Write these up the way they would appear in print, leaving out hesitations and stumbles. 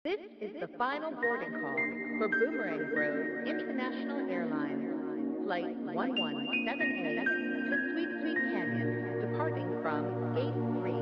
This is the final boarding call for Boomerang Grove International Airlines, Flight 117A to Sweet Sweet Canyon, departing from Gate 3.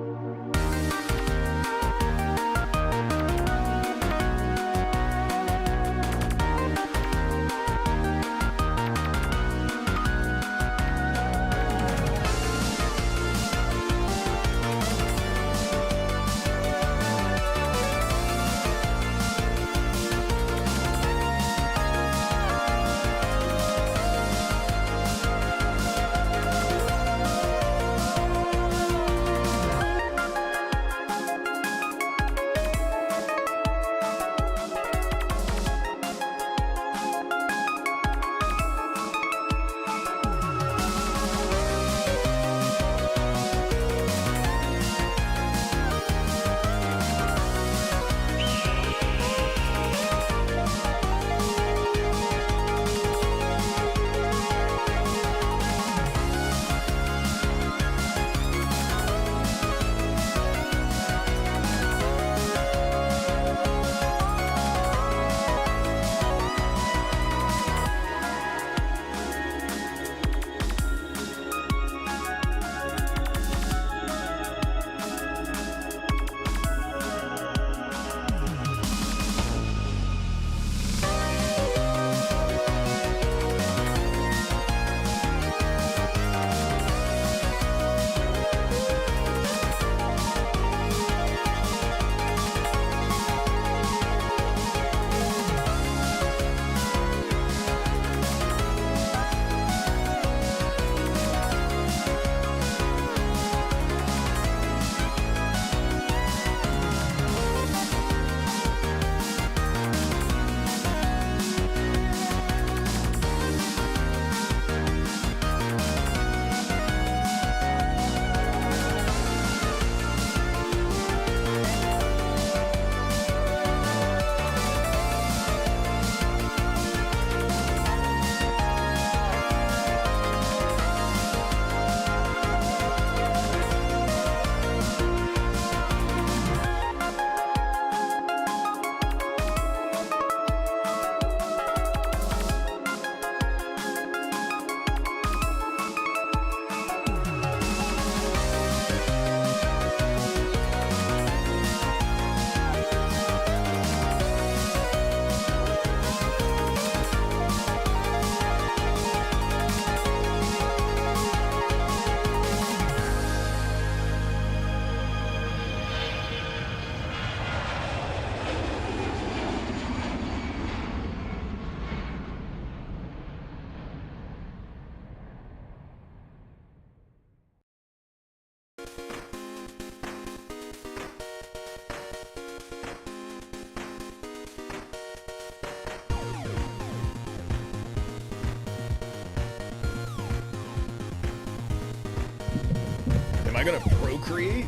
Am I gonna procreate?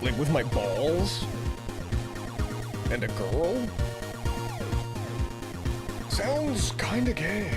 Like with my balls? And a girl? Sounds kinda gay.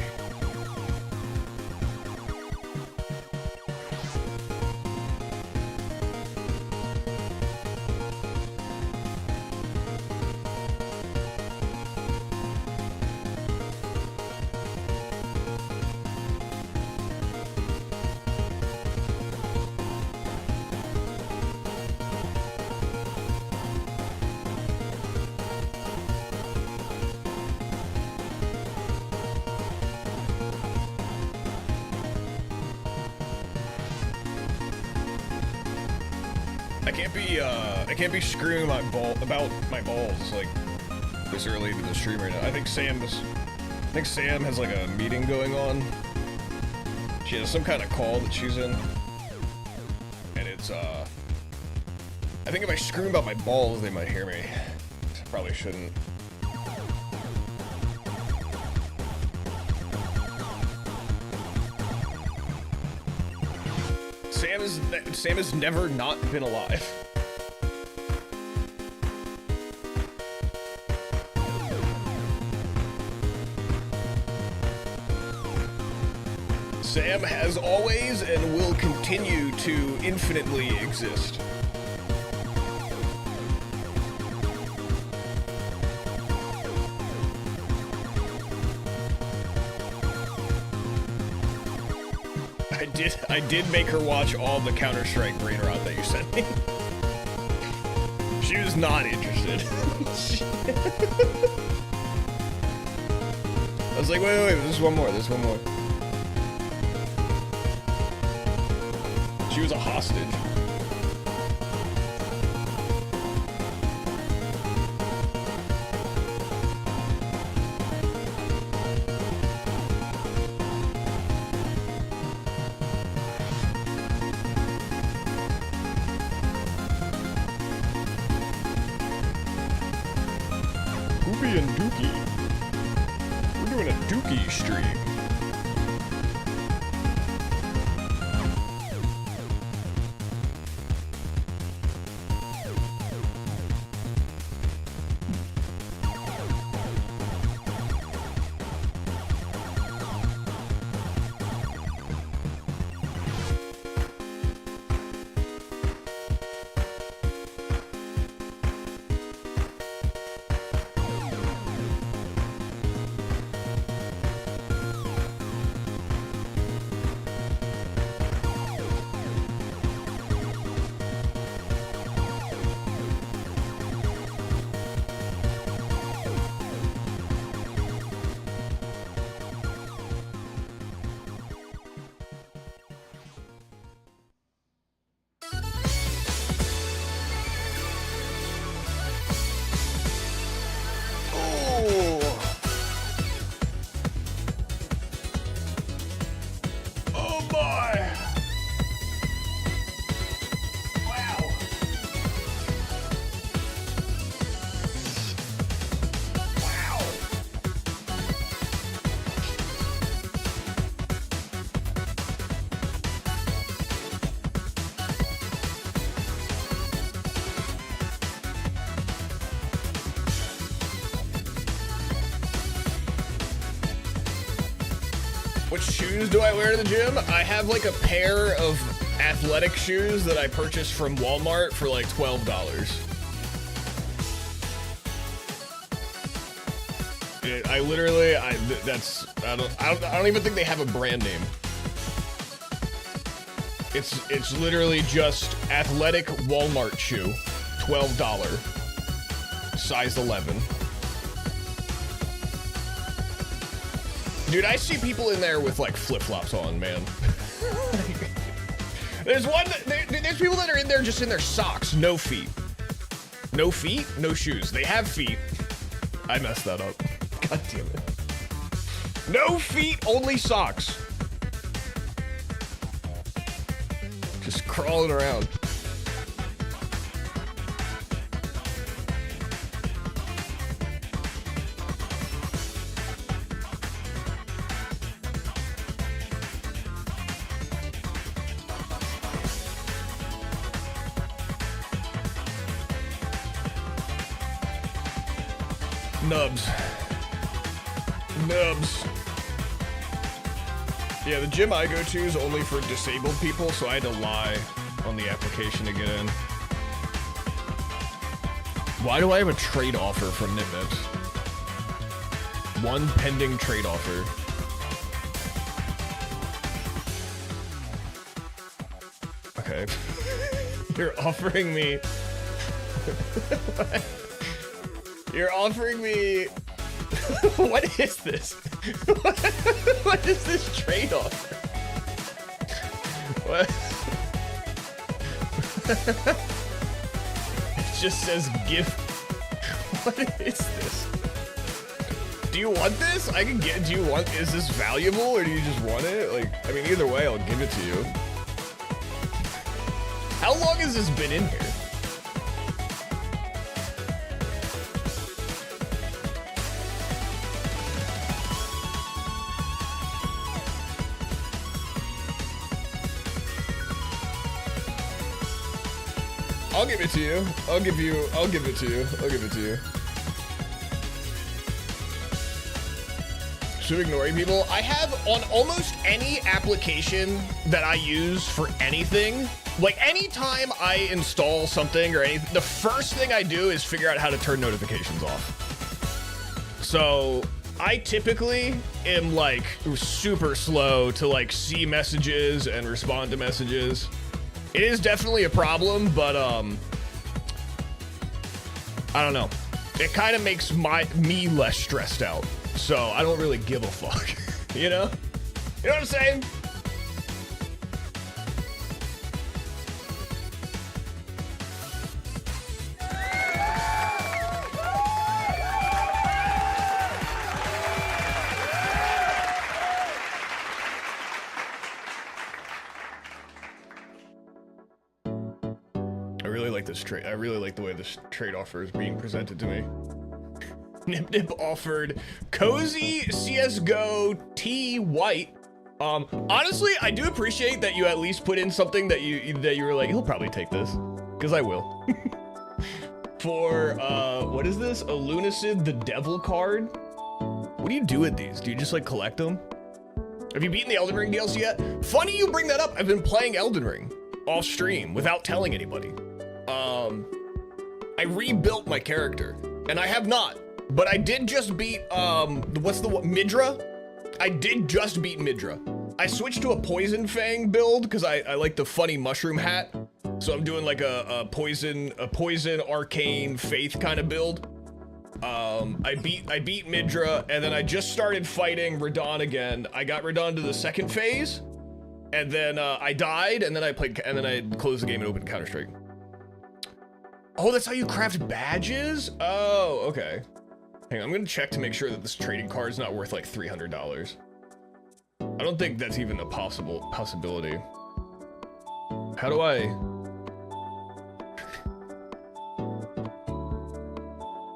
I can't be screaming about my balls like this early into the stream right now. I think Sam has like a meeting going on. She has some kind of call that she's in, and it's I think if I scream about my balls, they might hear me. I probably shouldn't. Sam has never not been alive. Sam has always and will continue to infinitely exist. did make her watch all the Counter-Strike brain rot that you sent me. She was not interested. I was like, wait, there's one more, She was a hostage. Poopy and Dookie. We're doing a Dookie stream. What shoes do I wear to the gym? I have like a pair of athletic shoes that I purchased from Walmart for like $12. I literally, I don't even think they have a brand name. It's literally just athletic Walmart shoe, $12, size 11. Dude, I see people in there with like flip-flops on, man. There's people that are in there just in their socks, no feet. No feet, no shoes. They have feet. I messed that up. God damn it. No feet, only socks. Just crawling around. Nubs. Yeah, the gym I go to is only for disabled people, so I had to lie on the application to get in. Why do I have a trade offer from Nitmits? One pending trade offer. Okay. You're offering me... You're offering me... What is this? What is this trade offer? What? It just says gift. What is this? Do you want this? I can get, do you want, is this valuable or do you just want it? Like, I mean, either way, I'll give it to you. How long has this been in here? I'll give it to you. I'll give it to you. Should ignoring people. I have on almost any application that I use for anything, like anytime I install something or anything, the first thing I do is figure out how to turn notifications off. So I typically am like super slow to like see messages and respond to messages. It is definitely a problem, but I don't know. It kind of makes me less stressed out. So I don't really give a fuck, you know? You know what I'm saying? I really like the way this trade offer is being presented to me. Nip Nip offered Cozy CSGO T White. Honestly, I do appreciate that you at least put in something that you were like, he'll probably take this, because I will. For what is this? A Lunacid the Devil card? What do you do with these? Do you just like collect them? Have you beaten the Elden Ring DLC yet? Funny you bring that up. I've been playing Elden Ring off stream without telling anybody. I rebuilt my character, and I have not, but I did just beat, what's the one? Midra? I did just beat Midra. I switched to a Poison Fang build, because I like the funny mushroom hat, so I'm doing like a poison arcane faith kind of build. I beat Midra, and then I just started fighting Radon again. I got Radon to the second phase, and then I died, and then I closed the game and opened Counter-Strike. Oh, that's how you craft badges? Oh, okay. Hang on, I'm gonna check to make sure that this trading card is not worth like $300. I don't think that's even a possibility. How do I?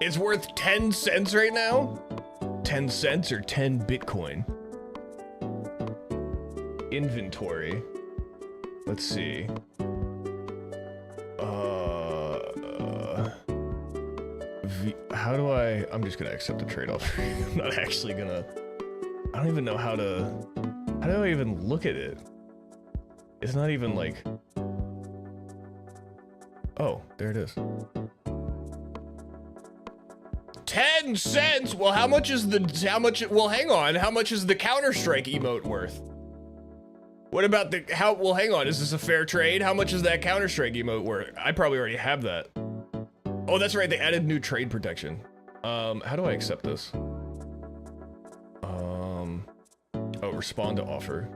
It's worth 10 cents right now? 10 cents or 10 Bitcoin? Inventory. Let's see. How do I'm just gonna accept the trade-off. I'm not actually gonna, I don't even know how do I even look at it? It's not even like, oh, there it is. 10 cents? Well, how much is well, hang on, how much is the Counter-Strike emote worth? What about well, hang on, is this a fair trade? How much is that Counter-Strike emote worth? I probably already have that. Oh, that's right, they added new trade protection. How do I accept this? Oh, respond to offer.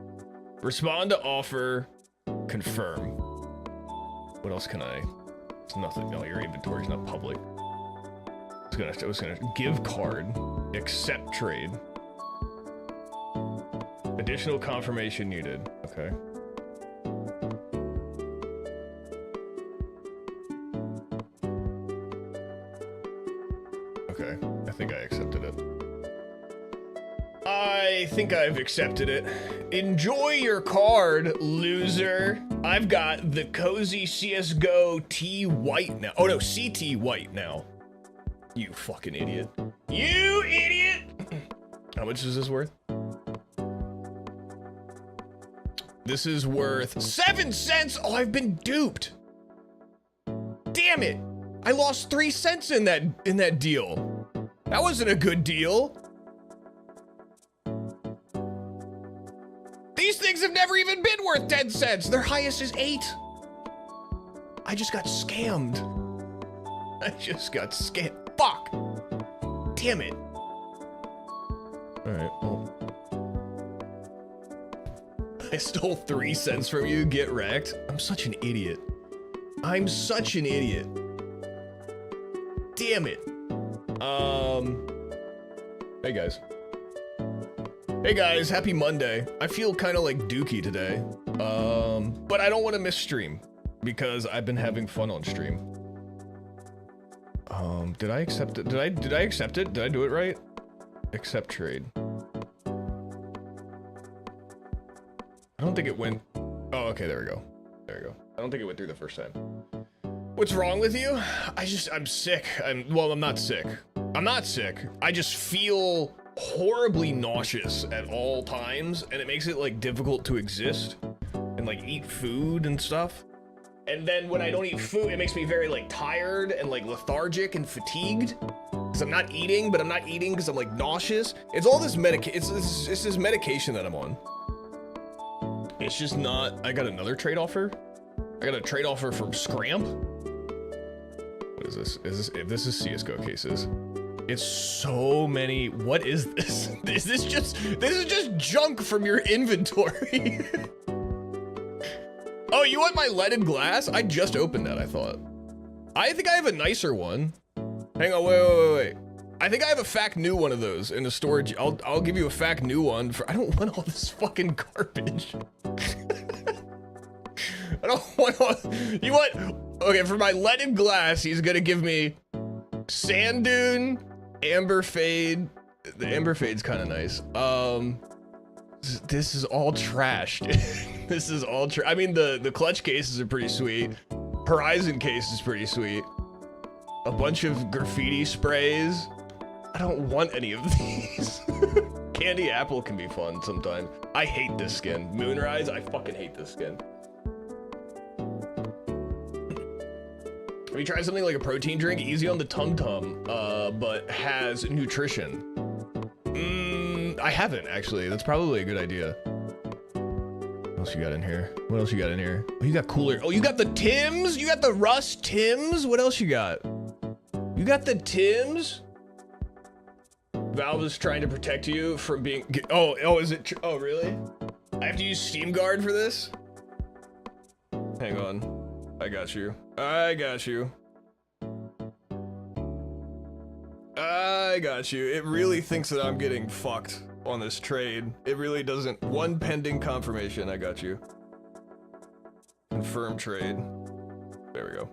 Respond to offer, confirm. What else can I? It's nothing, no, your inventory's not public. I was gonna give card, accept trade. Additional confirmation needed, okay. Okay, I think I accepted it. I think I've accepted it. Enjoy your card, loser. I've got the Cozy CSGO T White now. Oh no, CT White now. You fucking idiot. You idiot! How much is this worth? This is worth 7 cents! Oh, I've been duped! Damn it! I lost 3 cents in that deal. That wasn't a good deal. These things have never even been worth 10 cents. Their highest is 8. I just got scammed. I just got scammed. Fuck! Damn it. Alright, well. I stole 3 cents from you, get wrecked. I'm such an idiot. I'm such an idiot. Damn it. Hey guys. Hey guys, happy Monday. I feel kind of like Dookie today. But I don't want to miss stream because I've been having fun on stream. Did I accept it? Did I accept it? Did I do it right? Accept trade. I don't think it went. Oh, okay, there we go. There we go. I don't think it went through the first time. What's wrong with you? I'm sick. Well, I'm not sick. I'm not sick. I just feel horribly nauseous at all times, and it makes it like difficult to exist and like eat food and stuff. And then when I don't eat food, it makes me very like tired and like lethargic and fatigued. Because I'm not eating, but I'm not eating because I'm like nauseous. It's all this it's this medication that I'm on. It's just not. I got another trade offer. I got a trade offer from Scramp. What is this? If this is CSGO cases. It's so many. What is this? This is just junk from your inventory. Oh, you want my leaded glass? I just opened that, I thought. I think I have a nicer one. Hang on, wait. I think I have a fact new one of those in the storage. I'll give you a fact new one for. I don't want all this fucking garbage. I don't want all. You want? Okay, for my leaded glass, he's gonna give me sand dune, amber fade. The amber fade's kind of nice. This is all trash. This is all I mean, the clutch cases are pretty sweet. Horizon case is pretty sweet. A bunch of graffiti sprays. I don't want any of these. Candy apple can be fun sometimes. I hate this skin. Moonrise, I fucking hate this skin. Have you tried something like a protein drink? Easy on the tum-tum, but has nutrition. I haven't, actually. That's probably a good idea. What else you got in here? What else you got in here? Oh, you got cooler. Oh, you got the Tims? You got the Rust Tims? What else you got? You got the Tims? Valve is trying to protect you from being... Oh, is it... Oh, really? I have to use Steam Guard for this? Hang on. I got you. I got you. I got you. It really thinks that I'm getting fucked on this trade. It really doesn't. One pending confirmation. I got you. Confirm trade. There we go.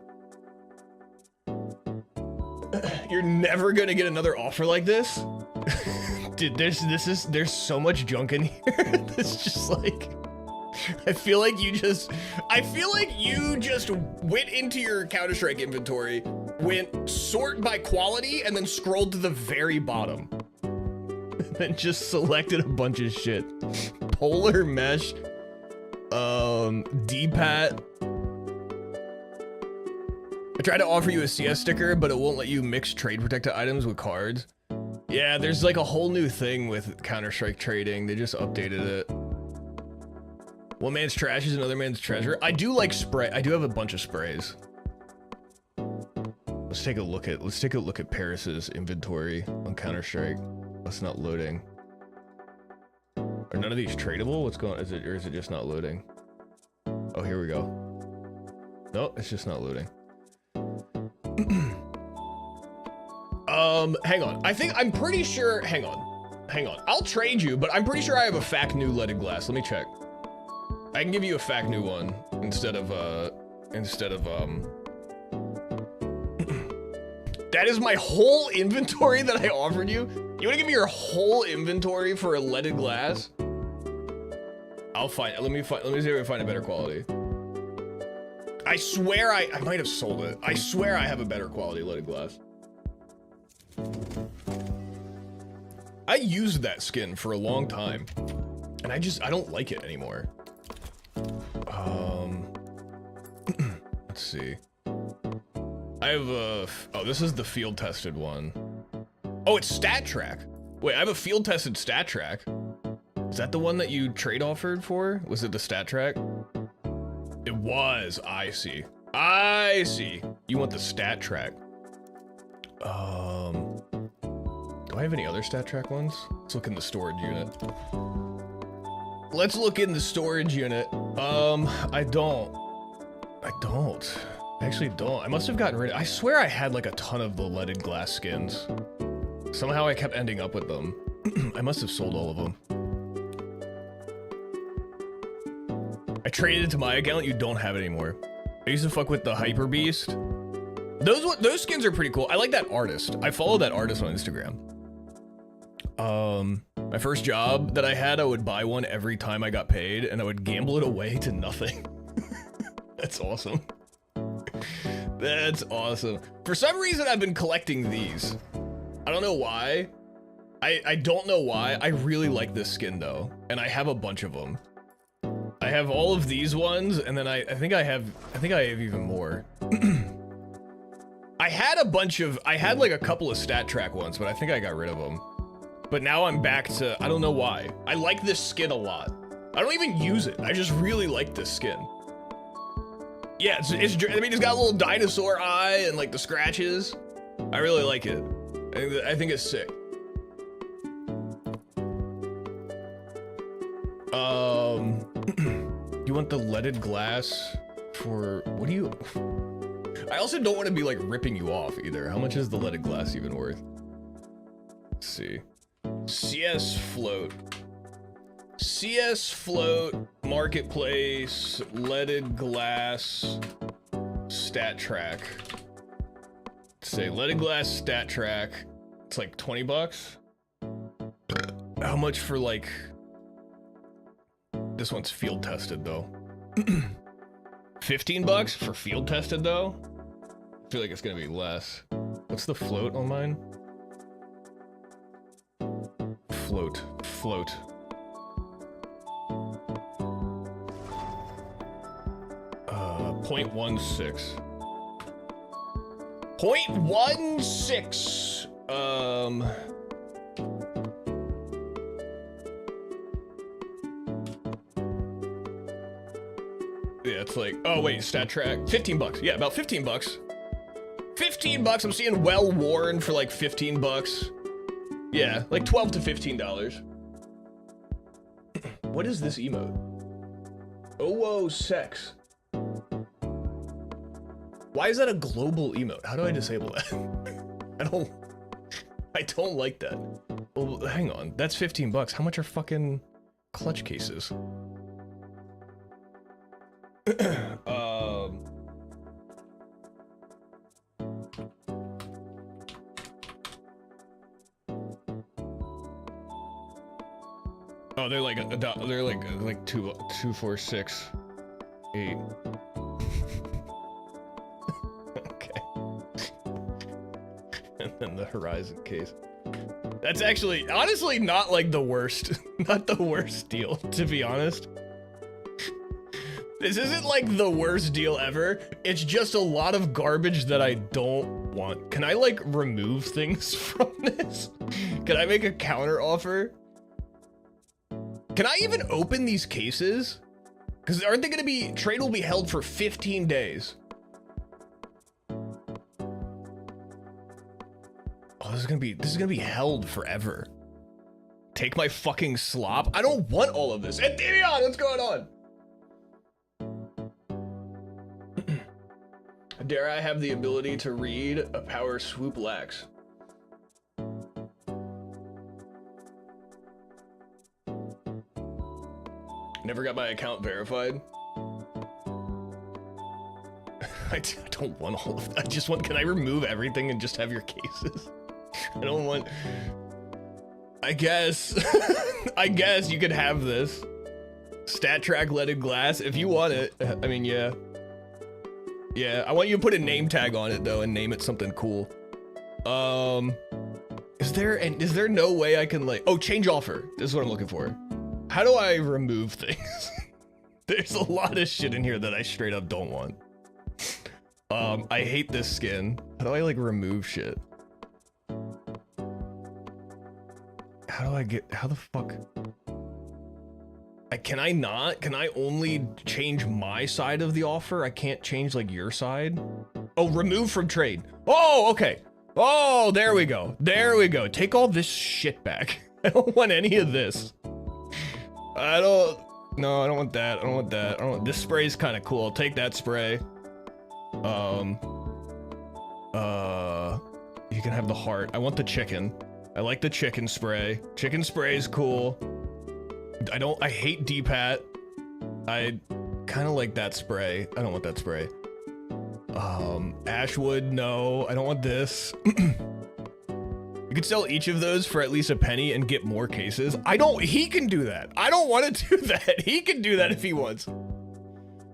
You're never gonna get another offer like this? Dude, there's so much junk in here. It's just like, I feel like you just went into your Counter-Strike inventory, went sort by quality, and then scrolled to the very bottom. And then just selected a bunch of shit. Polar mesh, D-pat. I tried to offer you a CS sticker, but it won't let you mix trade protected items with cards. Yeah, there's like a whole new thing with Counter-Strike trading. They just updated it. One man's trash is another man's treasure. I do like spray. I do have a bunch of sprays. Let's take a look at Paris's inventory on Counter-Strike. That's not loading. Are none of these tradable? What's going on? Is it just not loading? Oh, here we go. No, it's just not loading. Hang on. I'm pretty sure, hang on. I'll trade you, but I'm pretty sure I have a fact new leaded glass. Let me check. I can give you a fact new one instead of that is my whole inventory that I offered you? You wanna give me your whole inventory for a leaded glass? I'll find it. Let me see if I find a better quality. I swear I might have sold it. I swear I have a better quality leaded glass. I used that skin for a long time, and I don't like it anymore. Let's see. I have oh, this is the field tested one. Oh, it's stat track. Wait, I have a field tested stat track. Is that the one that you trade offered for? Was it the stat track? It was. I see. You want the stat track. Do I have any other stat track ones? Let's look in the storage unit. I actually don't. I must have gotten rid of, I swear I had like a ton of the leaded glass skins. Somehow I kept ending up with them. I must have sold all of them. I traded it to my account. You don't have it anymore. I used to fuck with the Hyper Beast. Those skins are pretty cool. I like that artist. I follow that artist on Instagram. My first job that I had, I would buy one every time I got paid, and I would gamble it away to nothing. That's awesome. That's awesome. For some reason, I've been collecting these. I don't know why. I don't know why. I really like this skin though, and I have a bunch of them. I have all of these ones, and then I think I have even more. I had like a couple of stat track ones, but I think I got rid of them. But now I'm back to, I don't know why. I like this skin a lot. I don't even use it. I just really like this skin. Yeah, I mean, it's got a little dinosaur eye and like the scratches. I really like it. I think it's sick. You want the leaded glass for, what do you, I also don't want to be like ripping you off either. How much is the leaded glass even worth? Let's see. CS float. CS float, marketplace, leaded glass, stat track. Let's say leaded glass, stat track. It's like 20 bucks. How much for like, this one's field tested though. 15 bucks for field tested though? I feel like it's gonna be less. What's the float on mine? Float. 0.16. 0.16. Yeah, it's like, oh wait, stat track. 15 bucks. Yeah, about 15 bucks. 15 bucks. I'm seeing well worn for like 15 bucks. Yeah, like $12 to $15. What is this emote? Oh, sex. Why is that a global emote? How do I disable that? I don't like that. Well, hang on. That's 15 bucks. How much are fucking clutch cases? Oh, they're like they're like 2, 4, 6, 8. Okay. And then the Horizon case. That's actually honestly not like the worst, not the worst deal, to be honest. This isn't like the worst deal ever. It's just a lot of garbage that I don't want. Can I like remove things from this? Can I make a counter offer? Can I even open these cases? Because aren't they gonna be, trade will be held for 15 days. Oh, this is gonna be held forever. Take my fucking slop. I don't want all of this. Endymion, what's going on? Dare I have the ability to read a power Swoop lacks? Never got my account verified. I don't want all of that. I just want, can I remove everything and just have your cases? I don't want, I guess, I guess you could have this. Stat track leaded glass, if you want it. I mean, yeah. Yeah, I want you to put a name tag on it though and name it something cool. Is there no way I can like, oh, change offer. This is what I'm looking for. How do I remove things? There's a lot of shit in here that I straight up don't want. I hate this skin. How do I like remove shit? How the fuck? Can I only change my side of the offer? I can't change like your side? Oh, remove from trade. Oh, okay. Oh, there we go. There we go. Take all this shit back. I don't want any of this. I don't want that. I don't want that. This spray's kind of cool. I'll take that spray. You can have the heart. I want the chicken. I like the chicken spray. Chicken spray is cool. I hate D-Pat. I kind of like that spray. I don't want that spray. Ashwood, no. I don't want this. You could sell each of those for at least a penny and get more cases. He can do that. I don't want to do that. He can do that if he wants.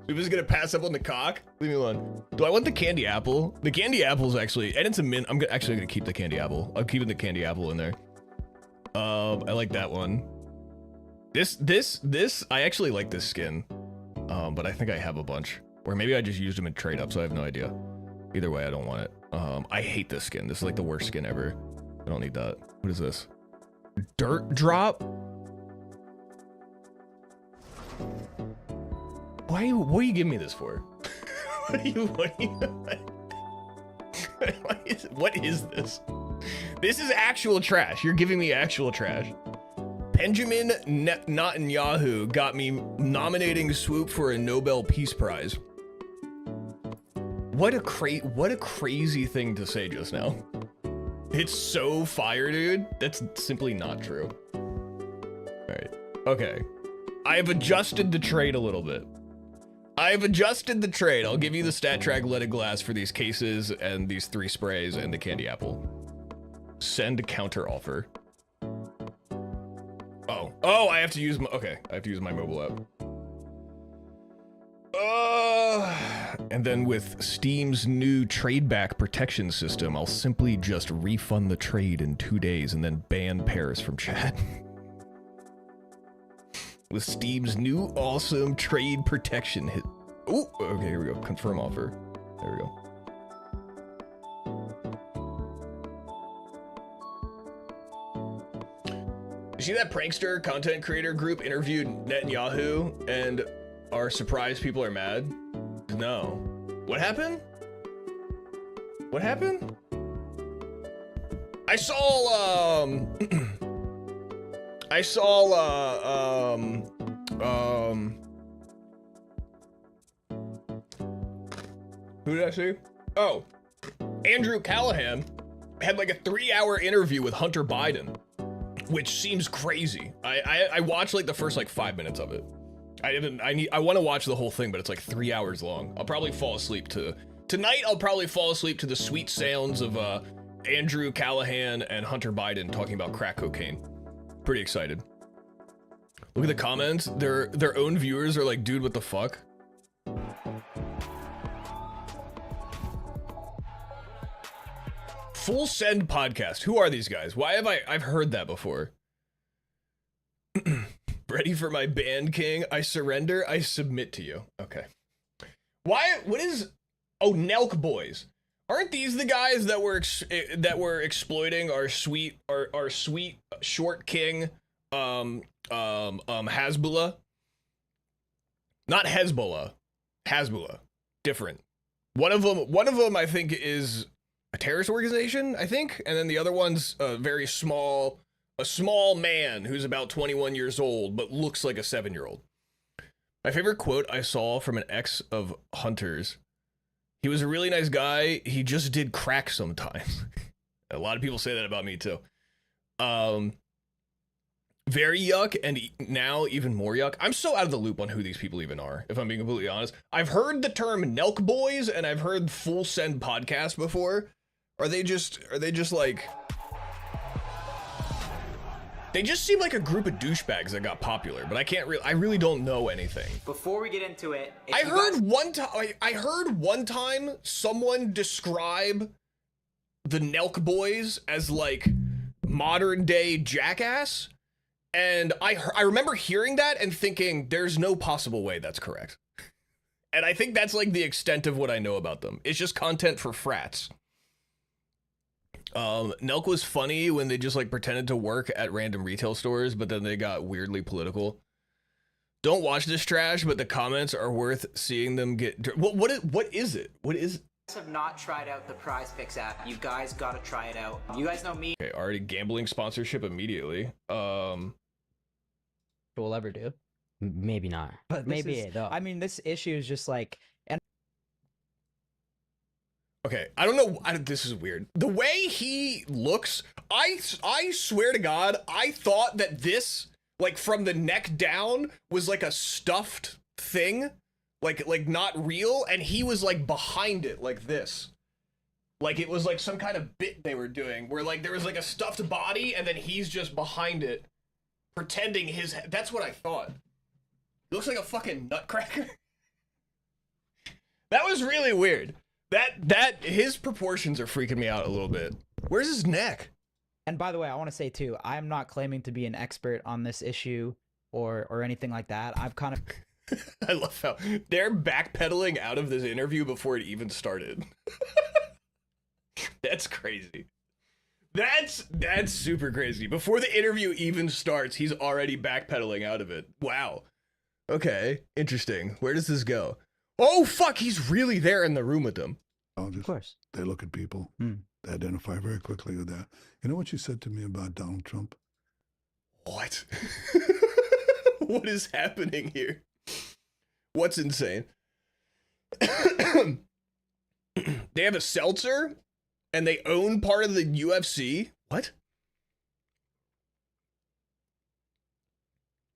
He was gonna pass up on the cock? Leave me alone. Do I want the candy apple? The candy apple's actually, and it's a mint. I'm actually gonna keep the candy apple. I'm keeping the candy apple in there. I like that one. This, I actually like this skin. But I think I have a bunch. Or maybe I just used them in trade up, so I have no idea. Either way, I don't want it. I hate this skin. This is like the worst skin ever. I don't need that. What is this? Dirt drop? What are you giving me this for? What is this? This is actual trash. You're giving me actual trash. Benjamin Netanyahu got me nominating Swoop for a Nobel Peace Prize. What a crazy thing to say just now. It's so fire, dude. That's simply not true. All right. Okay. I've adjusted the trade a little bit. I've adjusted the trade. I'll give you the stat track leaded glass for these cases and these 3 sprays and the candy apple. Send counter offer. Oh, I have to use my, okay. I have to use my mobile app. And then with Steam's new trade back protection system, I'll simply just refund the trade in 2 days and then ban Paris from chat. With Steam's new awesome trade protection hit. Oh, okay, here we go. Confirm offer. There we go. You see that prankster content creator group interviewed Netanyahu and are surprised people are mad? No. What happened? What happened? I saw, who did I see? Oh, Andrew Callahan had like a 3-hour interview with Hunter Biden, which seems crazy. I watched like the first like 5 minutes of it. I want to watch the whole thing, but it's like 3 hours long. I'll probably fall asleep tonight. I'll probably fall asleep to the sweet sounds of Andrew Callahan and Hunter Biden talking about crack cocaine. Pretty excited. Look at the comments. Their own viewers are like, dude, what the fuck? Full Send podcast. Who are these guys? Why have I've heard that before? Ready for my band king? I surrender. I submit to you. Okay. Why? What is? Oh, Nelk boys. Aren't these the guys that were exploiting our sweet short king Hezbollah? Not Hezbollah. Hezbollah. Different. One of them I think is a terrorist organization, I think, and then the other one's a small man who's about 21 years old but looks like a 7-year-old. My favorite quote I saw from an ex of Hunter's. He was a really nice guy. He just did crack sometimes. A lot of people say that about me too. Very yuck, and now even more yuck. I'm so out of the loop on who these people even are, if I'm being completely honest. I've heard the term Nelk Boys, and I've heard Full Send podcast before. Are they just like... They just seem like a group of douchebags that got popular, but I really don't know anything. Before we get into it, I heard one time someone describe the Nelk Boys as like modern day Jackass, and I remember hearing that and thinking there's no possible way that's correct. And I think that's like the extent of what I know about them. It's just content for frats. Nelk was funny when they just like pretended to work at random retail stores, but then they got weirdly political. Don't watch this trash, but the comments are worth seeing them get. What is it? What is? Have not tried out the Prize Picks app. You guys gotta try it out. You guys know me. Okay, already gambling sponsorship immediately. We'll ever do. Maybe not. But maybe though. I mean, this issue is just like. Okay, I don't know. This is weird. The way he looks, I swear to God, I thought that this, like from the neck down, was like a stuffed thing, like not real, and he was like behind it like this. Like it was like some kind of bit they were doing, where like there was like a stuffed body, and then he's just behind it, pretending his. That's what I thought. He looks like a fucking nutcracker. That was really weird. That his proportions are freaking me out a little bit. Where's his neck? And by the way, I want to say too, I am not claiming to be an expert on this issue or anything like that. I've kind of I love how they're backpedaling out of this interview before it even started. That's crazy. That's super crazy. Before the interview even starts, he's already backpedaling out of it. Wow. Okay, interesting. Where does this go? Oh, fuck, he's really there in the room with them. Of course. They look at people. They identify very quickly with that. You know what you said to me about Donald Trump? What? What is happening here? What's insane? They have a seltzer and they own part of the UFC? What?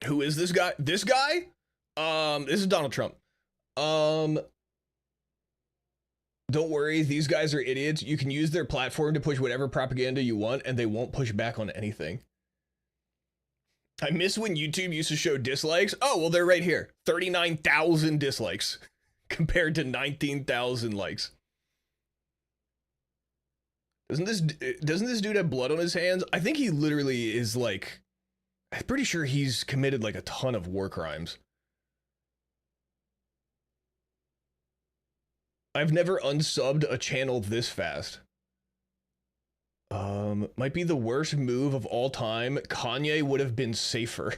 Who is this guy? This guy? This is Donald Trump. Don't worry, these guys are idiots. You can use their platform to push whatever propaganda you want, and they won't push back on anything. I miss when YouTube used to show dislikes. Oh, well, they're right here. 39,000 dislikes compared to 19,000 likes. Doesn't this dude have blood on his hands? I think he literally is like, I'm pretty sure he's committed like a ton of war crimes. I've never unsubbed a channel this fast. Might be the worst move of all time. Kanye would have been safer.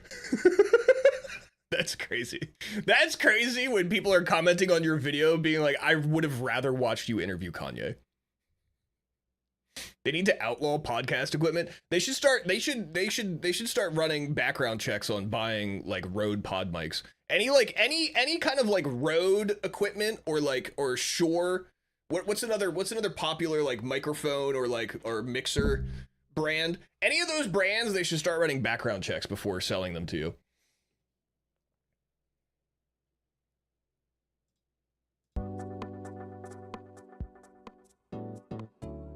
That's crazy. That's crazy when people are commenting on your video being like, I would have rather watched you interview Kanye. They need to outlaw podcast equipment. They should start running background checks on buying like Rode pod mics. Any kind of like Rode equipment or Shure. What's another popular like microphone or mixer brand? Any of those brands, they should start running background checks before selling them to you.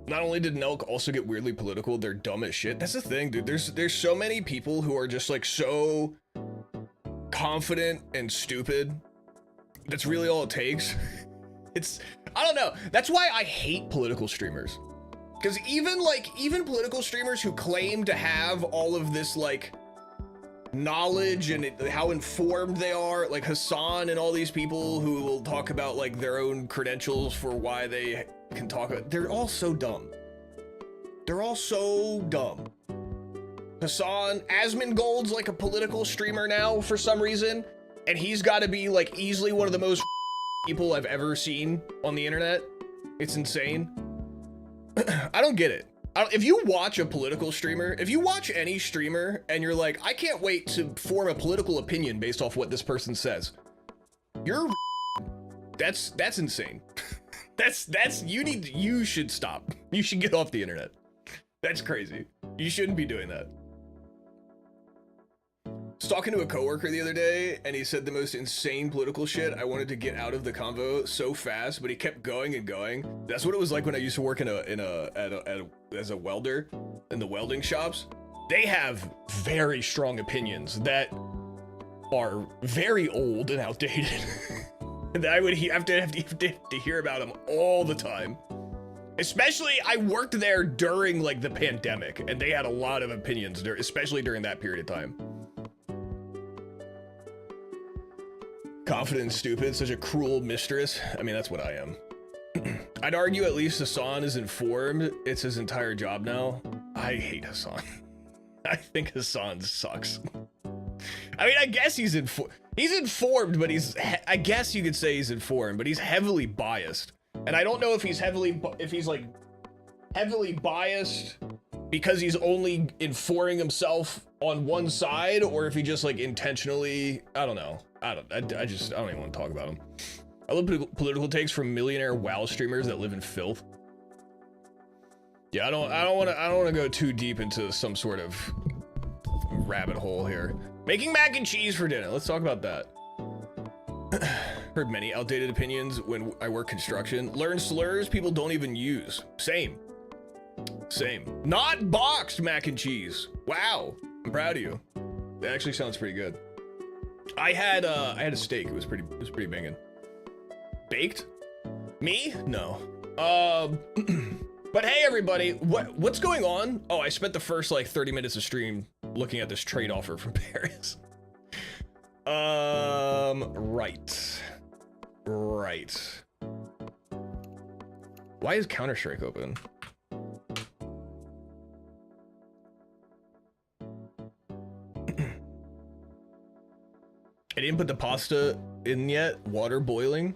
Not only did Nelk also get weirdly political, they're dumb as shit. That's the thing, dude. There's so many people who are just like so confident and stupid. That's really all it takes. I don't know. That's why I hate political streamers. Because even political streamers who claim to have all of this like knowledge and how informed they are, like Hassan and all these people who will talk about like their own credentials for why they can talk about, they're all so dumb. They're all so dumb. Hassan, Asmongold's like a political streamer now for some reason, and he's got to be like easily one of the most people I've ever seen on the internet. It's insane. I don't get it. If you watch a political streamer, if you watch any streamer and you're like, I can't wait to form a political opinion based off what this person says, that's insane. You should stop. You should get off the internet. That's crazy. You shouldn't be doing that. I was talking to a coworker the other day and he said the most insane political shit. I wanted to get out of the convo so fast, but he kept going and going. That's what it was like when I used to work as a welder in the welding shops. They have very strong opinions that are very old and outdated. And I would have to hear about them all the time. Especially, I worked there during like the pandemic, and they had a lot of opinions there, especially during that period of time. Confident and stupid, such a cruel mistress. I mean, that's what I am. I'd argue at least Hassan is informed. It's his entire job now. I hate Hassan. I think Hassan sucks. I mean, I guess he's informed, but I guess you could say he's informed, but he's heavily biased. And I don't know if he's like heavily biased because he's only informing himself on one side, or if he just like intentionally, I don't know. I don't even want to talk about him. I love political takes from millionaire WoW streamers that live in filth. Yeah, I don't want to go too deep into some sort of rabbit hole here. Making mac and cheese for dinner. Let's talk about that. Heard many outdated opinions when I work construction. Learn slurs people don't even use. Same. Not boxed mac and cheese. Wow. I'm proud of you. That actually sounds pretty good. I had a steak. It was pretty banging. Baked? Me? No. But hey everybody, what's going on? Oh, I spent the first like 30 minutes of stream looking at this trade offer from Paris. Right. Why is Counter-Strike open? didn't put the pasta in yet. Water boiling.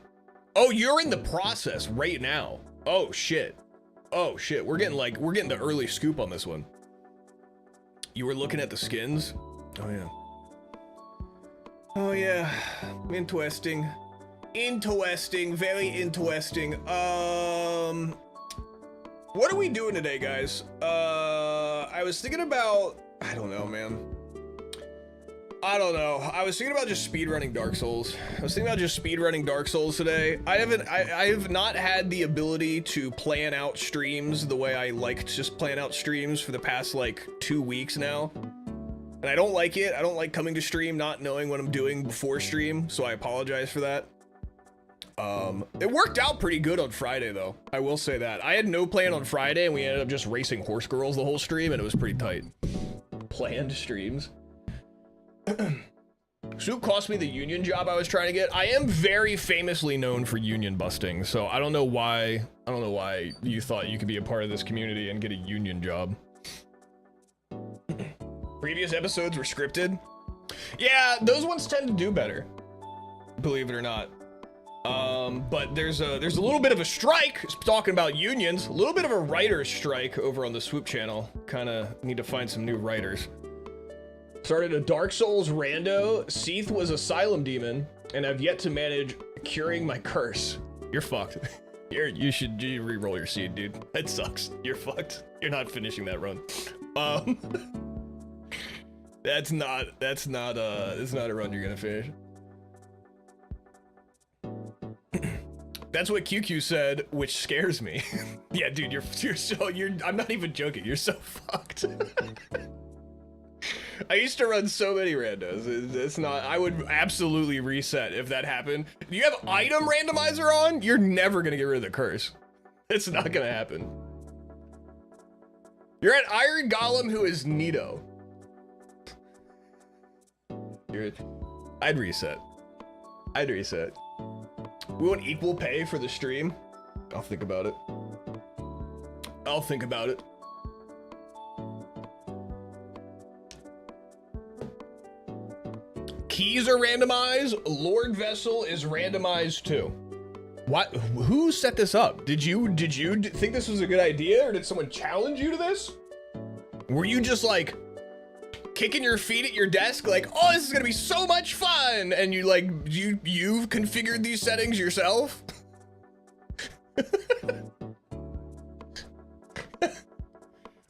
Oh, you're in the process right now. Oh shit. Oh shit. We're getting the early scoop on this one. You were looking at the skins? Oh yeah. Oh yeah. Interesting. Interesting. Very interesting. What are we doing today, guys? I was thinking about, I don't know, man. I don't know. I was thinking about just speedrunning Dark Souls. Today. I have not had the ability to plan out streams the way I like to just plan out streams for the past like 2 weeks now. And I don't like it. I don't like coming to stream not knowing what I'm doing before stream, so I apologize for that. It worked out pretty good on Friday though. I will say that. I had no plan on Friday and we ended up just racing horse girls the whole stream and it was pretty tight. Planned streams. Swoop cost me the union job I was trying to get. I am very famously known for union busting, so I don't know why you thought you could be a part of this community and get a union job. Previous episodes were scripted. Yeah, those ones tend to do better, believe it or not. But there's a little bit of a strike, talking about unions, a little bit of a writer's strike over on the Swoop channel. Kind of need to find some new writers. Started a Dark Souls rando. Seath was Asylum Demon, and I've yet to manage curing my curse. You're fucked. You should re-roll your seed, dude. That sucks. You're fucked. You're not finishing that run. That's not a run you're gonna finish. That's what QQ said, which scares me. Yeah, dude, I'm not even joking. You're so fucked. I used to run so many randos. It's not, I would absolutely reset if that happened. If you have item randomizer on, you're never gonna get rid of the curse. It's not gonna happen. You're at Iron Golem, who is Nito. I'd reset. We want equal pay for the stream. I'll think about it. Keys are randomized. Lord Vessel is randomized too. What? Who set this up? Did you think this was a good idea, or did someone challenge you to this? Were you just like kicking your feet at your desk like, oh, this is gonna be so much fun, and you've configured these settings yourself?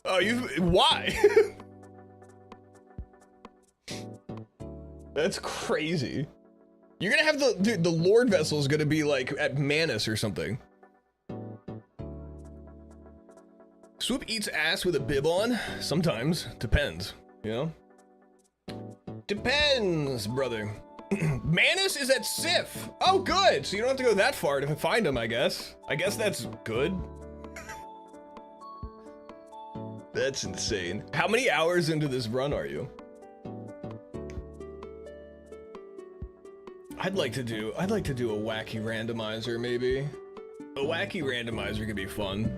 Oh, why? That's crazy. You're gonna have the Lord Vessel is gonna be like at Manus or something. Swoop eats ass with a bib on? Sometimes. Depends, you know? Depends, brother. Manus is at Sif. Oh, good. So you don't have to go that far to find him, I guess. I guess that's good. That's insane. How many hours into this run are you? I'd like to do a wacky randomizer, maybe. A wacky randomizer could be fun.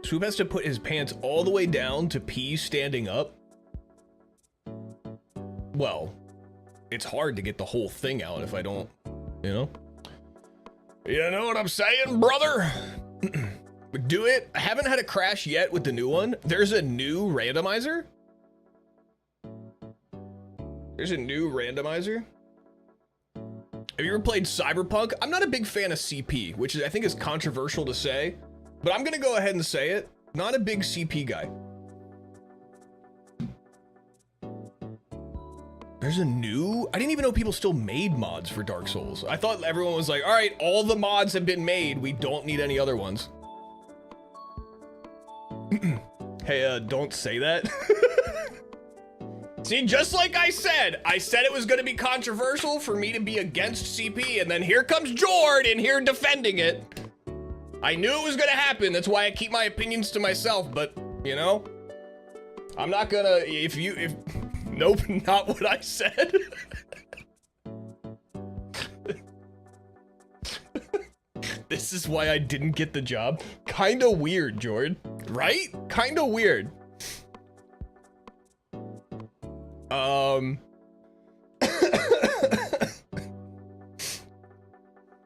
Swoop has to put his pants all the way down to pee standing up. Well, it's hard to get the whole thing out if I don't, you know? You know what I'm saying, brother? Do it. I haven't had a crash yet with the new one. There's a new randomizer? Have you ever played Cyberpunk? I'm not a big fan of CP, which I think is controversial to say, but I'm gonna go ahead and say it. Not a big CP guy. There's a new... I didn't even know people still made mods for Dark Souls. I thought everyone was like, all right, all the mods have been made. We don't need any other ones. Hey, don't say that. See, just like I said it was gonna be controversial for me to be against CP, and then here comes Jord in here defending it. I knew it was gonna happen. That's why I keep my opinions to myself, but, you know, I'm not gonna, nope, not what I said. This is why I didn't get the job. Kinda weird, Jord, right? Kinda weird.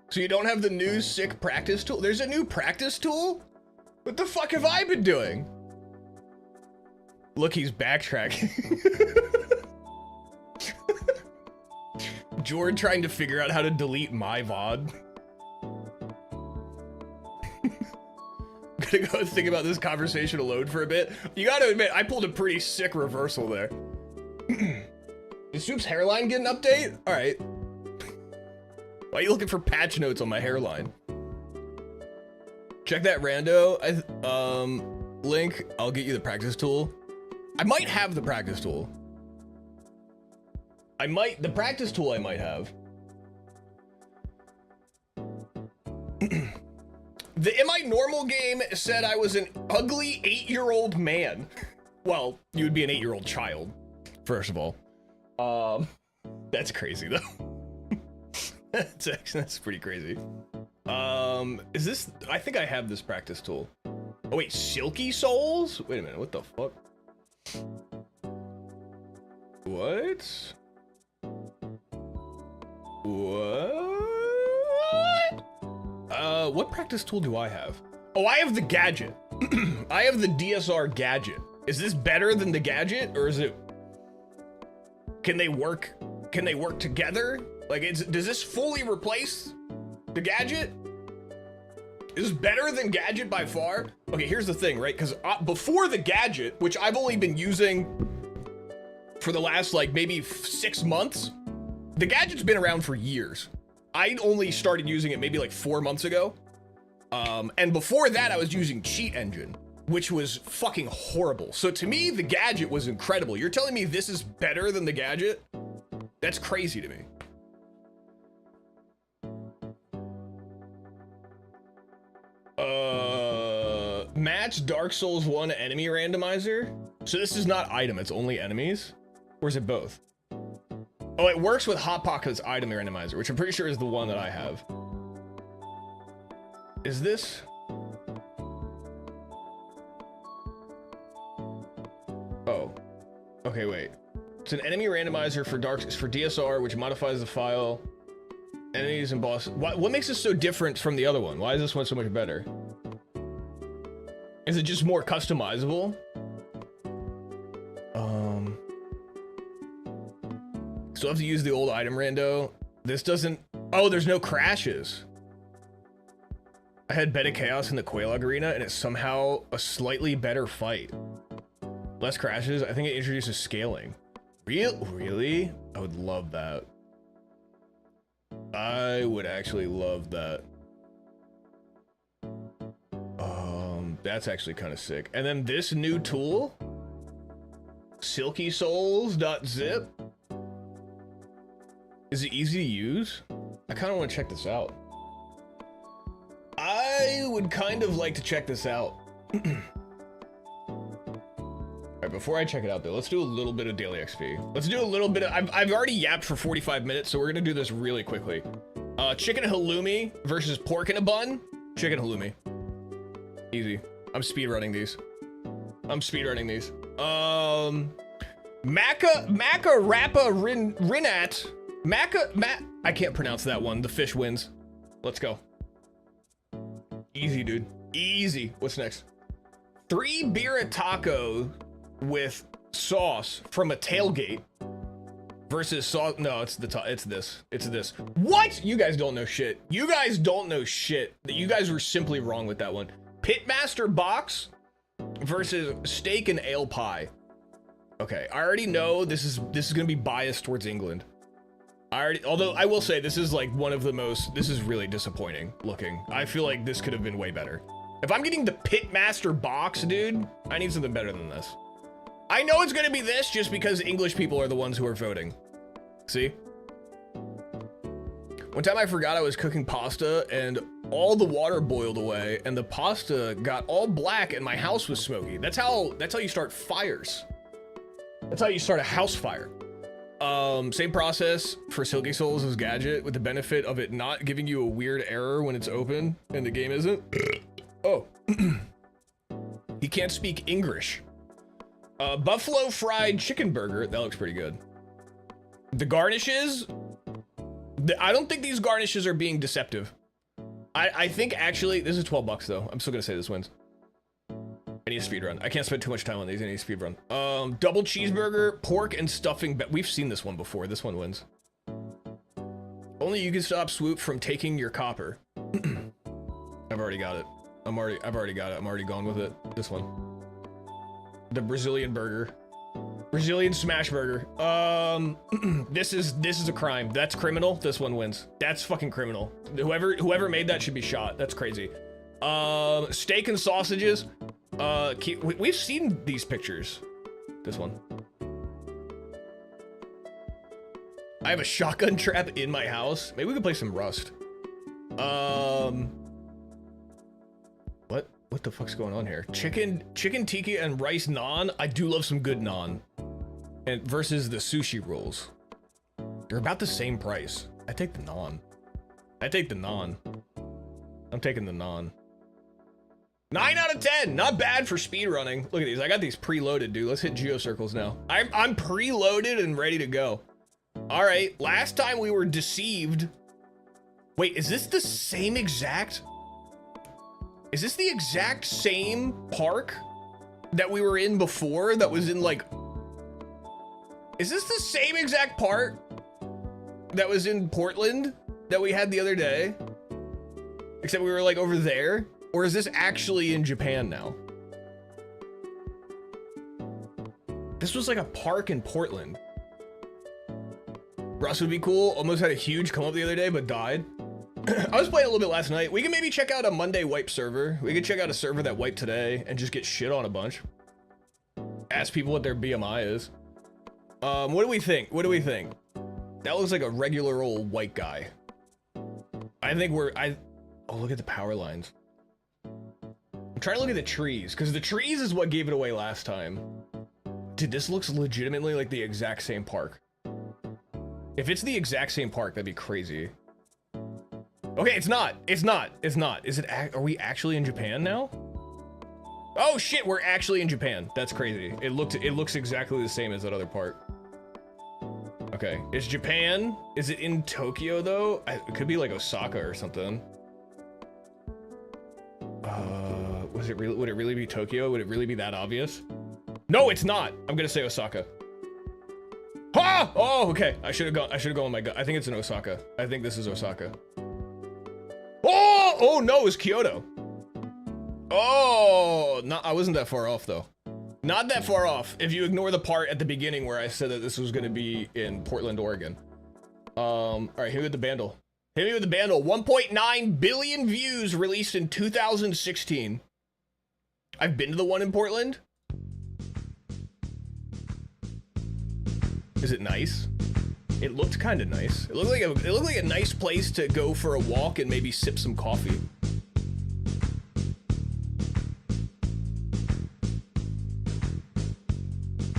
So you don't have the new sick practice tool? There's a new practice tool? What the fuck have I been doing? Look, he's backtracking. Jordan trying to figure out how to delete my VOD. I'm gonna go think about this conversation alone for a bit. You gotta admit, I pulled a pretty sick reversal there. Did Swoop's hairline get an update? Alright. Why are you looking for patch notes on my hairline? Check that rando. Link, I'll get you the practice tool. I might have the practice tool. The practice tool I might have. The Am I Normal game said I was an ugly 8-year-old man. Well, you would be an 8-year-old child, first of all. That's crazy though. That's pretty crazy. Is this, I think I have this practice tool. Oh wait, Silky Souls? Wait a minute, what the fuck? What? What practice tool do I have? Oh, I have the gadget. I have the DSR gadget. Is this better than the gadget, or is it? Can they work together? Like, does this fully replace the gadget? Is this better than gadget by far? Okay, here's the thing, right? Because before the gadget, which I've only been using for the last like maybe 6 months, the gadget's been around for years. I only started using it maybe like 4 months ago. And before that, I was using Cheat Engine, which was fucking horrible. So to me, the gadget was incredible. You're telling me this is better than the gadget? That's crazy to me. Match Dark Souls 1 enemy randomizer. So this is not item, it's only enemies? Or is it both? Oh, it works with Hot Pocket's item randomizer, which I'm pretty sure is the one that I have. Is this? Oh. Okay, wait. It's an enemy randomizer for DSR, which modifies the file. Enemies and boss. What makes this so different from the other one? Why is this one so much better? Is it just more customizable? Still have to use the old item rando. This doesn't. Oh, there's no crashes. I had Beta Chaos in the Quelaag arena, and it's somehow a slightly better fight. Less crashes. I think it introduces scaling. Really? I would love that. I would actually love that. That's actually kind of sick. And then this new tool, silkysouls.zip. Is it easy to use? I kind of want to check this out. I would kind of like to check this out. Alright, before I check it out though, let's do a little bit of daily XP. Let's do a little bit of, I've already yapped for 45 minutes, so we're gonna do this really quickly. Chicken halloumi versus pork in a bun. Chicken halloumi. Easy. I'm speedrunning these. Macca Rappa Rinat. I can't pronounce that one. The fish wins. Let's go. Easy, dude. Easy. What's next? 3 birra taco with sauce from a tailgate versus sauce. No, it's this. What? You guys don't know shit. You guys were simply wrong with that one. Pitmaster box versus steak and ale pie. Okay, I already know this is gonna be biased towards England. Although I will say this is like one of the most. This is really disappointing looking. I feel like this could have been way better. If I'm getting the Pitmaster box, dude, I need something better than this. I know it's gonna be this just because English people are the ones who are voting. See? One time I forgot I was cooking pasta and all the water boiled away and the pasta got all black and my house was smoky. That's how you start fires. That's how you start a house fire. Same process for Silky Souls as gadget with the benefit of it not giving you a weird error when it's open and the game isn't. Oh. He can't speak English. Buffalo fried chicken burger. That looks pretty good. The garnishes. I don't think these garnishes are being deceptive. I think actually, this is 12 bucks though. I'm still gonna say this wins. I need a speed run. I can't spend too much time on these. I need a speed run. Double cheeseburger, pork and stuffing. We've seen this one before. This one wins. Only you can stop Swoop from taking your copper. I've already got it. I've already got it. I'm already gone with it. This one. The Brazilian burger. Brazilian smash burger. This is a crime. That's criminal. This one wins. That's fucking criminal. Whoever made that should be shot. That's crazy. Steak and sausages. We've seen these pictures. This one. I have a shotgun trap in my house. Maybe we could play some Rust. What the fuck's going on here? Chicken tikka and rice naan. I do love some good naan. And versus the sushi rolls. They're about the same price. I take the naan. I take the naan. I'm taking the naan. 9 out of 10. Not bad for speed running. Look at these. I got these preloaded, dude. Let's hit geocircles now. I'm preloaded and ready to go. All right. Last time we were deceived. Wait, is this the same exact? Is this the exact same park that we were in before? That was in like. Is this the same exact part that was in Portland that we had the other day? Except we were like over there? Or is this actually in Japan now? This was like a park in Portland. Russ would be cool. Almost had a huge come up the other day, but died. I was playing a little bit last night. We can maybe check out a Monday wipe server. We could check out a server that wiped today and just get shit on a bunch. Ask people what their BMI is. What do we think? What do we think? That looks like a regular old white guy. I think oh, look at the power lines. I'm trying to look at the trees, because the trees is what gave it away last time. Dude, this looks legitimately like the exact same park. If it's the exact same park, that'd be crazy. Okay, it's not. It's not. It's not. Is it? Are we actually in Japan now? Oh shit, we're actually in Japan. That's crazy. It looks exactly the same as that other part. Okay, it's Japan. Is it in Tokyo though? It could be like Osaka or something. Would it really be Tokyo? Would it really be that obvious? No, it's not. I'm gonna say Osaka. Ah! Oh, okay. I should have gone with my gut. I think it's in Osaka. I think this is Osaka. Oh no, it's Kyoto. Oh, no, I wasn't that far off though. Not that far off. If you ignore the part at the beginning where I said that this was gonna be in Portland, Oregon. All right, hit me with the bandle. Hit me with the bandle. 1.9 billion views released in 2016. I've been to the one in Portland. Is it nice? It looked kind of nice. It looked like a nice place to go for a walk and maybe sip some coffee.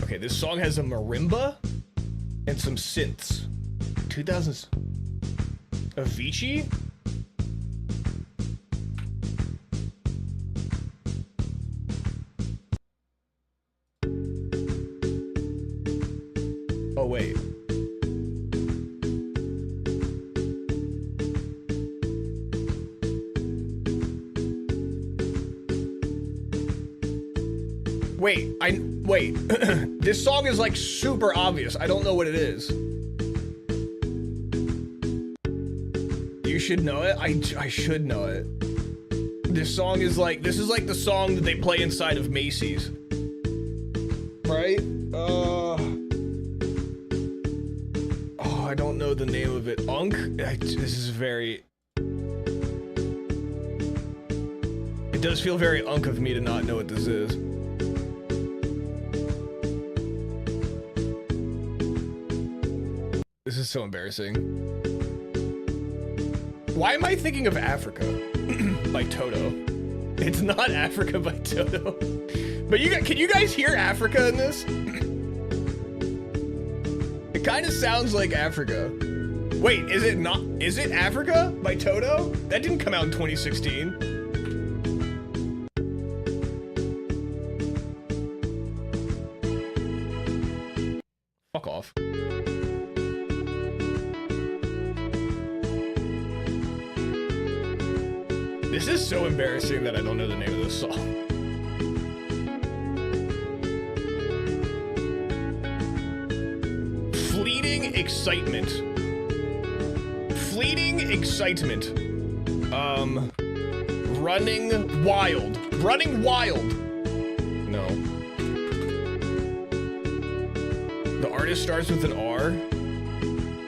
Okay, this song has a marimba and some synths. 2000s. Avicii? Oh, wait. Wait. This song is like super obvious. I don't know what it is. You should know it. I should know it. This song is like, this is like the song that they play inside of Macy's. Right? Oh, I don't know the name of it. Unk? This is very... It does feel very unk of me to not know what this is. This is so embarrassing. Why am I thinking of Africa by Toto? It's not Africa by Toto. But can you guys hear Africa in this? It kind of sounds like Africa. Wait, is it not? Is it Africa by Toto? That didn't come out in 2016. Fuck off. This is so embarrassing that I don't know the name of this song. Fleeting excitement. Fleeting excitement. Running wild. Running wild. No. The artist starts with an R.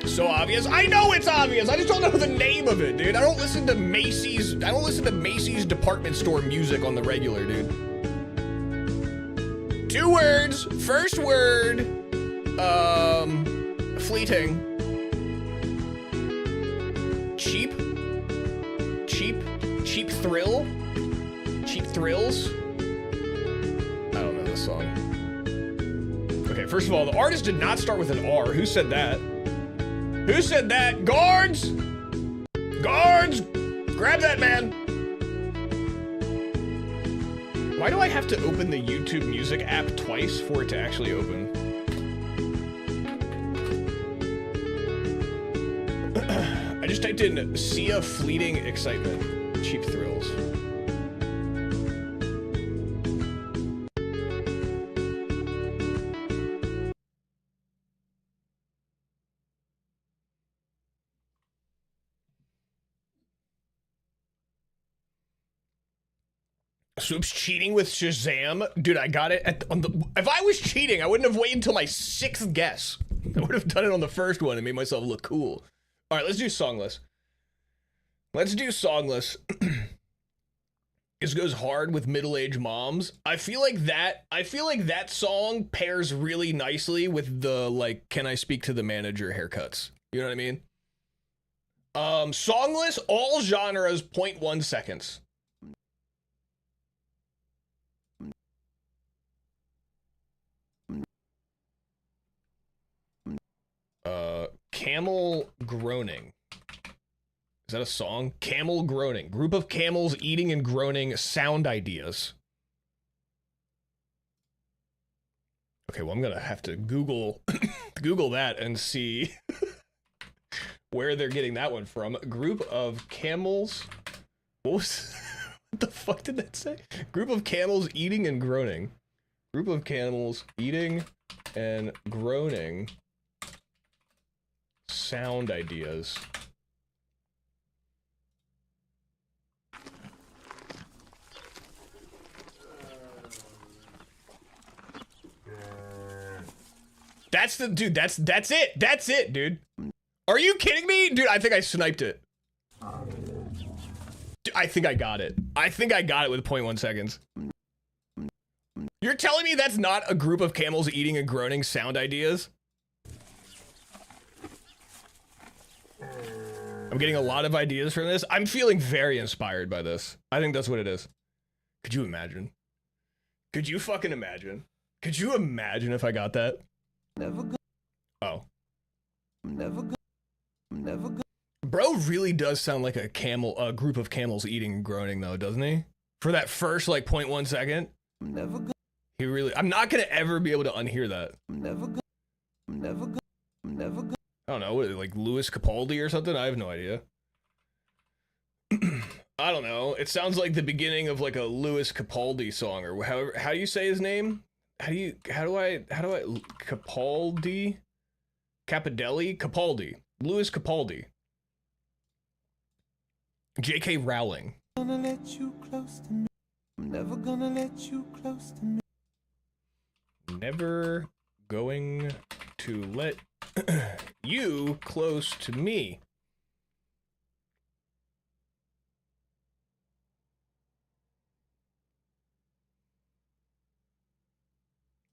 So obvious. I know it's obvious. I just don't know the name of it, dude. I don't listen to Macy's department store music on the regular, dude. 2 words. First word. Fleeting. Cheap. Cheap thrill. Cheap thrills. I don't know this song. Okay, first of all, the artist did not start with an R. Who said that? Who said that? Guards! Guards! Grab that man! Why do I have to open the YouTube Music app twice for it to actually open? I just typed in Sia Fleeting Excitement. Cheap thrills. Swoop's cheating with Shazam? Dude, I got it if I was cheating, I wouldn't have waited until my 6th guess. I would have done it on the first one and made myself look cool. All right, let's do songless. Let's do songless. This goes hard with middle-aged moms. I feel like that song pairs really nicely with the, like, can I speak to the manager haircuts. You know what I mean? Songless, all genres, 0.1 seconds. Camel groaning. Is that a song? Camel groaning. Group of camels eating and groaning sound ideas. Okay, well, I'm gonna have to Google that and see where they're getting that one from. Group of camels. What the fuck did that say? Group of camels eating and groaning. Group of camels eating and groaning sound ideas. That's the dude. That's it. That's it, dude. Are you kidding me, dude? I think I sniped it. Dude, I think I got it. I think I got it with 0.1 seconds. You're telling me that's not a group of camels eating and groaning sound ideas? I'm getting a lot of ideas from this. I'm feeling very inspired by this. I think that's what it is. Could you imagine? Could you fucking imagine? Could you imagine if I got that? Never go. Oh. Never go. Never go. Bro really does sound like a group of camels eating and groaning though, doesn't he? For that first like 0.1 second. Never go. He really, I'm not gonna ever be able to unhear that. Never go. Never go. Never go. I don't know, what, like Louis Capaldi or something? I have no idea. I don't know. It sounds like the beginning of like a Louis Capaldi song, or how do you say his name? How do I Capaldi? Capadelli? Capaldi. Louis Capaldi. J.K. Rowling. Gonna let you close to me. I'm never gonna let you close to me. Never going to let you close to me.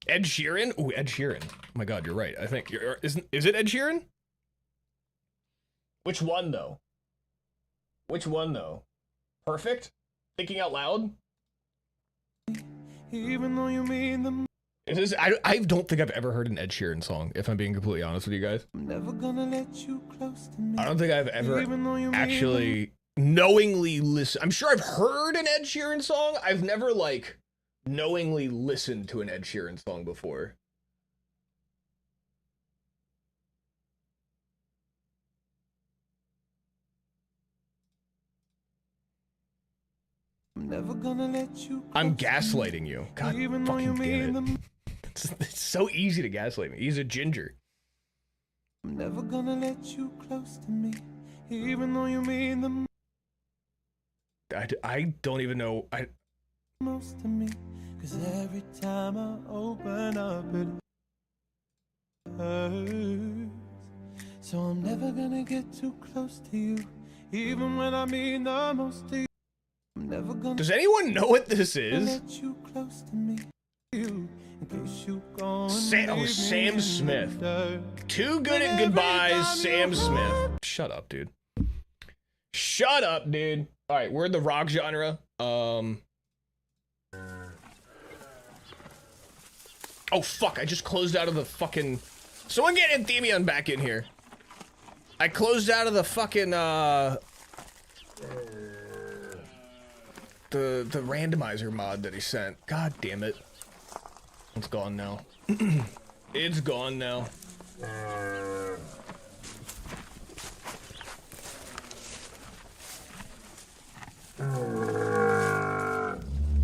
Ed Sheeran? Ooh, Ed Sheeran. Oh my god, you're right. I think is it Ed Sheeran? Which one though? Which one though? Perfect? Thinking out loud? Even though you mean them. Is this, I don't think I've ever heard an Ed Sheeran song, if I'm being completely honest with you guys. I'm never gonna let you close to me. I don't think I've ever actually knowingly listened. I'm sure I've heard an Ed Sheeran song. I've never like knowingly listened to an Ed Sheeran song before. never gonna let you I'm close to me. gaslighting you. God Even though you fucking damn mean it. It's so easy to gaslight me. He's a ginger. I'm never gonna let you close to me, even though you mean the I don't even know. most to me. Cause every time I open up, it hurts. So I'm never gonna get too close to you, even when I mean the most to you. I'm never gonna Does anyone know what this is? let you close to me, you, in case you go and Sam leave me in Smith. the dirt. Too good at goodbyes, Sam Smith. Shut up, dude. Shut up, dude. All right, we're in the rock genre. Oh, fuck. I just closed out of the fucking... Someone get Anthemion back in here. I closed out of the fucking, the randomizer mod that he sent. God damn it. It's gone now. It's gone now.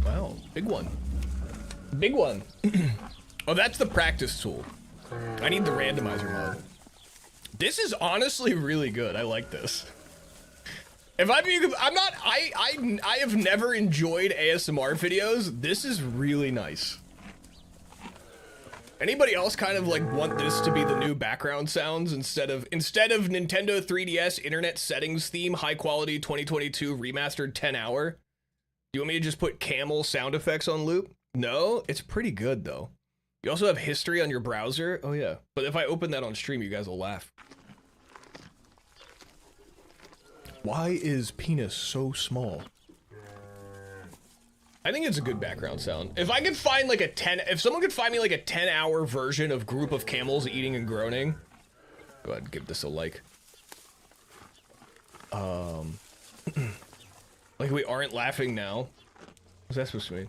Wow, big one. Big one. Oh, that's the practice tool. I need the randomizer mod. This is honestly really good. I like this. If I have never enjoyed ASMR videos. This is really nice. Anybody else kind of like want this to be the new background sounds instead of Nintendo 3DS internet settings theme, high quality 2022 remastered 10 hour? Do you want me to just put camel sound effects on loop? No, it's pretty good though. You also have history on your browser. Oh yeah, but if I open that on stream, you guys will laugh. Why is penis so small? I think it's a good background sound. If I could find like if someone could find me like a 10-hour version of Group of Camels Eating and Groaning, go ahead and give this a like. Like we aren't laughing now. What's that supposed to mean?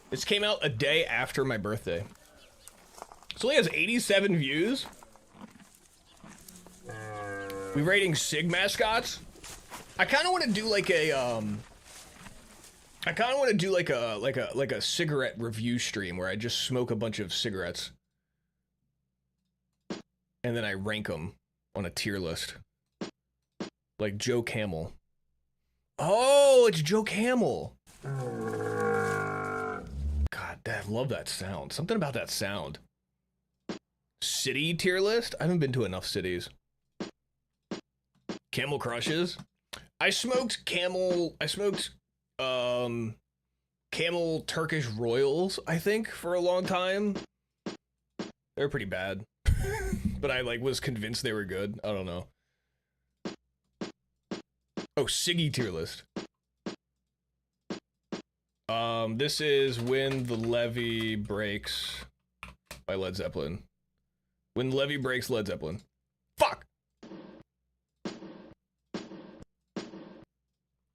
This came out a day after my birthday. This only has 87 views. We rating Sig mascots? I kind of want to do like a like a cigarette review stream where I just smoke a bunch of cigarettes and then I rank them on a tier list. Like Joe Camel. Oh, it's Joe Camel. God, I love that sound. Something about that sound. City tier list? I haven't been to enough cities. Camel crushes. I smoked camel Turkish Royals, I think, for a long time. They were pretty bad. But I like was convinced they were good. I don't know. Oh, Siggy tier list. This is When the Levee Breaks by Led Zeppelin. When the Levee Breaks, Led Zeppelin. Fuck!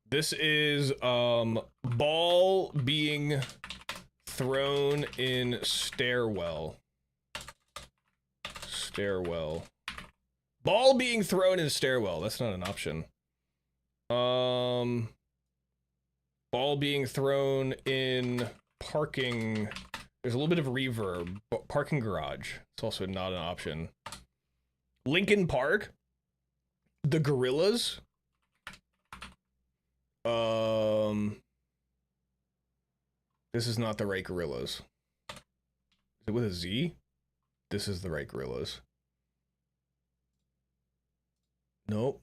This is, ball being thrown in stairwell. Stairwell. Ball being thrown in stairwell. That's not an option. Ball being thrown in parking. There's a little bit of reverb. Parking garage. It's also not an option. Lincoln Park. The Gorillas. This is not the right Gorillas. Is it with a Z? This is the right Gorillas. Nope.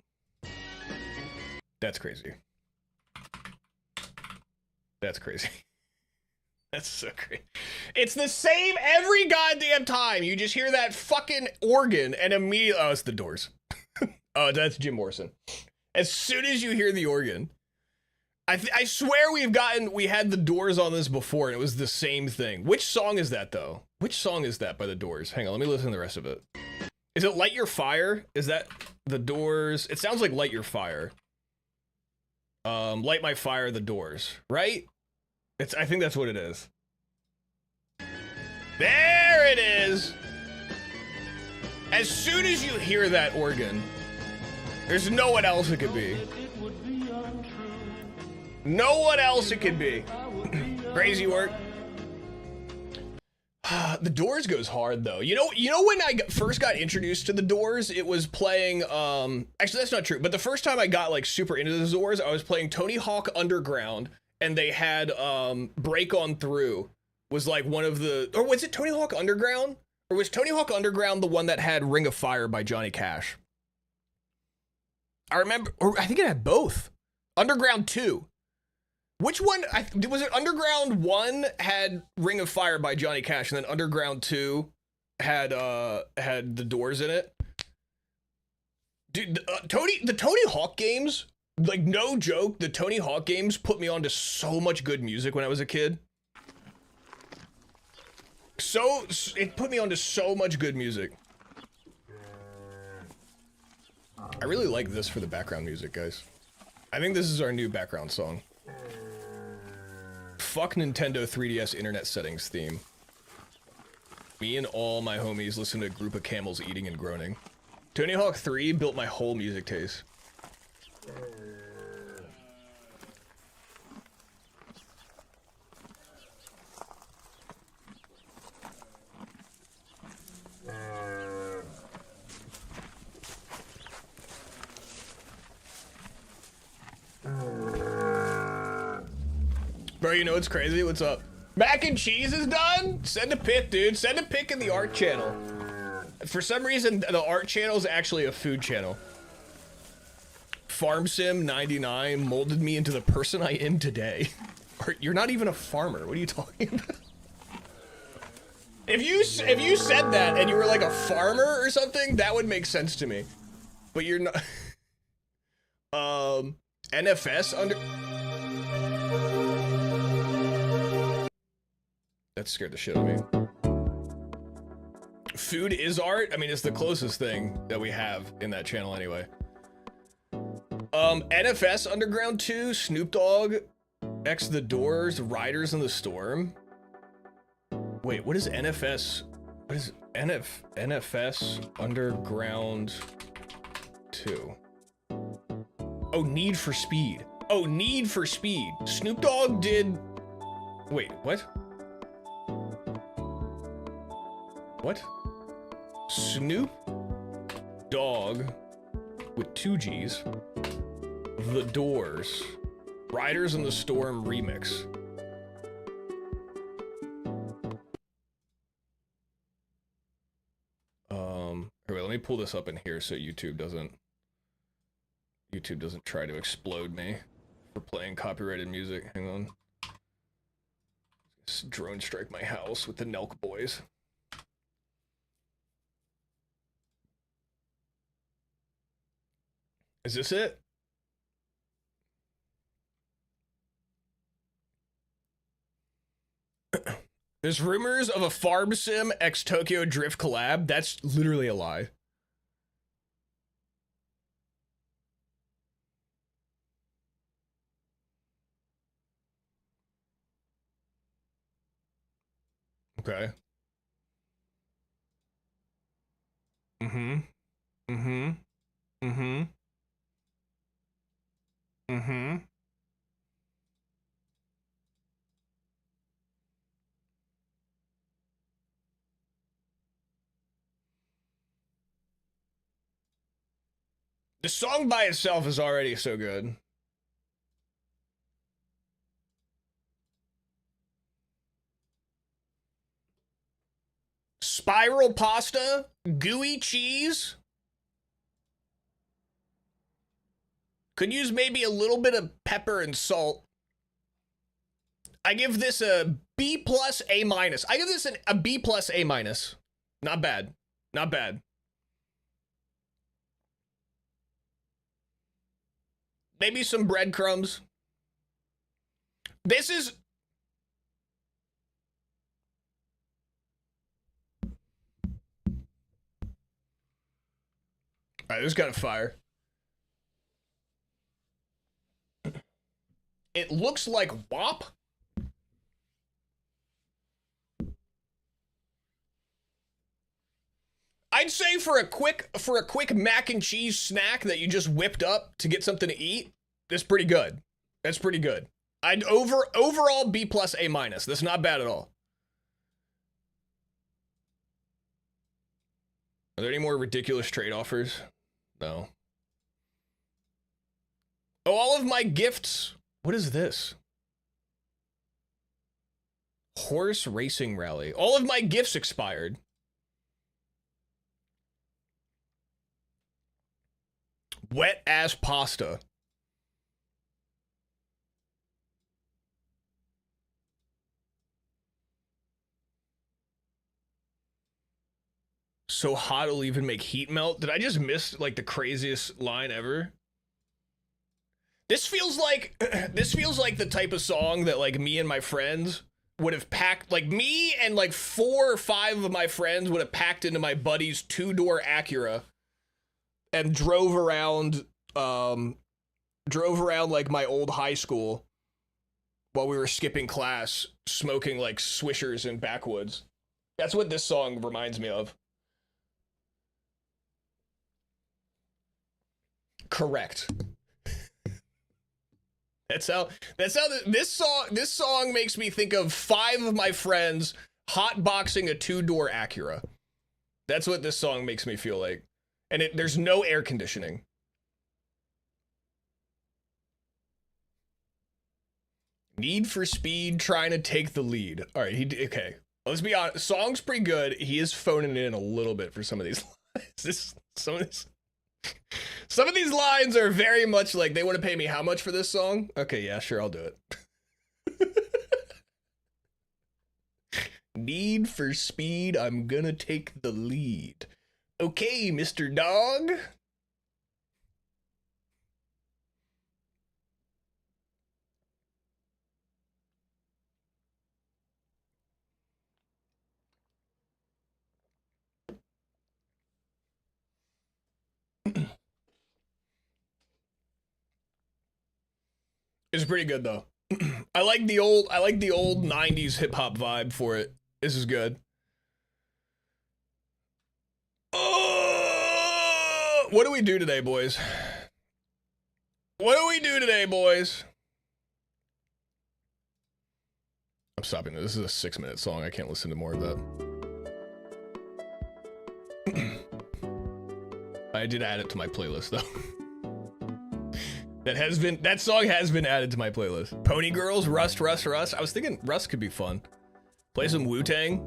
That's crazy. That's crazy. That's so crazy. It's the same every goddamn time. You just hear that fucking organ and immediately... Oh, it's the Doors. Oh, that's Jim Morrison. As soon as you hear the organ... I swear we had the Doors on this before and it was the same thing. Which song is that though? Which song is that by the Doors? Hang on, let me listen to the rest of it. Is it Light Your Fire? Is that the Doors? It sounds like Light Your Fire. Light My Fire, the Doors, right? I think that's what it is. There it is! As soon as you hear that organ, There's no one else it could be. No one else it could be. Crazy work. The Doors goes hard though. You know when I first got introduced to the Doors, it was playing actually that's not true, but the first time I got like super into the Doors, I was playing Tony Hawk Underground, and they had Break On Through was like one of the, or was it Tony Hawk Underground? Or was Tony Hawk Underground the one that had Ring of Fire by Johnny Cash? I remember, or I think it had both. Underground 2. Which one? Was it Underground 1 had Ring of Fire by Johnny Cash, and then Underground 2 had the Doors in it? Dude, the Tony Hawk games, like no joke, the Tony Hawk games put me onto so much good music when I was a kid. So it put me onto so much good music. I really like this for the background music, guys. I think this is our new background song. Fuck Nintendo 3DS internet settings theme. Me and all my homies listen to a group of camels eating and groaning. Tony Hawk 3 built my whole music taste. Bro, you know what's crazy? What's up? Mac and cheese is done? Send a pic, dude. Send a pic in the art channel. For some reason, the art channel is actually a food channel. Farm Sim 99 molded me into the person I am today. You're not even a farmer. What are you talking about? If you said that and you were like a farmer or something, that would make sense to me. But you're not. NFS under. That scared the shit out of me. Food is art? I mean, it's the closest thing that we have in that channel anyway. NFS Underground 2, Snoop Dogg, X The Doors, Riders in the Storm. Wait, what is NFS? What is NFS Underground 2? Oh, Need for Speed. Oh, Need for Speed. Snoop Dogg did... Wait, what? What? Snoop Dogg with 2 G's. The Doors. Riders in the Storm remix. Here, wait, let me pull this up in here so YouTube doesn't try to explode me for playing copyrighted music. Hang on. Just drone strike my house with the Nelk boys. Is this it? There's rumors of a Farm Sim x Tokyo Drift collab. That's literally a lie. Okay. Mm-hmm. Mm-hmm. Mm-hmm. Mm-hmm. The song by itself is already so good. Spiral pasta, gooey cheese. Could use maybe a little bit of pepper and salt. I give this a B plus A minus. I give this a B plus A minus. Not bad. Not bad. Maybe some breadcrumbs. This is... Alright, this is kind of fire. It looks like WAP. I I'd say for a quick mac and cheese snack that you just whipped up to get something to eat, that's pretty good. That's pretty good. I'd overall B plus A minus. That's not bad at all. Are there any more ridiculous trade offers? No. Oh, all of my gifts. What is this? Horse racing rally. All of my gifts expired. Wet ass pasta. So hot it'll even make heat melt. Did I just miss like the craziest line ever? This feels like the type of song that like me and my friends would have packed, like me and like 4 or 5 of my friends would have packed into my buddy's 2-door Acura and drove around like my old high school while we were skipping class, smoking like swishers in backwoods. That's what this song reminds me of. Correct. That's how this song makes me think of 5 of my friends hotboxing a 2-door Acura. That's what this song makes me feel like. And there's no air conditioning. Need for Speed trying to take the lead. All right, okay. Let's be honest. Song's pretty good. He is phoning it in a little bit for some of these lines. Some of these lines are very much like, they want to pay me how much for this song? Okay, yeah, sure, I'll do it. Need for Speed, I'm gonna take the lead. Okay, Mr. Dog. It's pretty good though. I like the old 90s hip hop vibe for it. This is good. Oh, what do we do today, boys? What do we do today, boys? I'm stopping this. This is a 6-minute song. I can't listen to more of that. I did add it to my playlist though. That song has been added to my playlist. Pony Girls, Rust. I was thinking Rust could be fun. Play some Wu-Tang.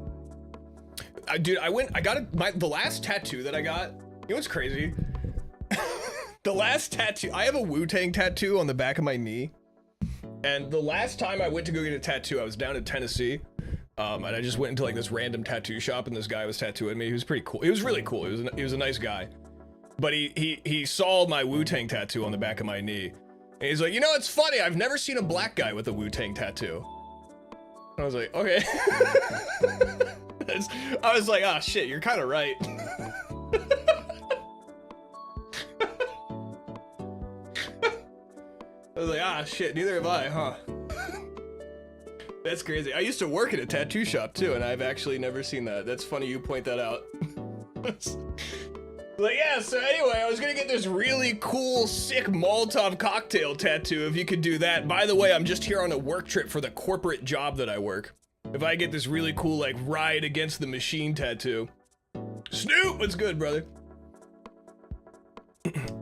Dude, the last tattoo that I got, you know what's crazy? The last tattoo, I have a Wu-Tang tattoo on the back of my knee. And the last time I went to go get a tattoo, I was down in Tennessee. And I just went into like this random tattoo shop and this guy was tattooing me. He was pretty cool. He was really cool. He was a nice guy. But he saw my Wu-Tang tattoo on the back of my knee. And he's like, you know, it's funny, I've never seen a black guy with a Wu-Tang tattoo. And I was like, okay. I was like, oh shit, you're kind of right. I was like, ah shit, neither have I, huh? That's crazy. I used to work at a tattoo shop too, and I've actually never seen that. That's funny you point that out. Like, yeah, so anyway, I was gonna get this really cool, sick Molotov cocktail tattoo if you could do that. By the way, I'm just here on a work trip for the corporate job that I work. If I get this really cool, like, Ride Against the Machine tattoo. Snoop, what's good, brother?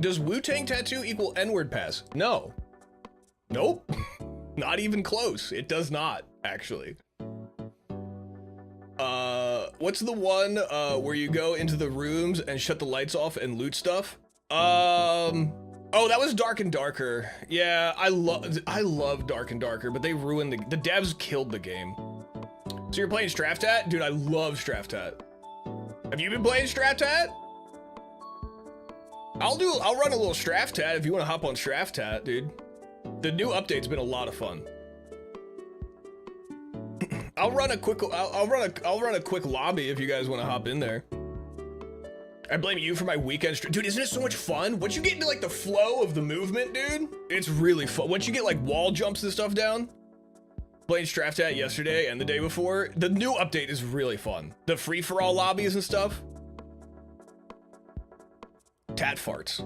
Does Wu-Tang tattoo equal N-word pass? No. Nope. Not even close. It does not, actually. What's the one where you go into the rooms and shut the lights off and loot stuff? Oh, that was Dark and Darker. Yeah, I love Dark and Darker, but they ruined the devs killed the game. So you're playing Straftat? Dude, I love Straftat. Have you been playing Straftat? I'll run a little Straftat if you want to hop on Straftat, dude. The new update's been a lot of fun. I'll run a quick lobby if you guys want to hop in there. I blame you for my weekend dude, isn't it so much fun? Once you get into like the flow of the movement, dude, it's really fun. Once you get like wall jumps and stuff down. Playing Straftat yesterday and the day before. The new update is really fun. The free-for-all lobbies and stuff. Tat farts.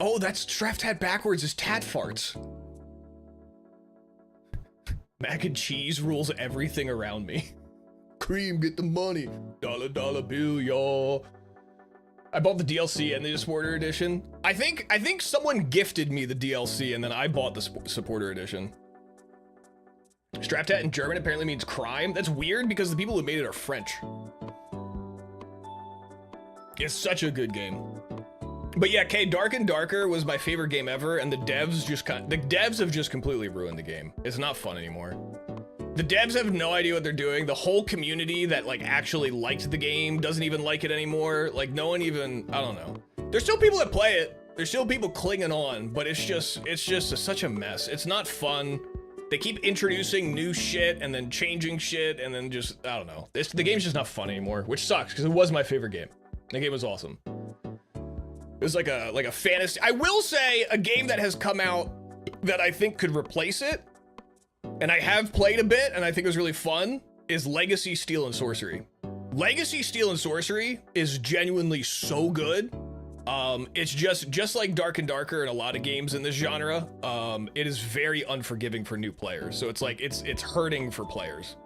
Oh, that's Straff Tat backwards is tat farts. Mac and cheese rules everything around me. Cream, get the money. Dollar bill, y'all. I bought the DLC and the supporter edition. I think someone gifted me the DLC and then I bought the supporter edition. Straff Tat in German apparently means crime. That's weird because the people who made it are French. It's such a good game. But yeah, K, Dark and Darker was my favorite game ever, and the devs have just completely ruined the game. It's not fun anymore. The devs have no idea what they're doing. The whole community that like actually liked the game doesn't even like it anymore. Like no one even, I don't know. There's still people that play it. There's still people clinging on, but it's just such a mess. It's not fun. They keep introducing new shit and then changing shit and then just, I don't know. The game's just not fun anymore, which sucks because it was my favorite game. The game was awesome. It was like a fantasy. I will say a game that has come out that I think could replace it, and I have played a bit and I think it was really fun, is Legacy Steel and Sorcery. Legacy Steel and Sorcery is genuinely so good. It's just like Dark and Darker and a lot of games in this genre. It is very unforgiving for new players. So it's like, it's hurting for players,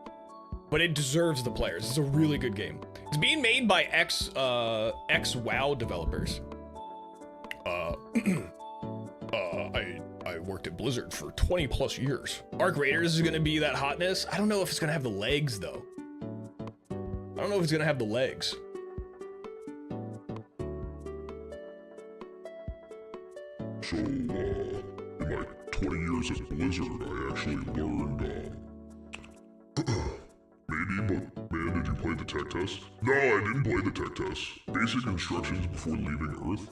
but it deserves the players. It's a really good game. It's being made by ex-WoW developers. I worked at Blizzard for 20 plus years. Arc Raiders is gonna be that hotness. I don't know if it's gonna have the legs though. I don't know if it's gonna have the legs. So, in my 20 years at Blizzard, I actually learned, maybe, but man, did you play the tech test? No, I didn't play the tech test. Basic instructions before leaving Earth.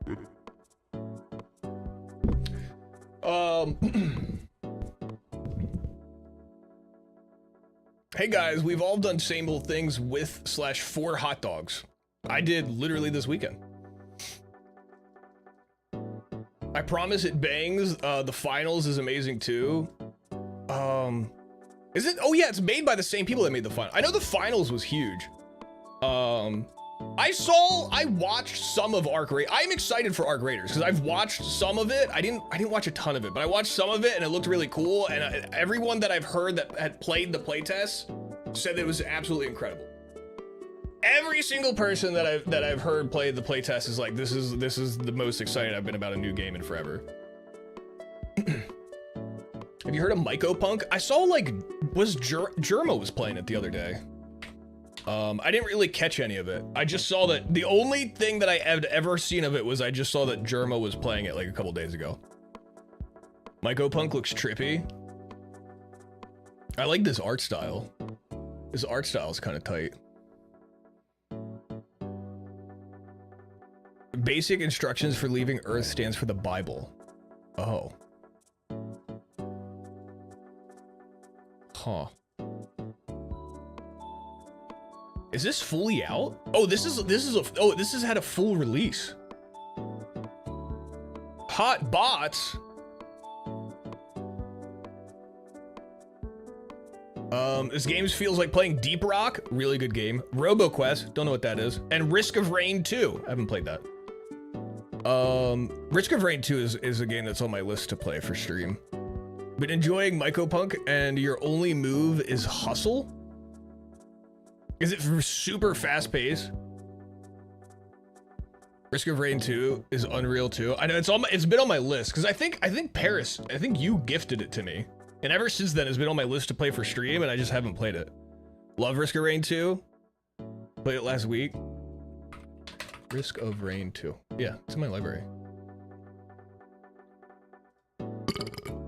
What? Hey guys, we've all done same old things with/for hot dogs. I did literally this weekend. I promise it bangs. The finals is amazing too. Is it? Oh yeah, it's made by the same people that made the final. I know the finals was huge. I watched some of Arc Raiders. I'm excited for Arc Raiders because I've watched some of it. I didn't watch a ton of it, but I watched some of it and it looked really cool. And everyone that I've heard that had played the playtest said it was absolutely incredible. Every single person that I've heard play the playtest is like, this is the most excited I've been about a new game in forever. Have you heard of Mycopunk? I saw like, Germa was playing it the other day. I didn't really catch any of it. I just saw that the only thing that I had ever seen of it was I just saw that Germa was playing it like a couple days ago. Mycopunk looks trippy. I like this art style. This art style is kind of tight. Basic instructions for leaving Earth stands for the Bible. Oh. Huh. Is this fully out? Oh, this has had a full release. Hot bots. This game feels like playing Deep Rock. Really good game. RoboQuest. Don't know what that is. And Risk of Rain 2. I haven't played that. Risk of Rain 2 is a game that's on my list to play for stream. Been enjoying Mycopunk, and your only move is hustle? Is it super fast paced? Risk of Rain 2 is Unreal 2. I know it's been on my list because I think Paris, I think you gifted it to me. And ever since then it's been on my list to play for stream and I just haven't played it. Love Risk of Rain 2. Played it last week. Risk of Rain 2. Yeah, it's in my library.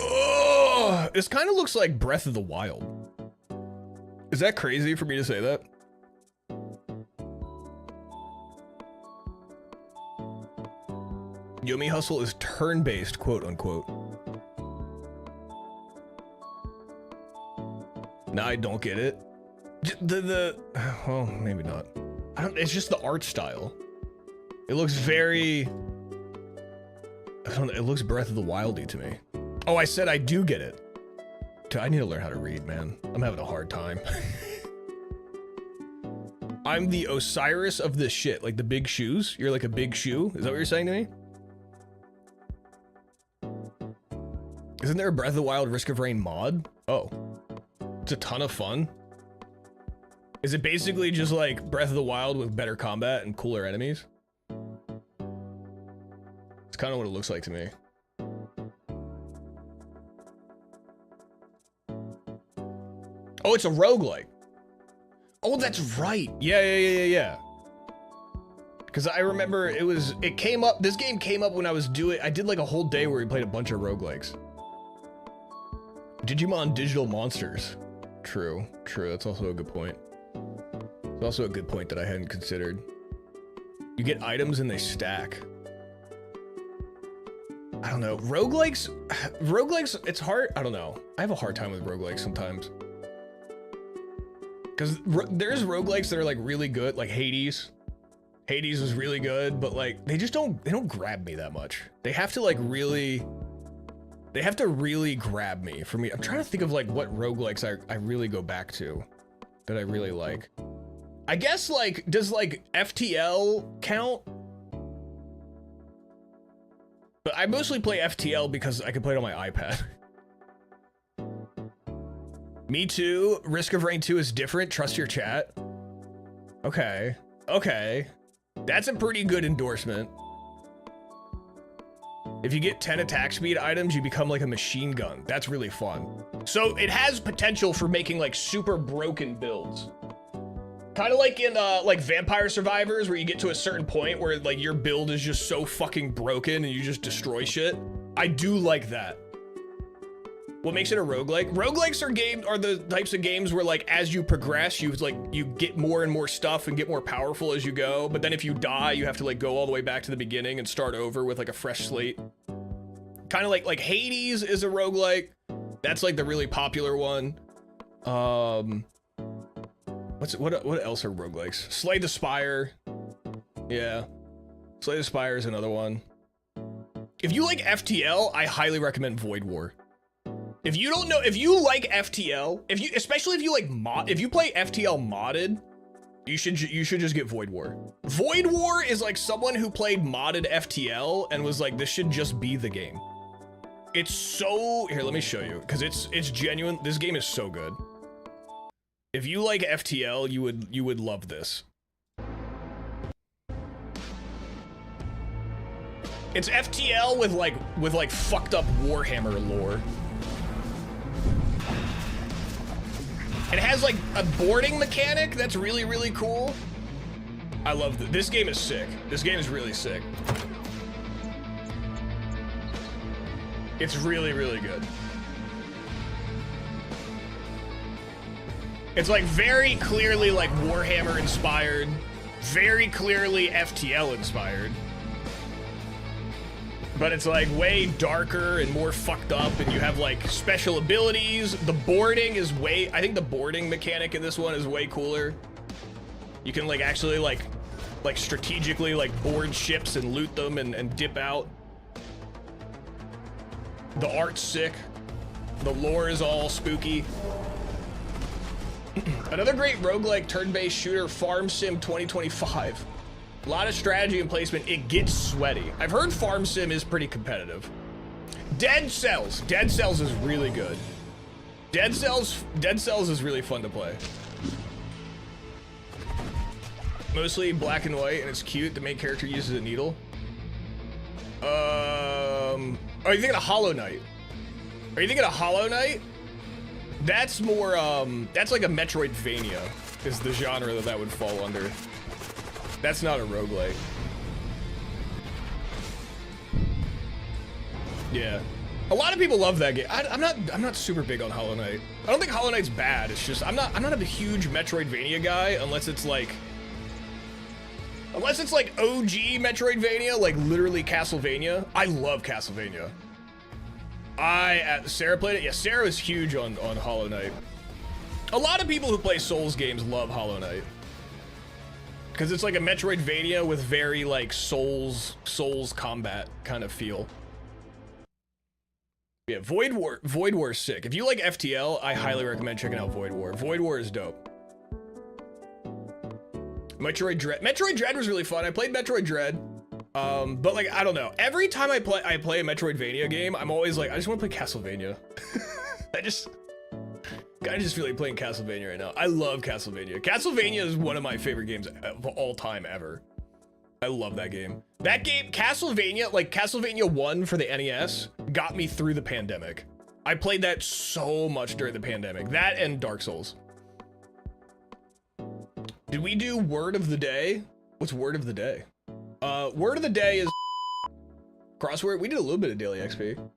Oh, this kind of looks like Breath of the Wild. Is that crazy for me to say that? Yomi Hustle is turn-based, quote unquote. Now I don't get it. Well, maybe not. It's just the art style. It looks very, it looks Breath of the Wildy to me. Oh, I said I do get it. I need to learn how to read, man. I'm having a hard time. I'm the Osiris of this shit, like the big shoes. You're like a big shoe. Is that what you're saying to me? Isn't there a Breath of the Wild Risk of Rain mod? Oh, it's a ton of fun. Is it basically just like Breath of the Wild with better combat and cooler enemies? It's kind of what it looks like to me. Oh, it's a roguelike. Oh, that's right. Yeah. Because I remember it came up, this game came up when I did like a whole day where we played a bunch of roguelikes. Digimon Digital Monsters. True. That's also a good point. It's also a good point that I hadn't considered. You get items and they stack. I don't know. Roguelikes, it's hard. I don't know. I have a hard time with roguelikes sometimes. Because there's roguelikes that are like really good, like Hades. Hades is really good, but like they don't grab me that much. They have to like really grab me for me. I'm trying to think of like what roguelikes I really go back to that I really like. I guess like, does like FTL count? But I mostly play FTL because I can play it on my iPad. Me too. Risk of Rain 2 is different. Trust your chat. Okay. That's a pretty good endorsement. If you get 10 attack speed items, you become like a machine gun. That's really fun. So it has potential for making like super broken builds. Kind of like in like Vampire Survivors, where you get to a certain point where like your build is just so fucking broken and you just destroy shit. I do like that. What makes it a roguelike? Roguelikes are the types of games where like as you progress, you get more and more stuff and get more powerful as you go. But then if you die, you have to like go all the way back to the beginning and start over with like a fresh slate. Kind of like Hades is a roguelike. That's like the really popular one. What else are roguelikes? Slay the Spire. Yeah. Slay the Spire is another one. If you like FTL, I highly recommend Void War. If you don't know, if you like FTL, especially if you like if you play FTL modded, you should just get Void War. Void War is like someone who played modded FTL and was like, this should just be the game. It's so, here, let me show you, because it's genuine. This game is so good. If you like FTL, you would love this. It's FTL with like fucked up Warhammer lore. It has like a boarding mechanic that's really, really cool. I love this. This game is sick. This game is really sick. It's really, really good. It's like very clearly like Warhammer inspired, very clearly FTL inspired. But it's like way darker and more fucked up, and you have like special abilities. The boarding is I think the boarding mechanic in this one is way cooler. You can like actually like strategically like board ships and loot them and dip out. The art's sick. The lore is all spooky. Another great roguelike turn-based shooter, Farm Sim 2025. A lot of strategy and placement. It gets sweaty. I've heard Farm Sim is pretty competitive. Dead Cells. Dead Cells is really good. Dead Cells is really fun to play. Mostly black and white, and it's cute. The main character uses a needle. Are you thinking of Hollow Knight? Are you thinking of Hollow Knight? That's more, that's like a Metroidvania, is the genre that would fall under. That's not a roguelike. Yeah. A lot of people love that game. I'm not super big on Hollow Knight. I don't think Hollow Knight's bad. It's just, I'm not a huge Metroidvania guy unless it's like OG Metroidvania, like literally Castlevania. I love Castlevania. Sarah played it? Yeah, Sarah was huge on Hollow Knight. A lot of people who play Souls games love Hollow Knight. Because it's like a Metroidvania with very like Souls combat kind of feel. Yeah, Void War is sick. If you like FTL, I highly recommend checking out Void War. Void War is dope. Metroid Dread. Metroid Dread was really fun. I played Metroid Dread. But like, I don't know. Every time I play a Metroidvania game, I'm always like, I just want to play Castlevania. I just feel like playing Castlevania right now. I love Castlevania. Castlevania is one of my favorite games of all time ever. I love that game. That game, Castlevania, like Castlevania 1 for the NES, got me through the pandemic. I played that so much during the pandemic. That and Dark Souls. Did we do word of the day? What's word of the day? Word of the day is crossword. We did a little bit of daily XP.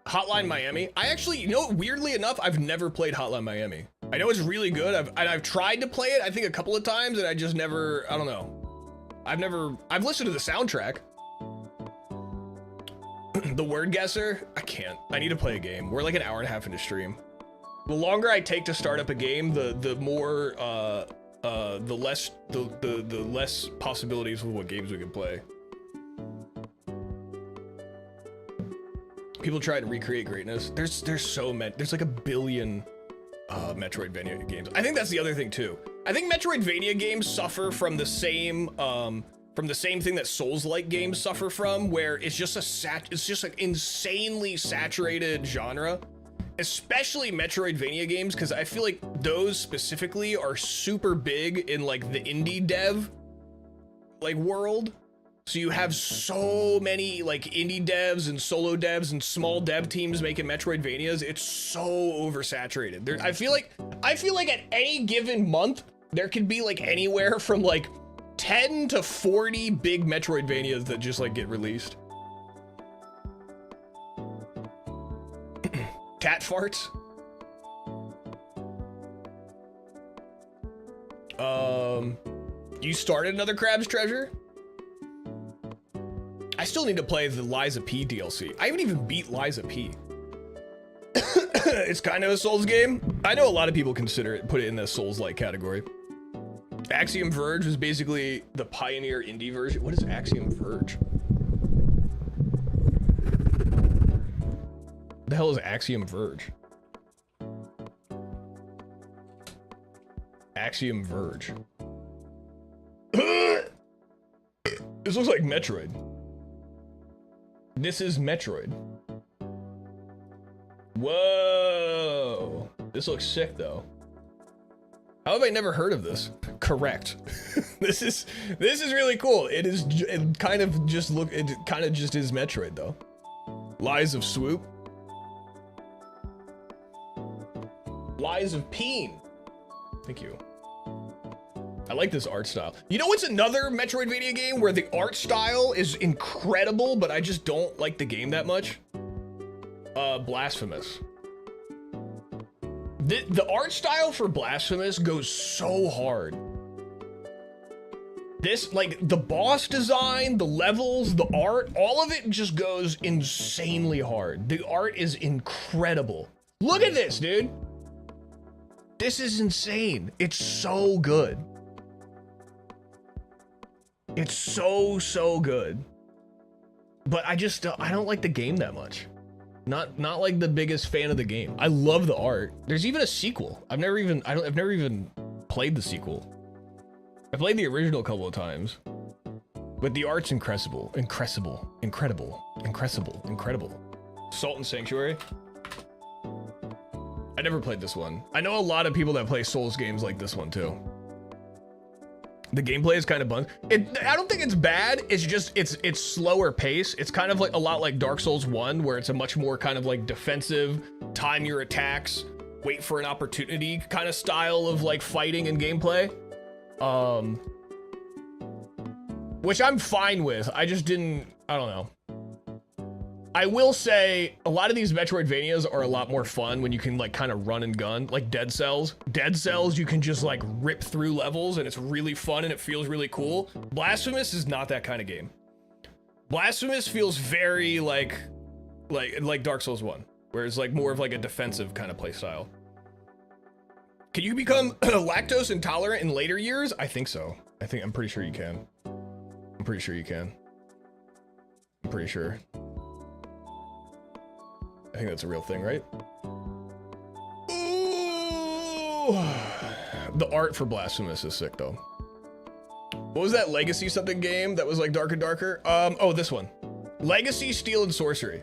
Hotline Miami. I actually, you know, weirdly enough, I've never played Hotline Miami. I know it's really good. I've tried to play it, I think a couple of times, and I just never, I don't know. I've listened to the soundtrack. The word guesser, I can't. I need to play a game. We're like an hour and a half into stream. The longer I take to start up a game, the more, the less possibilities of what games we can play. People try to recreate greatness. There's so many. There's like a billion Metroidvania games. I think that's the other thing too. I think Metroidvania games suffer from the same thing that Souls-like games suffer from, where it's just an insanely saturated genre. Especially Metroidvania games, because I feel like those specifically are super big in like the indie dev like world. So you have so many like indie devs and solo devs and small dev teams making Metroidvanias. It's so oversaturated. I feel like at any given month there could be like anywhere from like 10 to 40 big Metroidvanias that just like get released. Cat farts. You started another Crab's Treasure? I still need to play the Liza P DLC. I haven't even beat Liza P. It's kind of a Souls game. I know a lot of people put it in the Souls-like category. Axiom Verge was basically the pioneer indie version. What is Axiom Verge? The hell is Axiom Verge? Axiom Verge. This looks like Metroid. This is Metroid. Whoa. This looks sick though. How have I never heard of this? Correct. This is really cool. It kind of just is Metroid though. Lies of Swoop. Lies of Peen. Thank you. I like this art style. You know what's another Metroidvania game where the art style is incredible, but I just don't like the game that much? Blasphemous. The art style for Blasphemous goes so hard. This, like, the boss design, the levels, the art, all of it just goes insanely hard. The art is incredible. Look at this, dude. This is insane. It's so good. It's so good. But I don't like the game that much. Not like the biggest fan of the game. I love the art. There's even a sequel. I've never even played the sequel. I played the original a couple of times. But the art's incredible. Salt and Sanctuary. I never played this one. I know a lot of people that play Souls games like this one too. The gameplay is kind of bunk. I don't think it's bad. It's just, it's slower pace. It's kind of like a lot like Dark Souls 1, where it's a much more kind of like defensive, time your attacks, wait for an opportunity kind of style of like fighting and gameplay. Which I'm fine with. I just didn't, I don't know. I will say a lot of these Metroidvanias are a lot more fun when you can like kind of run and gun, like Dead Cells. Dead Cells, you can just like rip through levels and it's really fun and it feels really cool. Blasphemous is not that kind of game. Blasphemous feels very like Dark Souls 1, where it's like more of like a defensive kind of play style. Can you become lactose intolerant in later years? I think so. I'm pretty sure you can. I'm pretty sure. I think that's a real thing, right? Ooh. The art for Blasphemous is sick though. What was that Legacy something game that was like Dark and Darker? Oh, this one. Legacy Steel and Sorcery.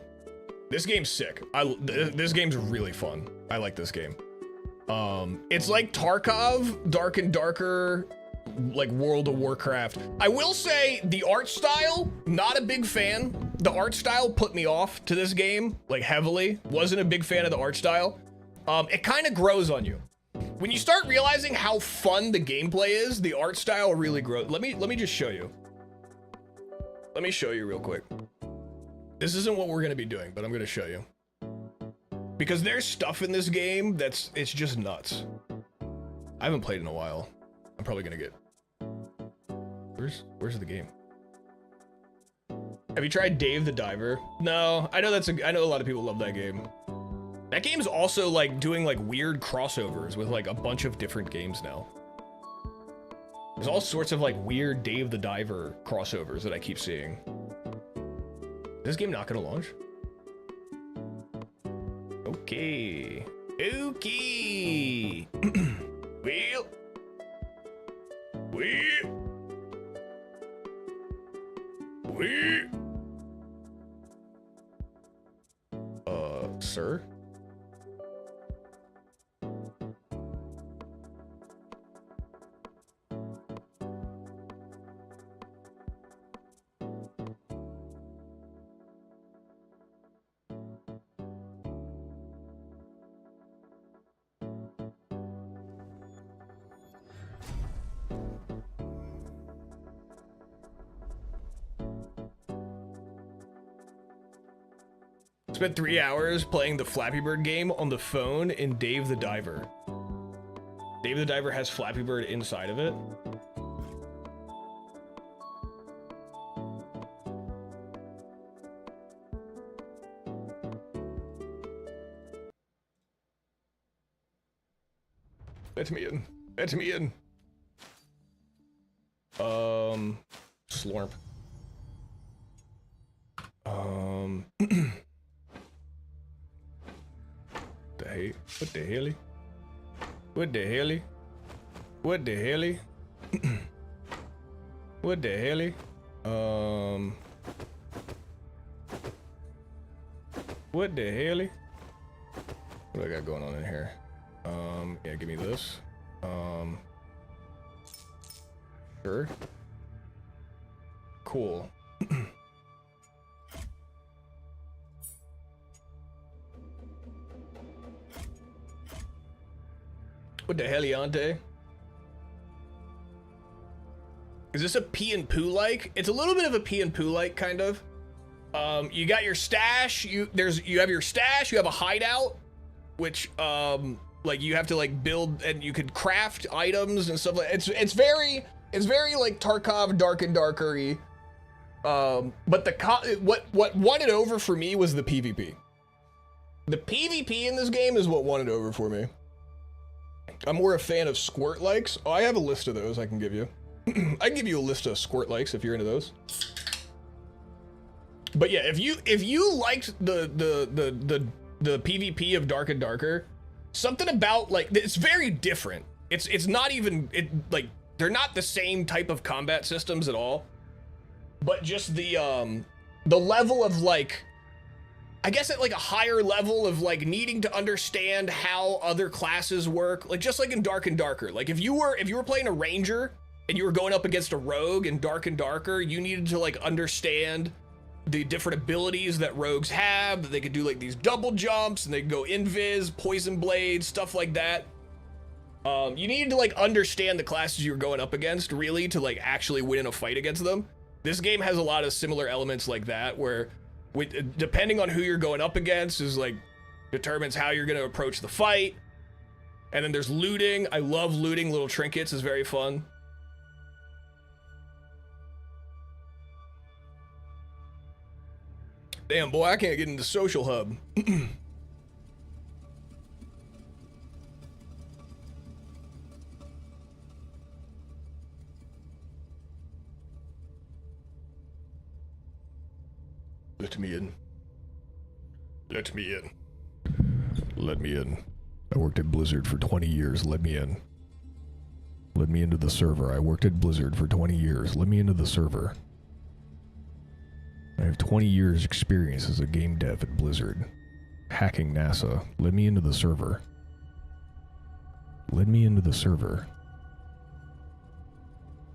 This game's sick. This game's really fun. I like this game. It's like Tarkov, Dark and Darker, like World of Warcraft. I will say the art style, not a big fan. The art style put me off to this game, like heavily. Wasn't a big fan of the art style. It kind of grows on you. When you start realizing how fun the gameplay is, the art style really grows. Let me just show you. Let me show you real quick. This isn't what we're gonna be doing, but I'm gonna show you. Because there's stuff in this game it's just nuts. I haven't played in a while. I'm probably gonna get. Where's the game? Have you tried Dave the Diver? No, I know I know a lot of people love that game. That game's also like doing like weird crossovers with like a bunch of different games now. There's all sorts of like weird Dave the Diver crossovers that I keep seeing. Is this game not gonna launch? Okay. Okay. Well. Sir? Spent 3 hours playing the Flappy Bird game on the phone in Dave the Diver. Dave the Diver has Flappy Bird inside of it. Let me in. Let me in. Slurp. What the hell? What the hell? What the hell? What the hell? What the hell? What do I got going on in here? Yeah, give me this. Sure. Cool. What the heliante? Is this a pee and poo like? It's a little bit of a pee and poo like kind of. You got your stash. You have your stash. You have a hideout, which like you have to like build and you could craft items and stuff like. It's very like Tarkov, Dark and Darker-y. But what won it over for me was the PvP. The PvP in this game is what won it over for me. I'm more a fan of squirt likes. Oh, I have a list of those I can give you. I can give you a list of squirt likes if you're into those. But yeah, if you liked the PvP of Dark and Darker, something about like it's very different. It's not even like they're not the same type of combat systems at all. But just the level of like, I guess at like a higher level of like needing to understand how other classes work, like just like in Dark and Darker. Like if you were playing a ranger and you were going up against a rogue in Dark and Darker, you needed to like understand the different abilities that rogues have, that they could do like these double jumps and they could go invis, poison blades, stuff like that. You needed to like understand the classes you were going up against really to like actually win in a fight against them. This game has a lot of similar elements like that where depending on who you're going up against is like determines how you're going to approach the fight. And then there's looting. I love looting little trinkets, is very fun. Damn, boy, I can't get into Social Hub. Let me in. Let me in. Let me in. I worked at Blizzard for 20 years. Let me in. Let me into the server. I worked at Blizzard for 20 years. Let me into the server. I have 20 years experience as a game dev at Blizzard. Hacking NASA. Let me into the server. Let me into the server.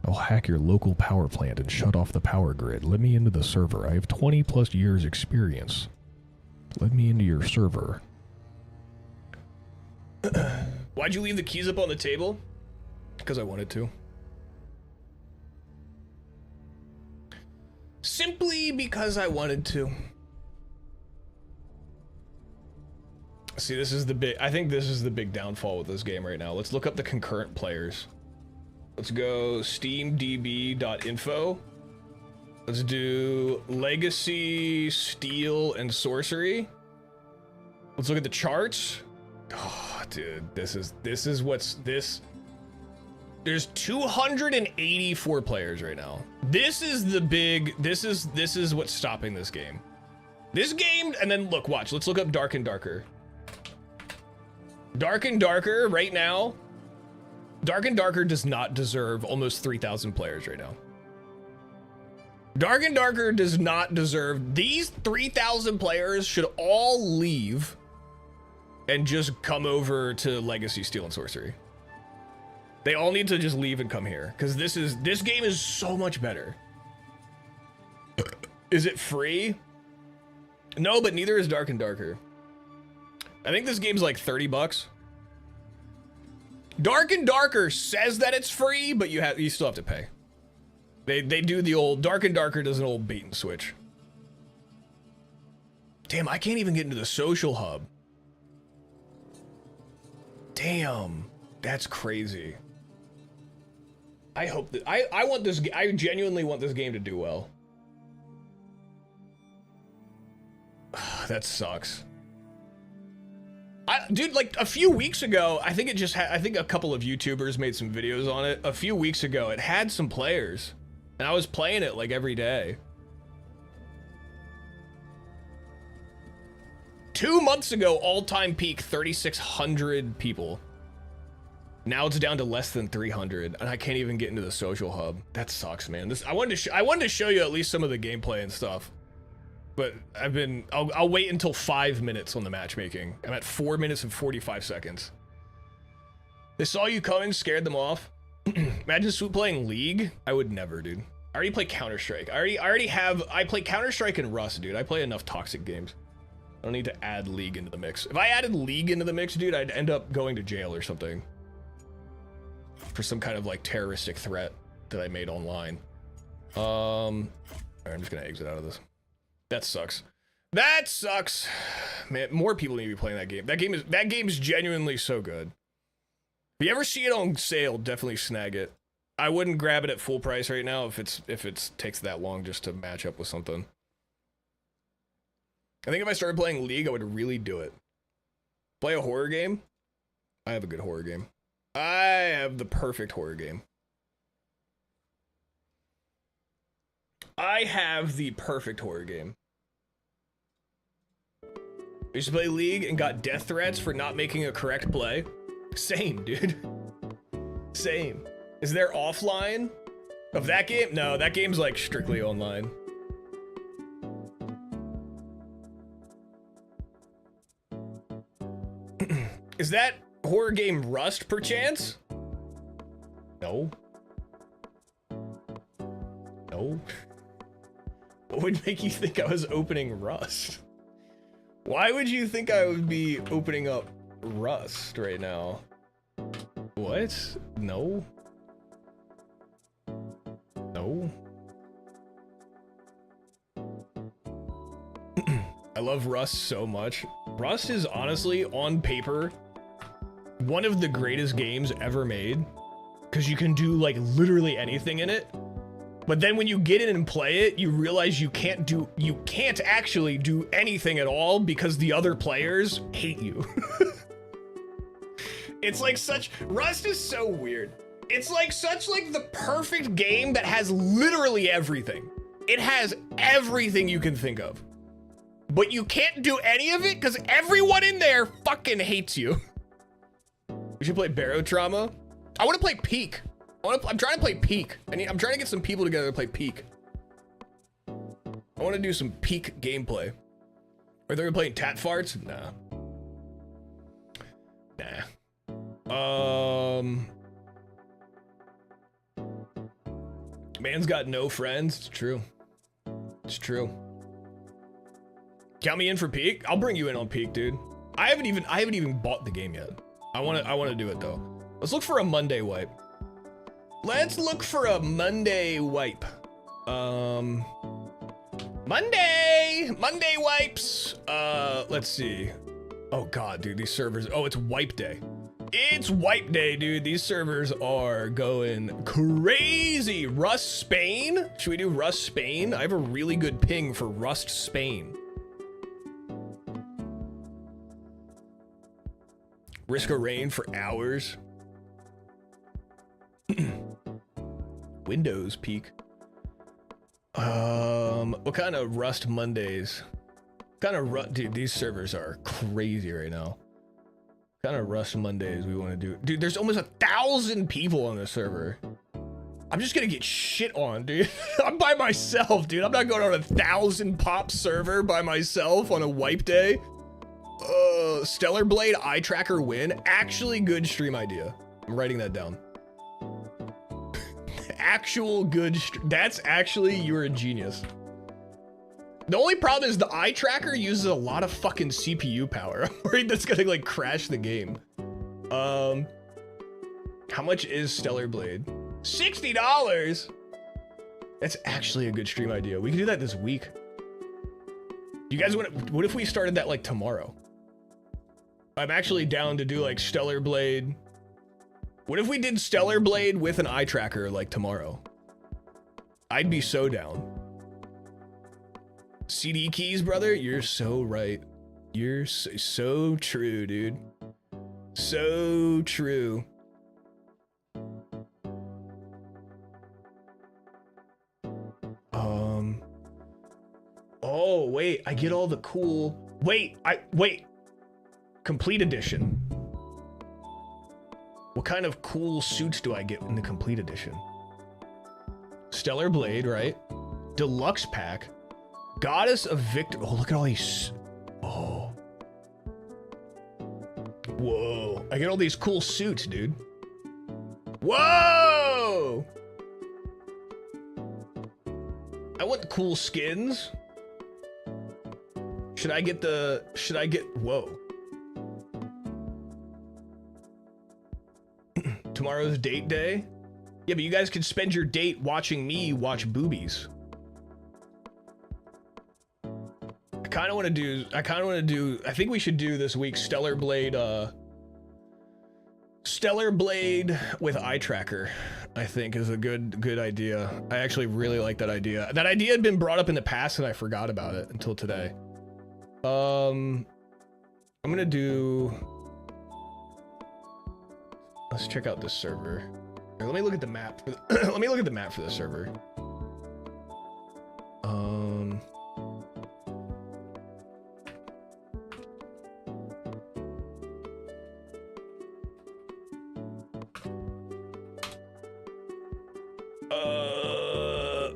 I'll hack your local power plant and shut off the power grid. Let me into the server. I have 20 plus years experience. Let me into your server. Why'd you leave the keys up on the table? Because I wanted to. Simply because I wanted to. See, this is the big, I think this is the big downfall with this game right now. Let's look up the concurrent players. Let's go steamdb.info. Let's do Legacy, Steel, and Sorcery. Let's look at the charts. Oh, dude, this is what's this. There's 284 players right now. This is the big, this is what's stopping this game. This game, and then look, watch, let's look up Dark and Darker. Dark and Darker right now. Dark and Darker does not deserve almost 3,000 players right now. Dark and Darker does not deserve, these 3,000 players should all leave and just come over to Legacy, Steel, and Sorcery. They all need to just leave and come here, because this game is so much better. Is it free? No, but neither is Dark and Darker. I think this game's like 30 bucks. Dark and Darker says that it's free, but you still have to pay. They do the old, Dark and Darker does an old bait and switch. Damn, I can't even get into the social hub. Damn, that's crazy. I hope that, I want this, I genuinely want this game to do well. That sucks. Dude, like a few weeks ago, I think it just had, I think a couple of YouTubers made some videos on it. A few weeks ago, it had some players, and I was playing it like every day. 2 months ago, all-time peak, 3,600 people. Now it's down to less than 300, and I can't even get into the social hub. That sucks, man. This I wanted to show you at least some of the gameplay and stuff. But I'll wait until 5 minutes on the matchmaking. I'm at 4 minutes and 45 seconds. They saw you coming, scared them off. Imagine Swoop playing League. I would never, dude. I already play Counter-Strike. I play Counter-Strike and Rust, dude. I play enough toxic games. I don't need to add League into the mix. If I added League into the mix, dude, I'd end up going to jail or something. For some kind of like terroristic threat that I made online. Alright, I'm just gonna exit out of this. That sucks. That sucks. Man, more people need to be playing that game. That game is genuinely so good. If you ever see it on sale, definitely snag it. I wouldn't grab it at full price right now if it takes that long just to match up with something. I think if I started playing League, I would really do it. Play a horror game? I have a good horror game. I have the perfect horror game. I have the perfect horror game. I used to play League and got death threats for not making a correct play. Same, dude. Same. Is there offline of that game? No, that game's like strictly online. Is that horror game Rust, perchance? No. No. What would make you think I was opening Rust? Why would you think I would be opening up Rust right now? What? No. No. I love Rust so much. Rust is honestly, on paper, one of the greatest games ever made. Because you can do like literally anything in it. But then when you get in and play it, you realize you can't actually do anything at all because the other players hate you. It's like Rust is so weird. It's like such like the perfect game that has literally everything. It has everything you can think of. But you can't do any of it because everyone in there fucking hates you. We should play Barotrauma. I want to play Peak. I'm trying to play Peak. I'm trying to get some people together to play Peak. I want to do some Peak gameplay. Are they playing Tat Farts? Nah. Man's got no friends. It's true. It's true. Count me in for Peak. I'll bring you in on Peak, dude. I haven't even bought the game yet. I want to do it though. Let's look for a Monday wipe. Let's look for a Monday wipe. Monday wipes. Let's see. Oh god, dude, these servers. Oh, it's wipe day. It's wipe day, dude. These servers are going crazy. Rust Spain? Should we do Rust Spain? I have a really good ping for Rust Spain. Risk of rain for hours. Windows Peak. What kind of Rust Mondays? Dude, these servers are crazy right now. What kind of Rust Mondays we want to do? Dude, there's almost 1,000 people on this server. I'm just gonna get shit on, dude. I'm by myself, dude. I'm not going on a 1,000 pop server by myself on a wipe day. Stellar Blade eye tracker win. Actually good stream idea. I'm writing that down. Actual good that's actually, you're a genius. The only problem is the eye tracker uses a lot of fucking CPU power. I'm worried that's gonna like crash the game. How much is Stellar Blade? $60. That's actually a good stream idea. We can do that this week. You guys what if we started that like tomorrow? I'm actually down to do like Stellar Blade. What if we did Stellar Blade with an eye tracker like tomorrow? I'd be so down. CD keys, brother? You're so right. You're so true, dude. So true. Oh, wait. I get all the cool... Wait. Complete edition. What kind of cool suits do I get in the complete edition? Stellar Blade, right? Deluxe pack. Goddess of Victor. Oh, look at all these. Oh. Whoa. I get all these cool suits, dude. Whoa! I want cool skins. Should I get... Whoa. Tomorrow's date day? Yeah, but you guys can spend your date watching me watch boobies. I kind of want to do, I think we should do this week Stellar Blade with eye tracker, I think is a good idea. I actually really like that idea. That idea had been brought up in the past and I forgot about it until today. I'm gonna do... Let's check out this server. Here, let me look at the map. Let me look at the map for this server.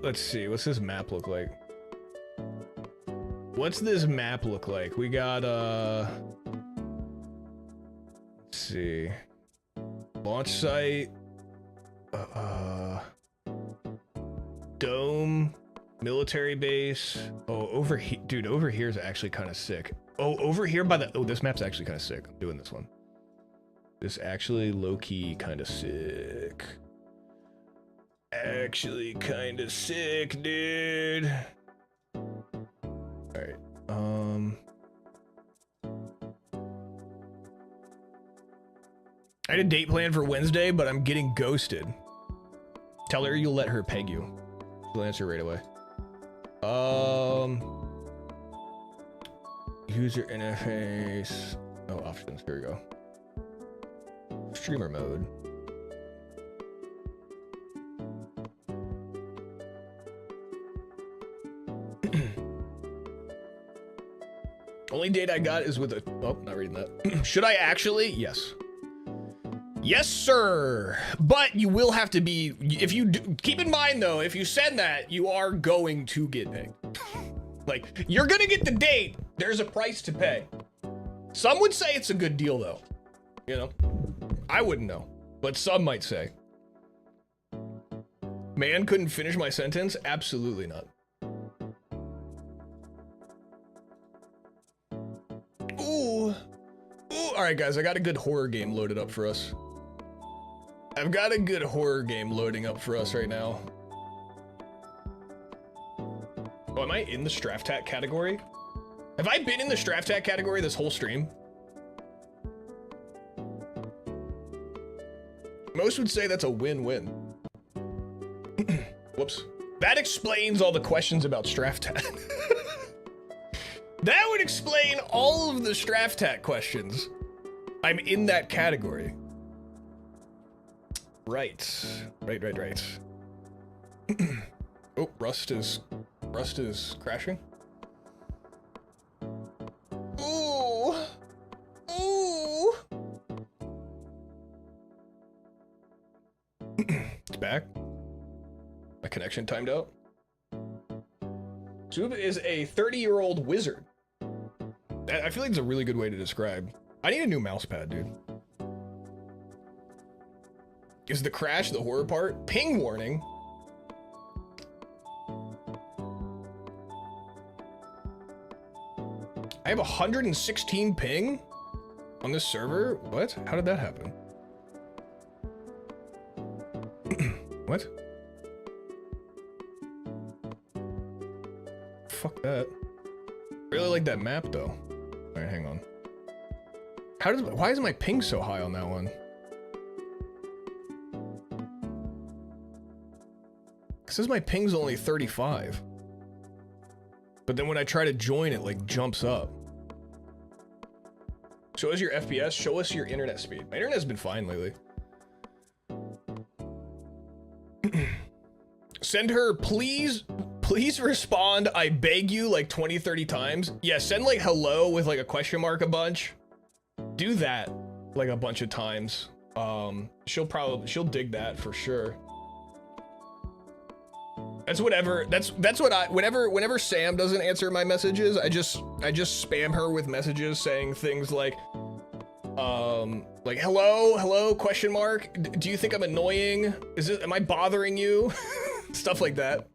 Let's see. What's this map look like? What's this map look like? We got let's see. Launch site, dome, military base. Oh, over here, dude, over here is actually kind of sick. Oh, over here by the, oh, this map's actually kind of sick. I'm doing this one. This actually low-key kind of sick. Actually kind of sick, dude. All right, I had a date planned for Wednesday, but I'm getting ghosted. Tell her you'll let her peg you. She'll answer right away. User interface. Oh, options. Here we go. Streamer mode. Only date I got is with a... Oh, not reading that. Should I actually? Yes. Yes, sir. But you will have to be, if you do, keep in mind though, if you send that, you are going to get paid. Like, you're gonna get the date. There's a price to pay. Some would say it's a good deal though. You know, I wouldn't know, but some might say. Man couldn't finish my sentence? Absolutely not. Ooh. Ooh, all right, guys, I got a good horror game loaded up for us. I've got a good horror game loading up for us right now. Oh, am I in the Straftat category? Have I been in the Straftat category this whole stream? Most would say that's a win-win. Whoops. That explains all the questions about Straftat. That would explain all of the Straftat questions. I'm in that category. Right. Right. Oh, Rust is crashing. Ooh. Ooh. It's back. My connection timed out. Swoop is a 30-year-old wizard. I feel like it's a really good way to describe. I need a new mouse pad, dude. Is the crash the horror part? Ping warning. I have 116 ping on this server? What? How did that happen? What? Fuck that. Really like that map though. Alright, hang on. Why is my ping so high on that one? It says my ping's only 35. But then when I try to join, it like jumps up. Show us your FPS, show us your internet speed. My internet's been fine lately. Send her, please respond, I beg you, like 20, 30 times. Yeah, send like hello with like a question mark a bunch. Do that like a bunch of times. She'll dig that for sure. That's whatever. That's what I, whenever Sam doesn't answer my messages, I just spam her with messages saying things like hello, question mark. Do you think I'm annoying? Am I bothering you? Stuff like that.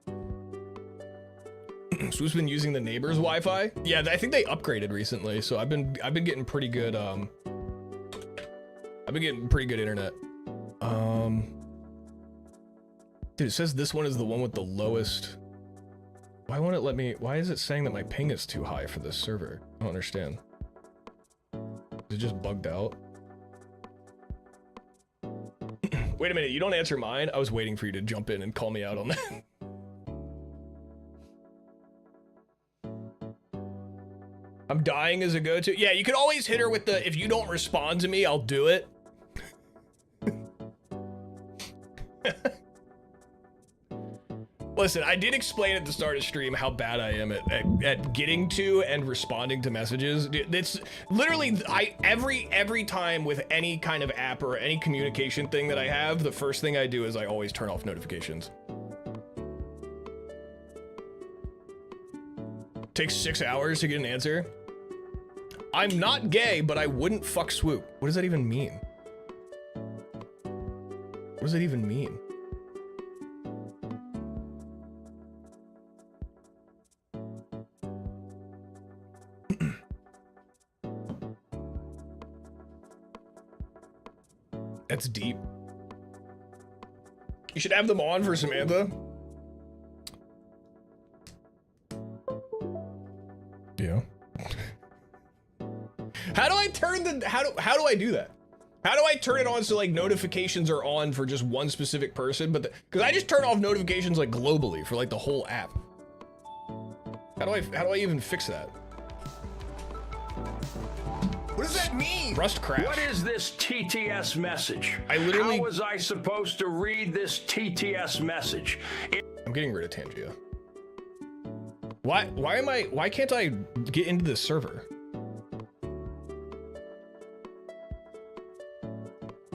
Swoop's been using the neighbor's Wi-Fi. Yeah, I think they upgraded recently, so I've been getting pretty good. I've been getting pretty good internet. Dude, it says this one is the one with the lowest. Why won't it let me? Why is it saying that my ping is too high for this server? I don't understand. Is it just bugged out? Wait a minute, you don't answer mine? I was waiting for you to jump in and call me out on that. I'm dying as a go-to. Yeah, you could always hit her with the, if you don't respond to me, I'll do it. Listen, I did explain at the start of stream how bad I am at getting to and responding to messages. It's literally, every time with any kind of app or any communication thing that I have, the first thing I do is I always turn off notifications. Takes 6 hours to get an answer. I'm not gay, but I wouldn't fuck Swoop. What does that even mean? What does that even mean? That's deep. You should have them on for Samantha. Yeah. How do I turn the, how do I do that? How do I turn it on so like notifications are on for just one specific person, but because I just turn off notifications like globally for like the whole app. How do I even fix that? What does that mean? Rust crash. What is this TTS message? How was I supposed to read this TTS message? I'm getting rid of Tangia. Why can't I get into this server?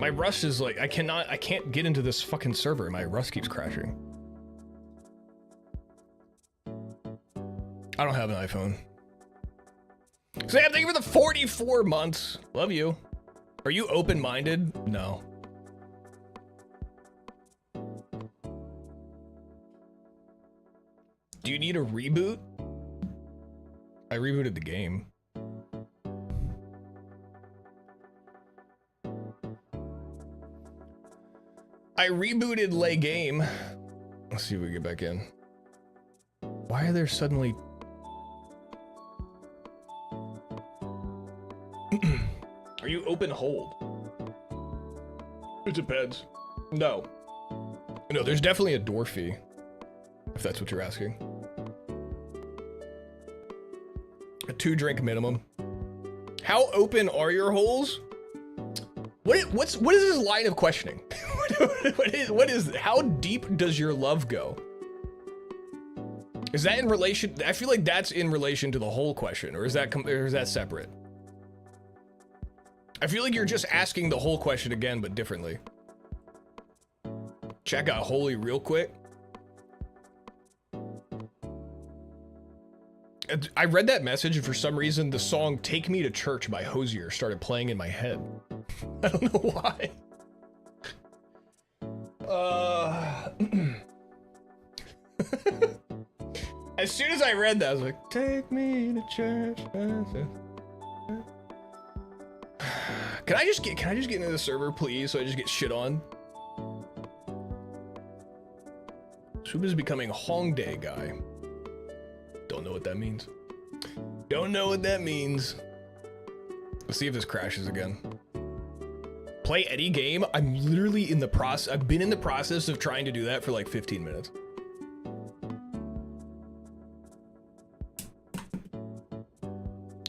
My Rust is like, I can't get into this fucking server. My Rust keeps crashing. I don't have an iPhone. Sam, thank you for the 44 months. Love you. Are you open-minded? No. Do you need a reboot? I rebooted the game. I rebooted Lay Game. Let's see if we get back in. Why are there suddenly... Are you open hold? It depends. No. No, there's definitely a door fee. If that's what you're asking. A 2-drink minimum. How open are your holes? What is this line of questioning? what is how deep does your love go? Is that in relation? I feel like that's in relation to the whole question, or is that separate? I feel like you're just asking the whole question again, but differently. Check out Holy real quick. I read that message, and for some reason, the song "Take Me to Church" by Hozier started playing in my head. I don't know why. As soon as I read that, I was like, "Take me to church." Can I just get into the server, please, so I just get shit on? Swoop is becoming Hongdae guy. Don't know what that means. Don't know what that means. Let's see if this crashes again. Play any game? I'm literally in the process. I've been in the process of trying to do that for like 15 minutes.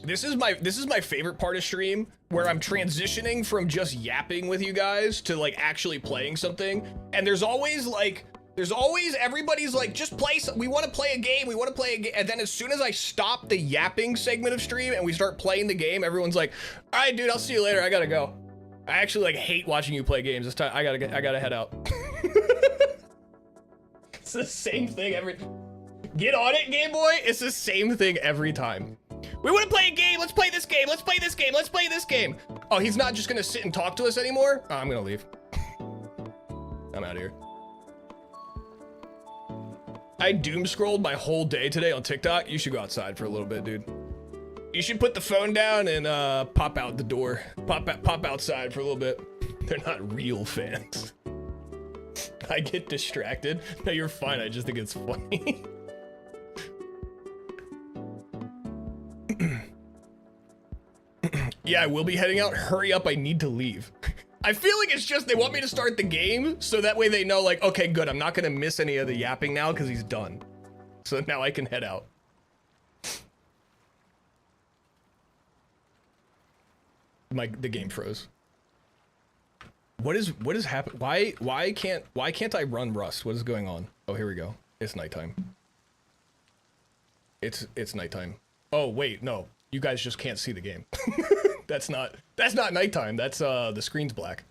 This is my favorite part of stream, where I'm transitioning from just yapping with you guys to like actually playing something. And there's always everybody's like, just play we want to play a game, and then as soon as I stop the yapping segment of stream and we start playing the game, everyone's like, all right, dude, I'll see you later, I gotta go. I actually like hate watching you play games. This time I gotta head out. It's the same thing get on it, Game Boy. It's the same thing every time. We want to play a game. Let's play this game. Let's play this game. Let's play this game. Oh, he's not just gonna sit and talk to us anymore? Oh, I'm gonna leave. I'm out of here. I doom scrolled my whole day today on TikTok. You should go outside for a little bit, dude. You should put the phone down and pop out the door. Pop outside for a little bit. They're not real fans. I get distracted. No, you're fine. I just think it's funny. Yeah, I will be heading out. Hurry up, I need to leave. I feel like it's just they want me to start the game so that way they know, like, okay, good, I'm not gonna miss any of the yapping now because he's done. So now I can head out. The game froze. What is happening? Why can't I run Rust? What is going on? Oh, here we go. It's nighttime. It's nighttime. Oh wait, no. You guys just can't see the game. That's not nighttime. That's the screen's black.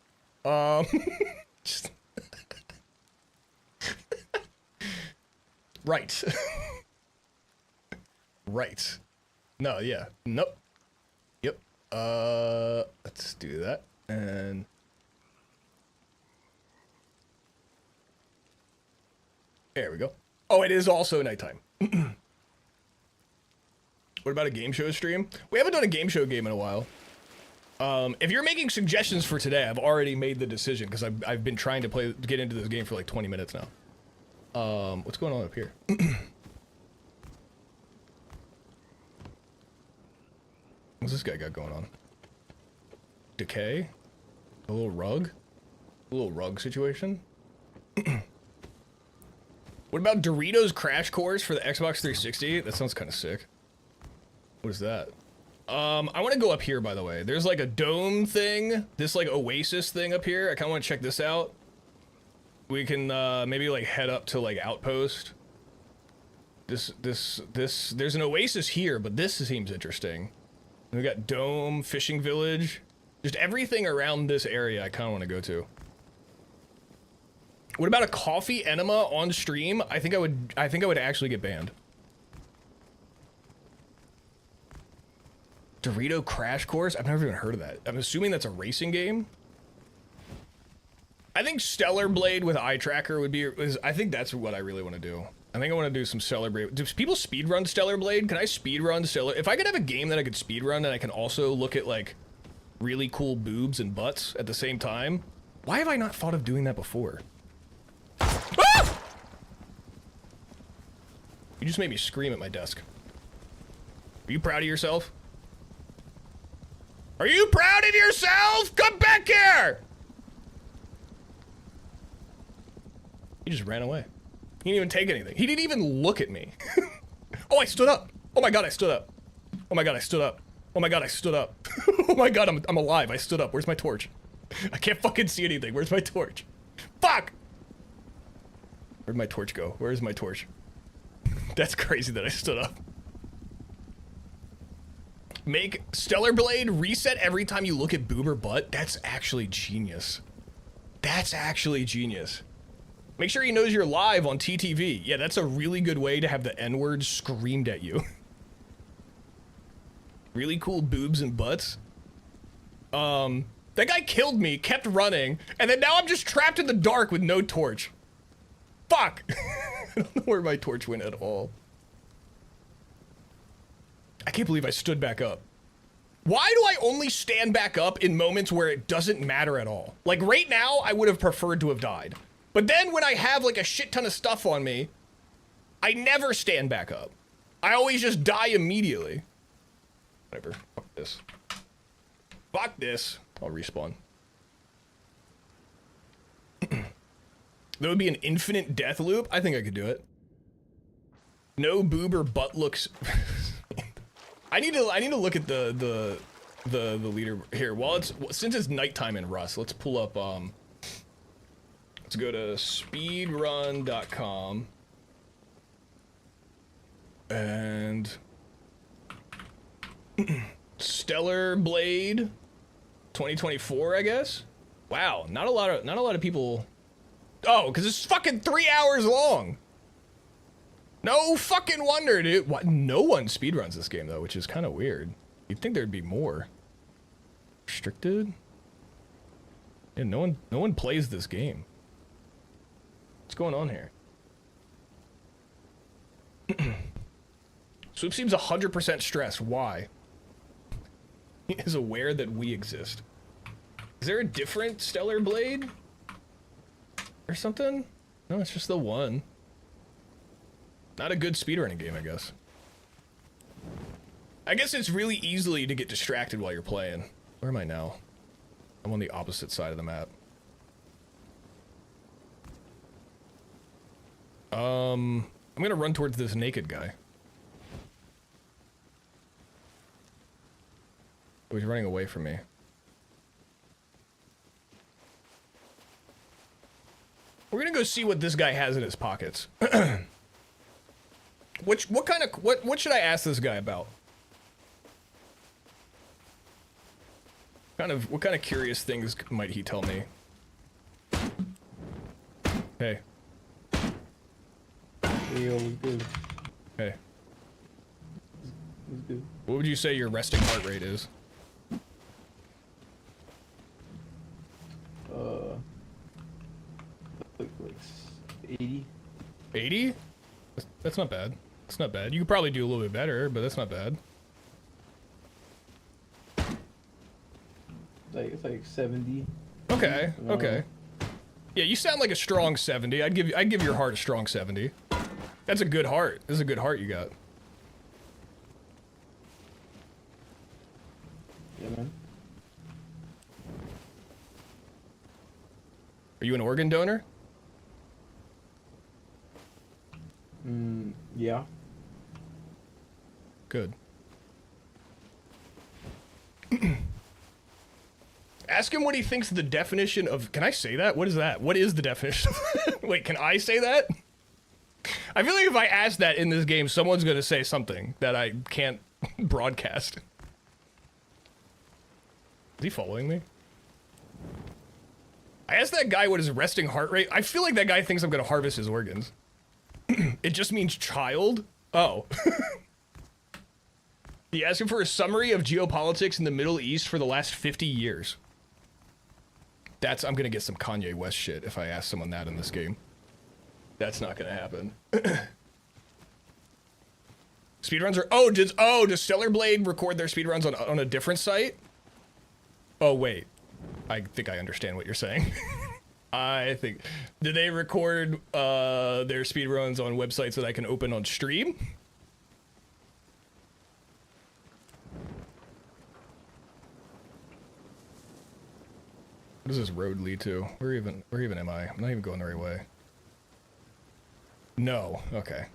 Just right. Right. No, yeah. Nope. Yep. Let's do that. And there we go. Oh, it is also nighttime. What about a game show stream? We haven't done a game show game in a while. If you're making suggestions for today, I've already made the decision because I've been trying to get into this game for like 20 minutes now. What's going on up here? What's this guy got going on? Decay? A little rug? A little rug situation? What about Doritos Crash Course for the Xbox 360? That sounds kind of sick. What is that? I want to go up here, by the way. There's like a dome thing, this like oasis thing up here. I kind of want to check this out. We can maybe like head up to like Outpost. There's an oasis here, but this seems interesting. We got Dome Fishing Village. Just everything around this area I kind of want to go to. What about a coffee enema on stream? I think I would actually get banned. Dorito Crash Course? I've never even heard of that. I'm assuming that's a racing game. I think Stellar Blade with eye tracker would be, I think that's what I really want to do. I think I want to do some Stellar Blade. Do people speedrun Stellar Blade? Can I speedrun Stellar? If I could have a game that I could speedrun and I can also look at like really cool boobs and butts at the same time, why have I not thought of doing that before? Ah! You just made me scream at my desk. Are you proud of yourself? Are you proud of yourself? Come back here! He just ran away. He didn't even take anything. He didn't even look at me. Oh, I stood up. Oh my god, I stood up. Oh my god, I stood up. Oh my god, I stood up. Oh my god, I'm alive. I stood up. Where's my torch? I can't fucking see anything. Where's my torch? Fuck! Where'd my torch go? Where's my torch? That's crazy that I stood up. Make Stellar Blade reset every time you look at boob or butt? That's actually genius. That's actually genius. Make sure he knows you're live on TTV. Yeah, that's a really good way to have the N-word screamed at you. Really cool boobs and butts. That guy killed me, kept running, and then now I'm just trapped in the dark with no torch. Fuck! I don't know where my torch went at all. I can't believe I stood back up. Why do I only stand back up in moments where it doesn't matter at all? Like right now, I would have preferred to have died. But then when I have like a shit ton of stuff on me, I never stand back up. I always just die immediately. Whatever. Fuck this. Fuck this. I'll respawn. There would be an infinite death loop. I think I could do it. No boob or butt looks. I need to look at the leader here. While since it's nighttime in Rust, let's pull up let's go to speedrun.com and Stellar Blade 2024, I guess. Wow, not a lot of people. Oh, because it's fucking 3 hours long. No fucking wonder, dude. What? No one speedruns this game though, which is kind of weird. You'd think there'd be more. Restricted? Yeah, no one plays this game. What's going on here? Swoop seems 100% stressed. Why? He is aware that we exist. Is there a different Stellar Blade? Or something? No, it's just the one. Not a good speedrunning game, I guess. I guess it's really easily to get distracted while you're playing. Where am I now? I'm on the opposite side of the map. I'm gonna run towards this naked guy. Oh, he's running away from me. We're gonna go see what this guy has in his pockets. What should I ask this guy about? What kind of curious things might he tell me? Hey. Hey, yo, what's good? Hey. What's good? What would you say your resting heart rate is? Like 80. 80? That's not bad. It's not bad. You could probably do a little bit better, but that's not bad. It's like 70. Okay. Okay. Yeah, you sound like a strong 70. I'd give your heart a strong 70. That's a good heart. This is a good heart you got. Yeah, man. Are you an organ donor? Yeah. Good. Ask him what he thinks the definition of... Can I say that? What is that? What is the definition? Wait, can I say that? I feel like if I ask that in this game, someone's going to say something that I can't broadcast. Is he following me? I asked that guy what his resting heart rate. I feel like that guy thinks I'm gonna harvest his organs. It just means child? Oh. He asked him for a summary of geopolitics in the Middle East for the last 50 years. I'm gonna get some Kanye West shit if I ask someone that in this game. That's not gonna happen. Speedruns are, does Stellar Blade record their speedruns on a different site? Oh wait, I think I understand what you're saying. Do they record their speedruns on websites that I can open on stream? What does this road lead to? Where even am I? I'm not even going the right way. No, okay.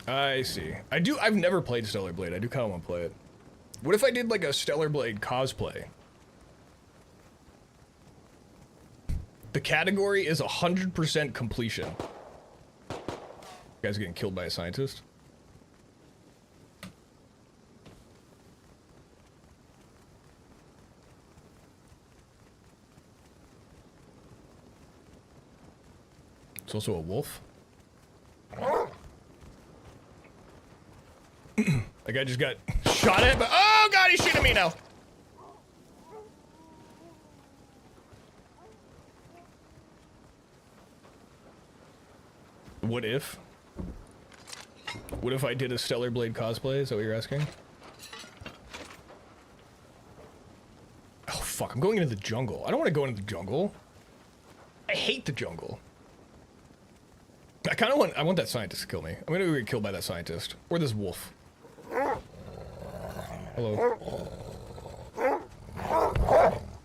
I see. I've never played Stellar Blade. I do kind of want to play it. What if I did like a Stellar Blade cosplay? The category is 100% completion. You guys getting killed by a scientist? It's also a wolf. That guy just got shot at, but oh god, he's shooting me now. What if? What if I did a Stellar Blade cosplay? Is that what you're asking? Oh fuck, I'm going into the jungle. I don't want to go into the jungle. I hate the jungle. I want that scientist to kill me. I'm gonna get killed by that scientist. Or this wolf. Hello.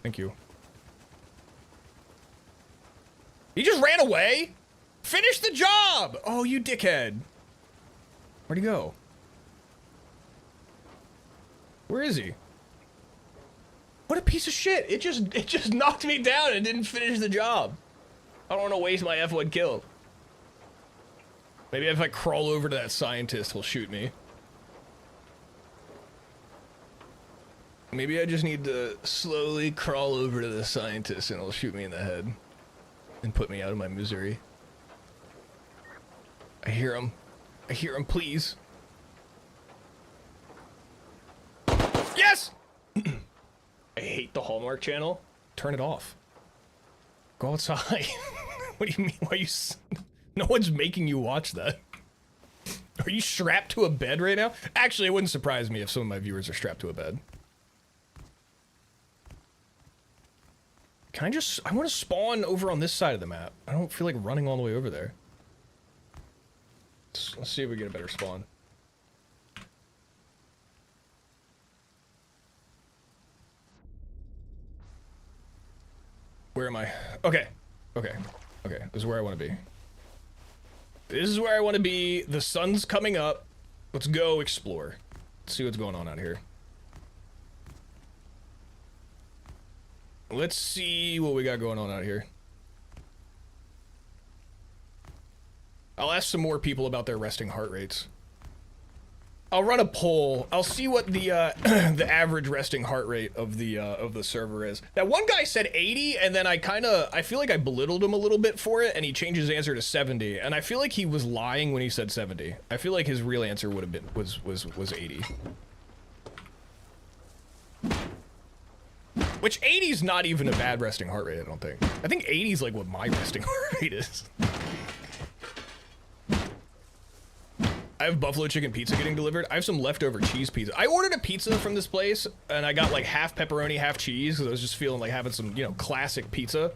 Thank you. He just ran away? Finish the job! Oh, you dickhead. Where'd he go? Where is he? What a piece of shit. It just knocked me down and didn't finish the job. I don't want to waste my F1 kill. Maybe if I crawl over to that scientist, he'll shoot me. Maybe I just need to slowly crawl over to the scientist and he'll shoot me in the head. And put me out of my misery. I hear him. I hear him, please. Yes! I hate the Hallmark Channel. Turn it off. Go outside. What do you mean? Why are you... No one's making you watch that. Are you strapped to a bed right now? Actually, it wouldn't surprise me if some of my viewers are strapped to a bed. Can I want to spawn over on this side of the map. I don't feel like running all the way over there. Let's see if we get a better spawn. Where am I? Okay. Okay. Okay. This is where I want to be. This is where I want to be. The sun's coming up. Let's go explore. Let's see what's going on out here. Let's see what we got going on out here. I'll ask some more people about their resting heart rates. I'll run a poll. I'll see what the the average resting heart rate of the server is. That one guy said 80, and then I feel like I belittled him a little bit for it, and he changed his answer to 70. And I feel like he was lying when he said 70. I feel like his real answer would have been was 80. Which 80's not even a bad resting heart rate, I don't think. I think 80's like what my resting heart rate is. I have buffalo chicken pizza getting delivered. I have some leftover cheese pizza. I ordered a pizza from this place, and I got like half pepperoni, half cheese, because I was just feeling like having some, you know, classic pizza.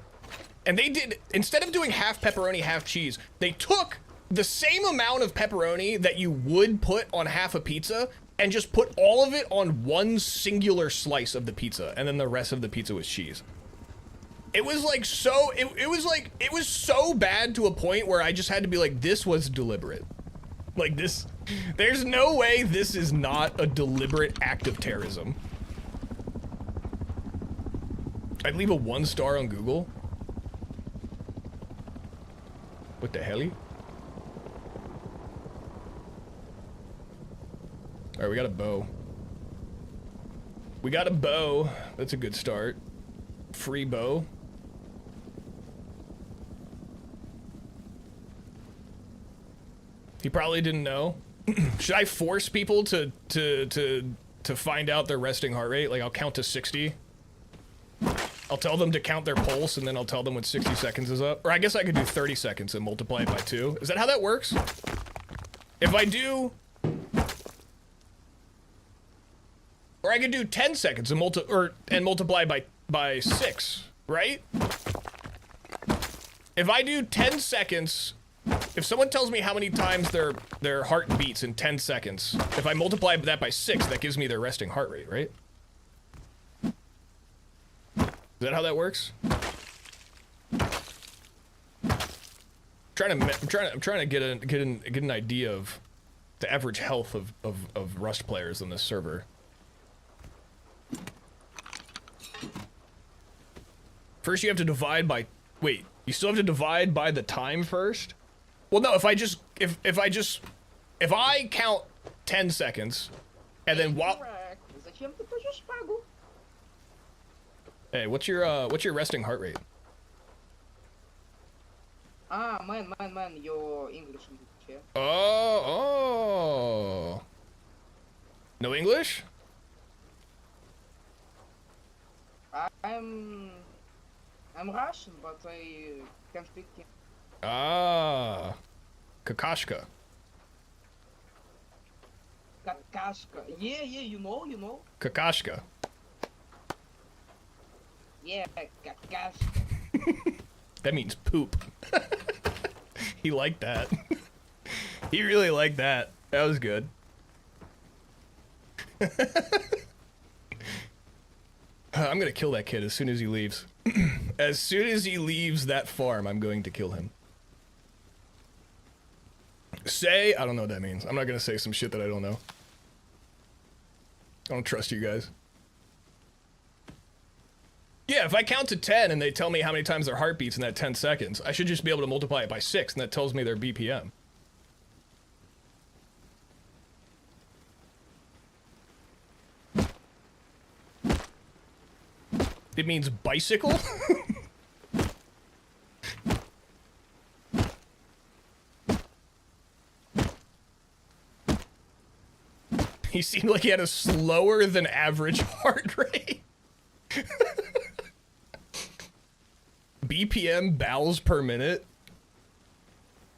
And they did, instead of doing half pepperoni, half cheese, they took the same amount of pepperoni that you would put on half a pizza, and just put all of it on one singular slice of the pizza, and then the rest of the pizza was cheese. It was like so, it was so bad to a point where I just had to be like, this was deliberate. Like this, there's no way this is not a deliberate act of terrorism. I'd leave a 1 star on Google. What the hell? Alright, we got a bow. We got a bow. That's a good start. Free bow. He probably didn't know. Should I force people to find out their resting heart rate? Like, I'll count to 60. I'll tell them to count their pulse, and then I'll tell them when 60 seconds is up. Or I guess I could do 30 seconds and multiply it by 2. Is that how that works? If I do... Or I could do 10 seconds and multiply by 6, right? If I do 10 seconds... If someone tells me how many times their heart beats in 10 seconds, if I multiply that by 6, that gives me their resting heart rate, right? Is that how that works? I'm trying to get an idea of the average health of Rust players on this server. First, you have to divide by. Wait, you still have to divide by the time first? Well, no. If I count 10 seconds, and then while. Hey, what's your resting heart rate? Ah, man, your English here. Oh. No English? I'm Russian, but I can speak. Ah. Kakashka. Kakashka. Yeah, you know. Kakashka. Yeah, Kakashka. That means poop. He liked that. He really liked that. That was good. I'm gonna kill that kid as soon as he leaves. As soon as he leaves that farm, I'm going to kill him. Say, I don't know what that means. I'm not gonna say some shit that I don't know. I don't trust you guys. Yeah, if I count to 10 and they tell me how many times their heart beats in that 10 seconds, I should just be able to multiply it by 6, and that tells me their BPM. It means bicycle? He seemed like he had a slower than average heart rate. BPM, bowels per minute.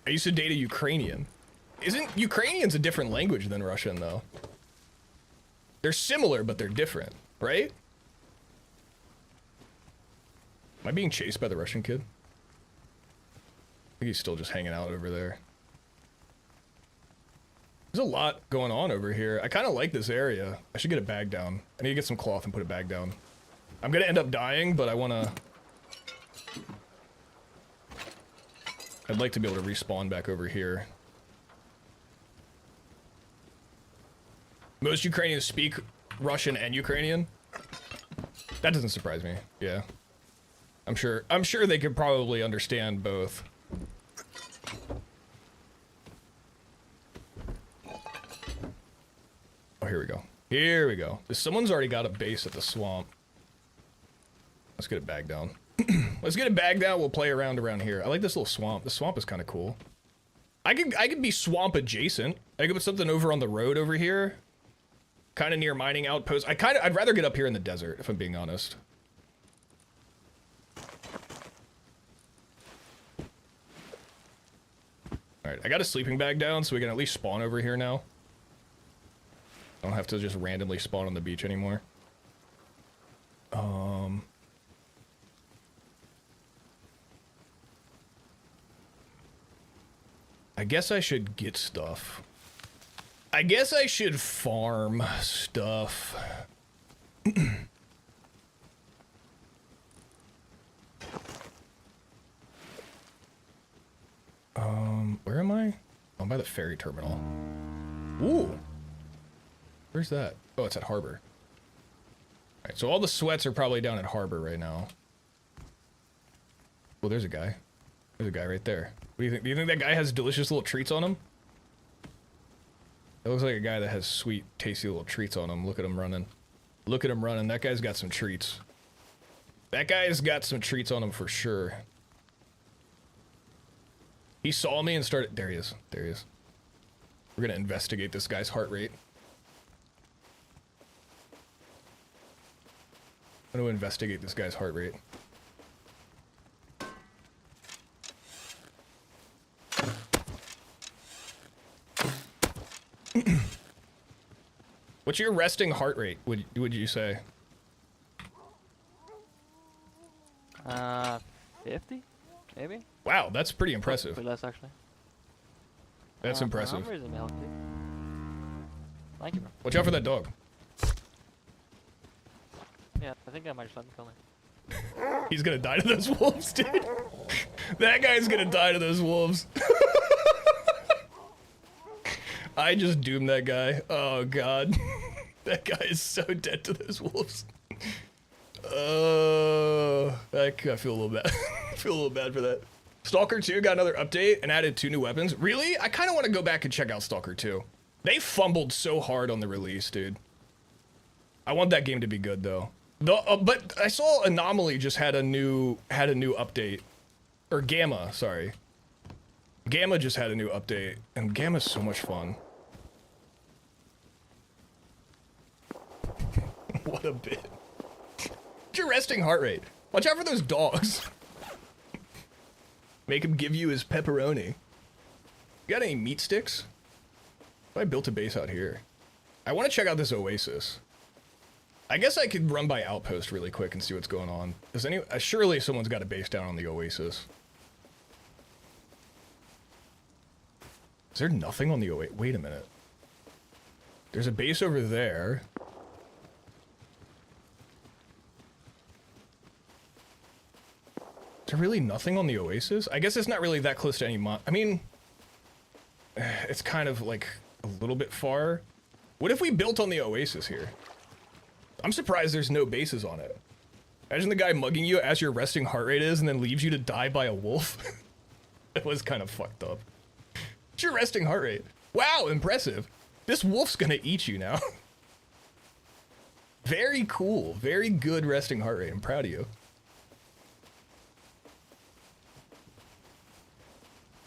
I used to date a Ukrainian. Isn't Ukrainian's a different language than Russian, though? They're similar, but they're different, right? Am I being chased by the Russian kid? I think he's still just hanging out over there. There's a lot going on over here. I kind of like this area. I should get a bag down. I need to get some cloth and put it back down. I'm gonna end up dying, but I wanna... I'd like to be able to respawn back over here. Most Ukrainians speak Russian and Ukrainian. That doesn't surprise me. Yeah. I'm sure they could probably understand both. Oh, here we go. Here we go. Someone's already got a base at the swamp. Let's get it back down. Let's get it back down. We'll play around here. I like this little swamp. The swamp is kind of cool. I could be swamp adjacent. I could put something over on the road over here. Kind of near mining outposts. I'd rather get up here in the desert, if I'm being honest. Alright, I got a sleeping bag down, so we can at least spawn over here now. I don't have to just randomly spawn on the beach anymore. I guess I should get stuff. I guess I should farm stuff. Where am I? I'm by the ferry terminal. Ooh. Where's that? Oh, it's at Harbor. Alright, so all the sweats are probably down at Harbor right now. Oh, there's a guy. There's a guy right there. What do you think? Do you think that guy has delicious little treats on him? It looks like a guy that has sweet, tasty little treats on him. Look at him running. Look at him running. That guy's got some treats. That guy's got some treats on him for sure. He saw me and started... There he is. There he is. We're gonna investigate this guy's heart rate. I'm gonna investigate this guy's heart rate. What's your resting heart rate, would you say? 50? Maybe? Wow, that's pretty impressive. Probably less, actually. That's impressive. My reasonably healthy. Thank you, bro. Watch out for that dog. Yeah, I think I might just let him kill me. He's gonna die to those wolves, dude. That guy's gonna die to those wolves. I just doomed that guy. Oh god. That guy is so dead to those wolves. I feel a little bad. I feel a little bad for that. Stalker 2 got another update and added 2 new weapons. Really? I kind of want to go back and check out Stalker 2. They fumbled so hard on the release, dude. I want that game to be good though. But I saw Anomaly just had a new update, or Gamma, sorry. Gamma just had a new update, and Gamma's so much fun. What a bit. What's your resting heart rate? Watch out for those dogs. Make him give you his pepperoni. You got any meat sticks? I built a base out here. I want to check out this oasis. I guess I could run by Outpost really quick and see what's going on. Does surely someone's got a base down on the oasis. Is there nothing on the oasis? Wait a minute. There's a base over there. Is there really nothing on the oasis? I guess it's not really that close to any I mean, it's kind of like a little bit far. What if we built on the oasis here? I'm surprised there's no bases on it. Imagine the guy mugging you as your resting heart rate is and then leaves you to die by a wolf. That was kind of fucked up. What's your resting heart rate? Wow, impressive. This wolf's gonna eat you now. Very cool. Very good resting heart rate. I'm proud of you.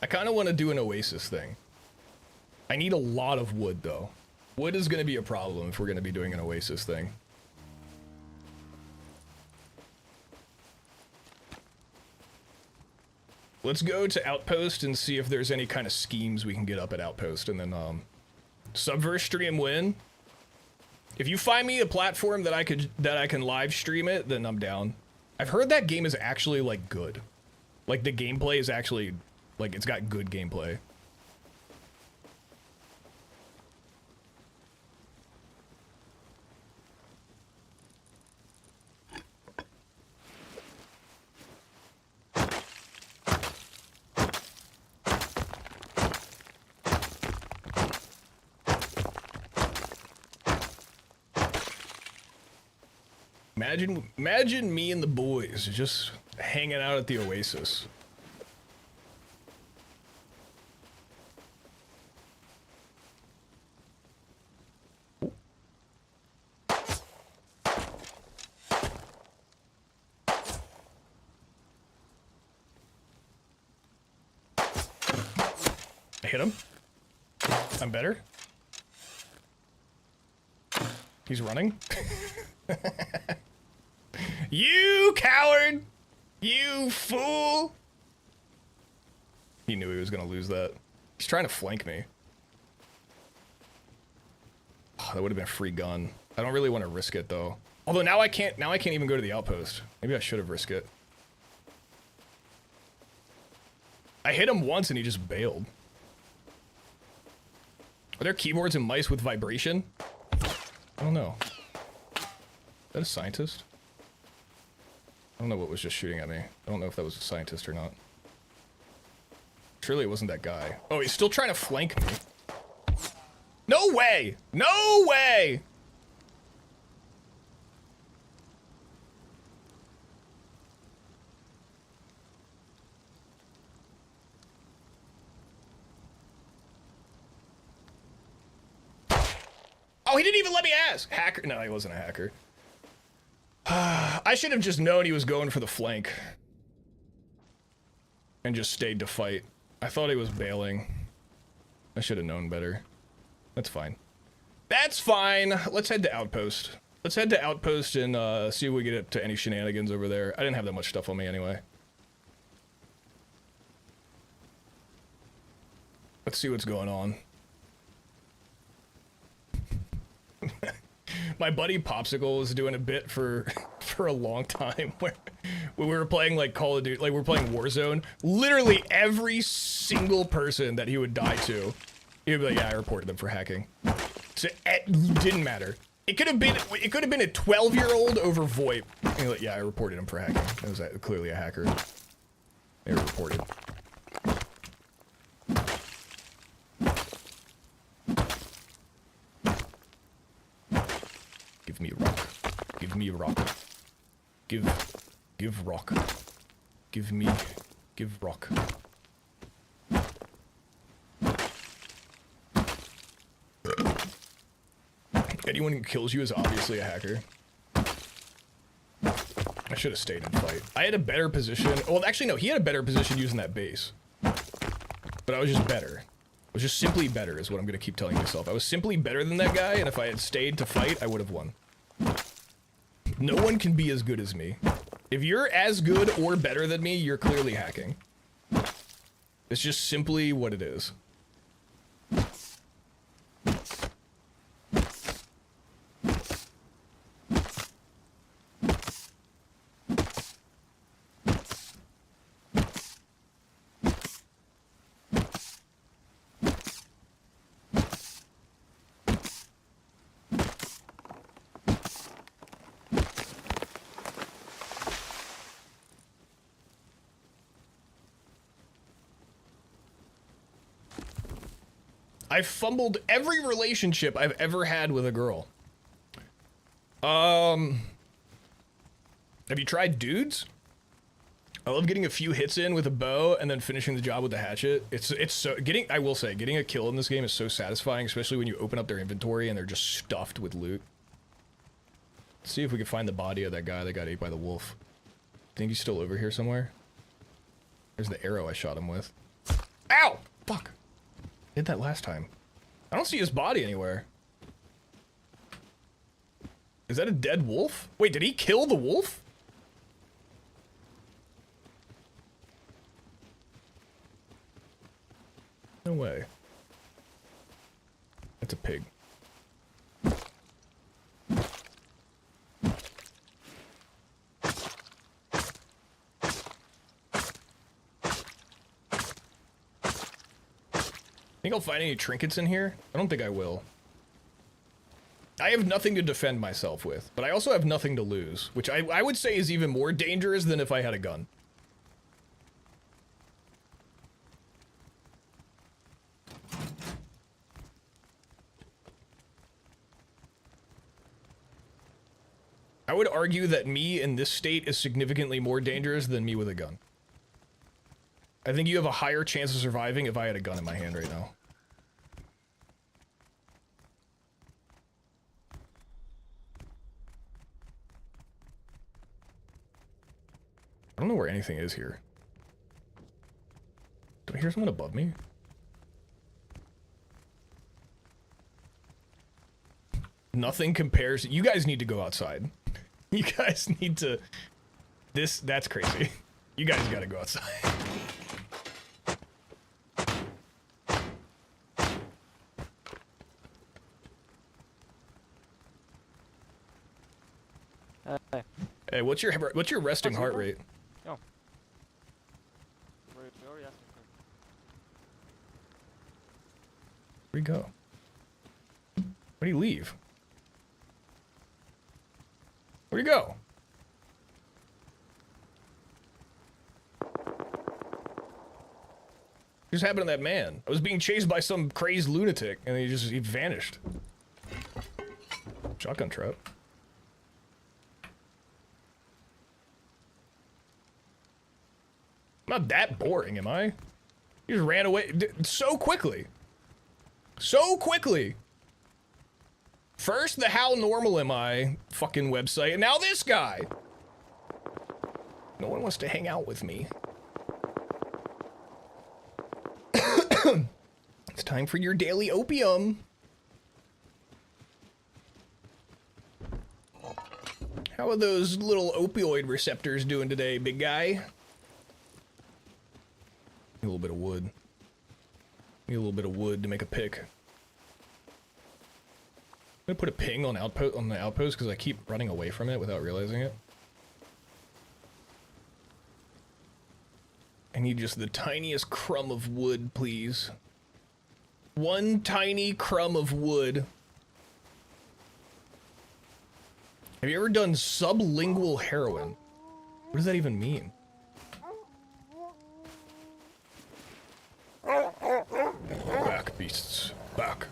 I kind of want to do an oasis thing. I need a lot of wood though. Wood is going to be a problem if we're going to be doing an oasis thing. Let's go to Outpost and see if there's any kind of schemes we can get up at Outpost, and then Subverse stream win. If you find me a platform that I can live stream it, then I'm down. I've heard that game is actually like good. Like the gameplay is actually like it's got good gameplay. Imagine me and the boys just hanging out at the oasis. I hit him. I'm better. He's running. You coward! You fool! He knew he was gonna lose that. He's trying to flank me. Oh, that would have been a free gun. I don't really want to risk it though. Although now I can't even go to the outpost. Maybe I should have risked it. I hit him once and he just bailed. Are there keyboards and mice with vibration? I don't know. Is that a scientist? I don't know what was just shooting at me. I don't know if that was a scientist or not. Surely it wasn't that guy. Oh, he's still trying to flank me. No way! No way! Oh, he didn't even let me ask. Hacker? No, he wasn't a hacker. I should have just known he was going for the flank. And just stayed to fight. I thought he was bailing. I should have known better. That's fine. That's fine. Let's head to Outpost. Let's head to Outpost and see if we get up to any shenanigans over there. I didn't have that much stuff on me anyway. Let's see what's going on. My buddy Popsicle was doing a bit for a long time where when we were playing like Call of Duty, like we were playing Warzone, literally every single person that he would die to, he would be like, yeah, I reported them for hacking. So it didn't matter. It could have been a 12-year-old over VoIP. And he's like, yeah, I reported him for hacking. It was clearly a hacker. They were reported. Give me rock. Give me rock. Give rock. Give rock. Anyone who kills you is obviously a hacker. I should have stayed and fight. I had a better position. Well, actually, no, he had a better position using that base. But I was just better. I was just simply better is what I'm going to keep telling myself. I was simply better than that guy, and if I had stayed to fight, I would have won. No one can be as good as me. If you're as good or better than me, you're clearly hacking. It's just simply what it is. I've fumbled every relationship I've ever had with a girl. Have you tried dudes? I love getting a few hits in with a bow and then finishing the job with the hatchet. It's so I will say, getting a kill in this game is so satisfying, especially when you open up their inventory and they're just stuffed with loot. Let's see if we can find the body of that guy that got ate by the wolf. Think he's still over here somewhere? There's the arrow I shot him with. Ow! Fuck. Did that last time. I don't see his body anywhere. Is that a dead wolf? Wait, did he kill the wolf? No way. That's a pig. Think I'll find any trinkets in here? I don't think I will. I have nothing to defend myself with, but I also have nothing to lose, which I would say is even more dangerous than if I had a gun. I would argue that me in this state is significantly more dangerous than me with a gun. I think you have a higher chance of surviving if I had a gun in my hand right now. I don't know where anything is here. Do I hear someone above me? Nothing compares. You guys need to go outside. You guys need to... That's crazy. You guys gotta go outside. Hey, what's your resting heart rate? Oh. We already asked him. Where'd he go? Where'd he leave? Where'd he go? What just happened to that man? I was being chased by some crazed lunatic, and he vanished. Shotgun trap. I'm not that boring, am I? You just ran away so quickly. So quickly. First the how normal am I fucking website, and now this guy. No one wants to hang out with me. It's time for your daily opium. How are those little opioid receptors doing today, big guy? Need a little bit of wood. Need a little bit of wood to make a pick. I'm gonna put a ping on the outpost because I keep running away from it without realizing it. I need just the tiniest crumb of wood, please. One tiny crumb of wood. Have you ever done sublingual heroin? What does that even mean? Back, beasts. Back.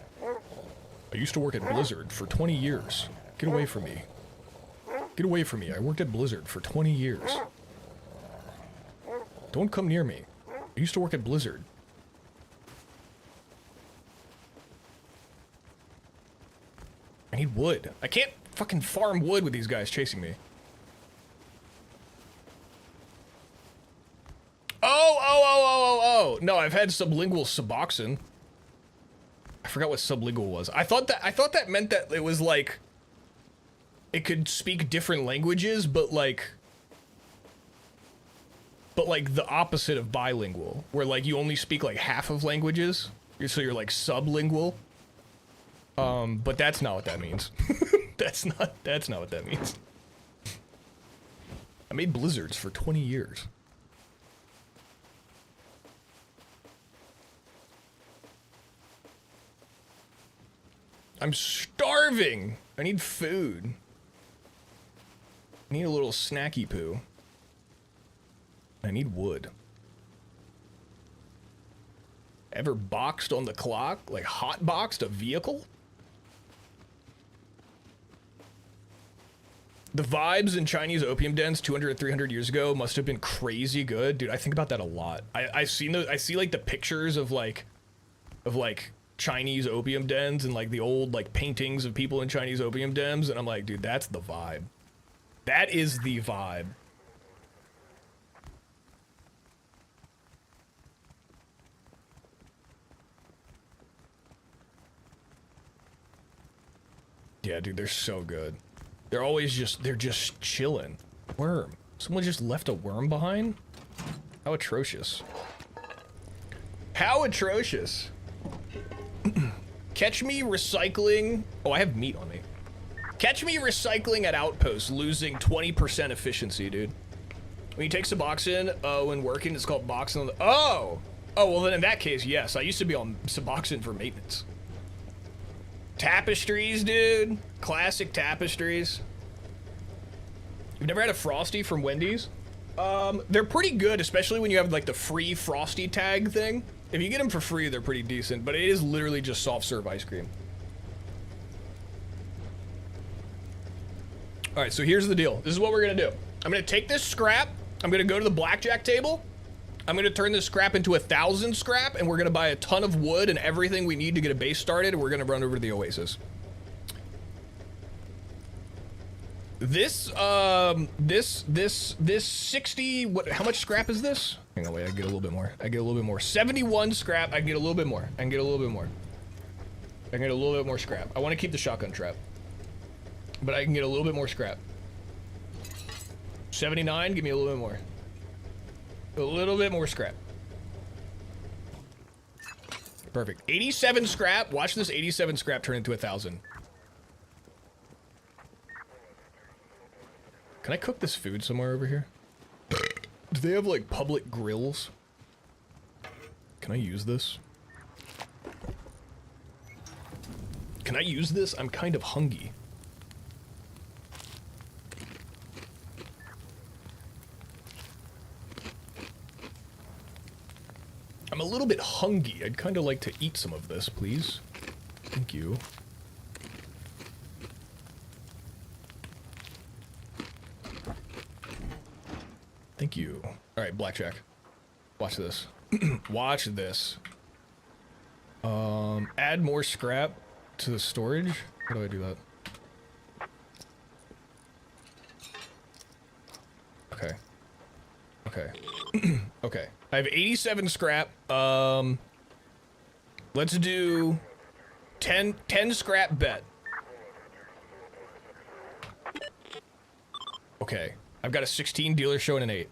I used to work at Blizzard for 20 years. Get away from me. Get away from me. I worked at Blizzard for 20 years. Don't come near me. I used to work at Blizzard. I need wood. I can't fucking farm wood with these guys chasing me. Oh. No, I've had sublingual Suboxone. I forgot what sublingual was. I thought that meant that it was like it could speak different languages, but like the opposite of bilingual, where like you only speak like half of languages. So you're like sublingual. But that's not what that means. That's not what that means. I made blizzards for 20 years. I'm starving. I need food. I need a little snacky poo. I need wood. Ever boxed on the clock? Like hot boxed a vehicle? The vibes in Chinese opium dens 200 or 300 years ago must have been crazy good. Dude, I think about that a lot. I see like the pictures of like Chinese opium dens and like the old like paintings of people in Chinese opium dens, and I'm like, dude, that's the vibe. That is the vibe. Yeah, dude, they're so good. They're always they're just chilling. Worm. Someone just left a worm behind? How atrocious. How atrocious. Catch me recycling. Oh, I have meat on me. Catch me recycling at outposts, losing 20% efficiency, dude. When you take Suboxone, when working, it's called boxing. Oh! Oh, well then in that case, yes. I used to be on Suboxone for maintenance. Tapestries, dude. Classic tapestries. You've never had a Frosty from Wendy's? They're pretty good, especially when you have like the free Frosty tag thing. If you get them for free, they're pretty decent, but it is literally just soft serve ice cream. All right, so here's the deal. This is what we're gonna do. I'm gonna take this scrap. I'm gonna go to the blackjack table. I'm gonna turn this scrap into 1,000 scrap, and we're gonna buy a ton of wood and everything we need to get a base started, and we're gonna run over to the Oasis. This 60, how much scrap is this? Hang on, wait, I can get a little bit more. I get a little bit more. 71 scrap, I can get a little bit more. I can get a little bit more. I can get a little bit more scrap. I want to keep the shotgun trap, but I can get a little bit more scrap. 79, give me a little bit more. A little bit more scrap. Perfect. 87 scrap. Watch this 87 scrap turn into 1,000. Can I cook this food somewhere over here? Do they have like public grills? Can I use this? Can I use this? I'm kind of hungry. I'm a little bit hungry. I'd kind of like to eat some of this, please. Thank you. Thank you. All right, blackjack. Watch this. Watch this. Add more scrap to the storage. How do I do that? Okay. Okay. Okay. I have 87 scrap. Let's do 10 scrap bet. Okay. I've got a 16 dealer showing an 8.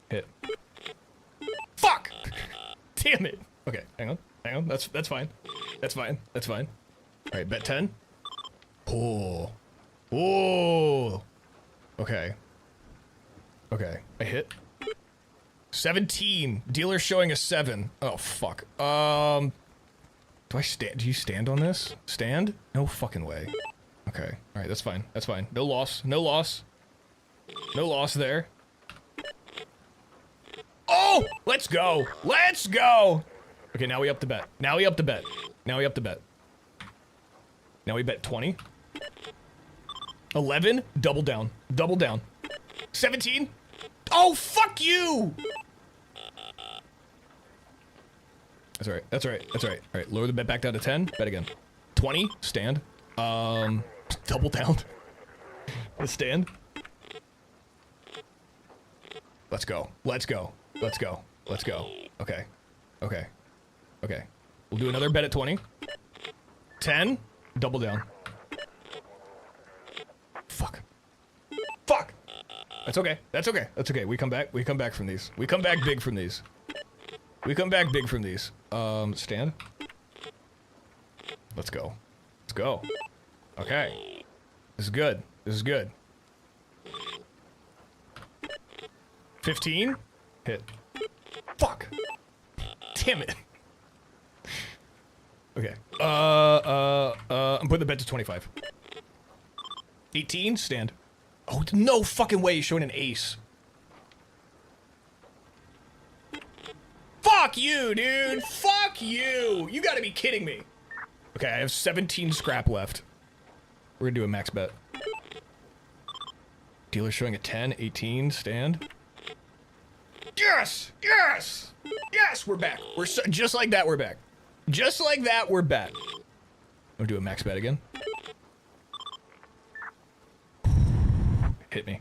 Hit. Fuck! Damn it. Okay, hang on. Hang on. That's fine. That's fine. That's fine. Alright, bet 10. Oh. Oh. Okay. Okay. I hit. 17. Dealer showing a 7. Oh, fuck. Do I stand? Do you stand on this? Stand? No fucking way. Okay. Alright, that's fine. That's fine. No loss. No loss. No loss there. Oh! Let's go! Let's go! Okay, now we up the bet. Now we up the bet. Now we up the bet. Now we bet 20. 11. Double down. Double down. 17. Oh, fuck you! That's alright. That's alright. That's alright. Alright, lower the bet back down to 10. Bet again. 20. Stand. Double down. Let's stand. Let's go. Let's go. Let's go. Let's go. Okay. Okay. Okay. We'll do another bet at 20. 10. Double down. Fuck. Fuck! That's okay. That's okay. That's okay. We come back. We come back from these. We come back big from these. We come back big from these. Stand. Let's go. Let's go. Okay. This is good. This is good. 15. Hit. Fuck. Damn it. Okay. I'm putting the bet to 25. 18. Stand. Oh, no fucking way he's showing an ace. Fuck you, dude. Fuck you. You gotta be kidding me. Okay, I have 17 scrap left. We're gonna do a max bet. Dealer showing a 10, 18, stand. Yes! Yes! Yes, we're back. We're just like that, we're back. Just like that, we're back. I'm gonna do a max bet again. Hit me.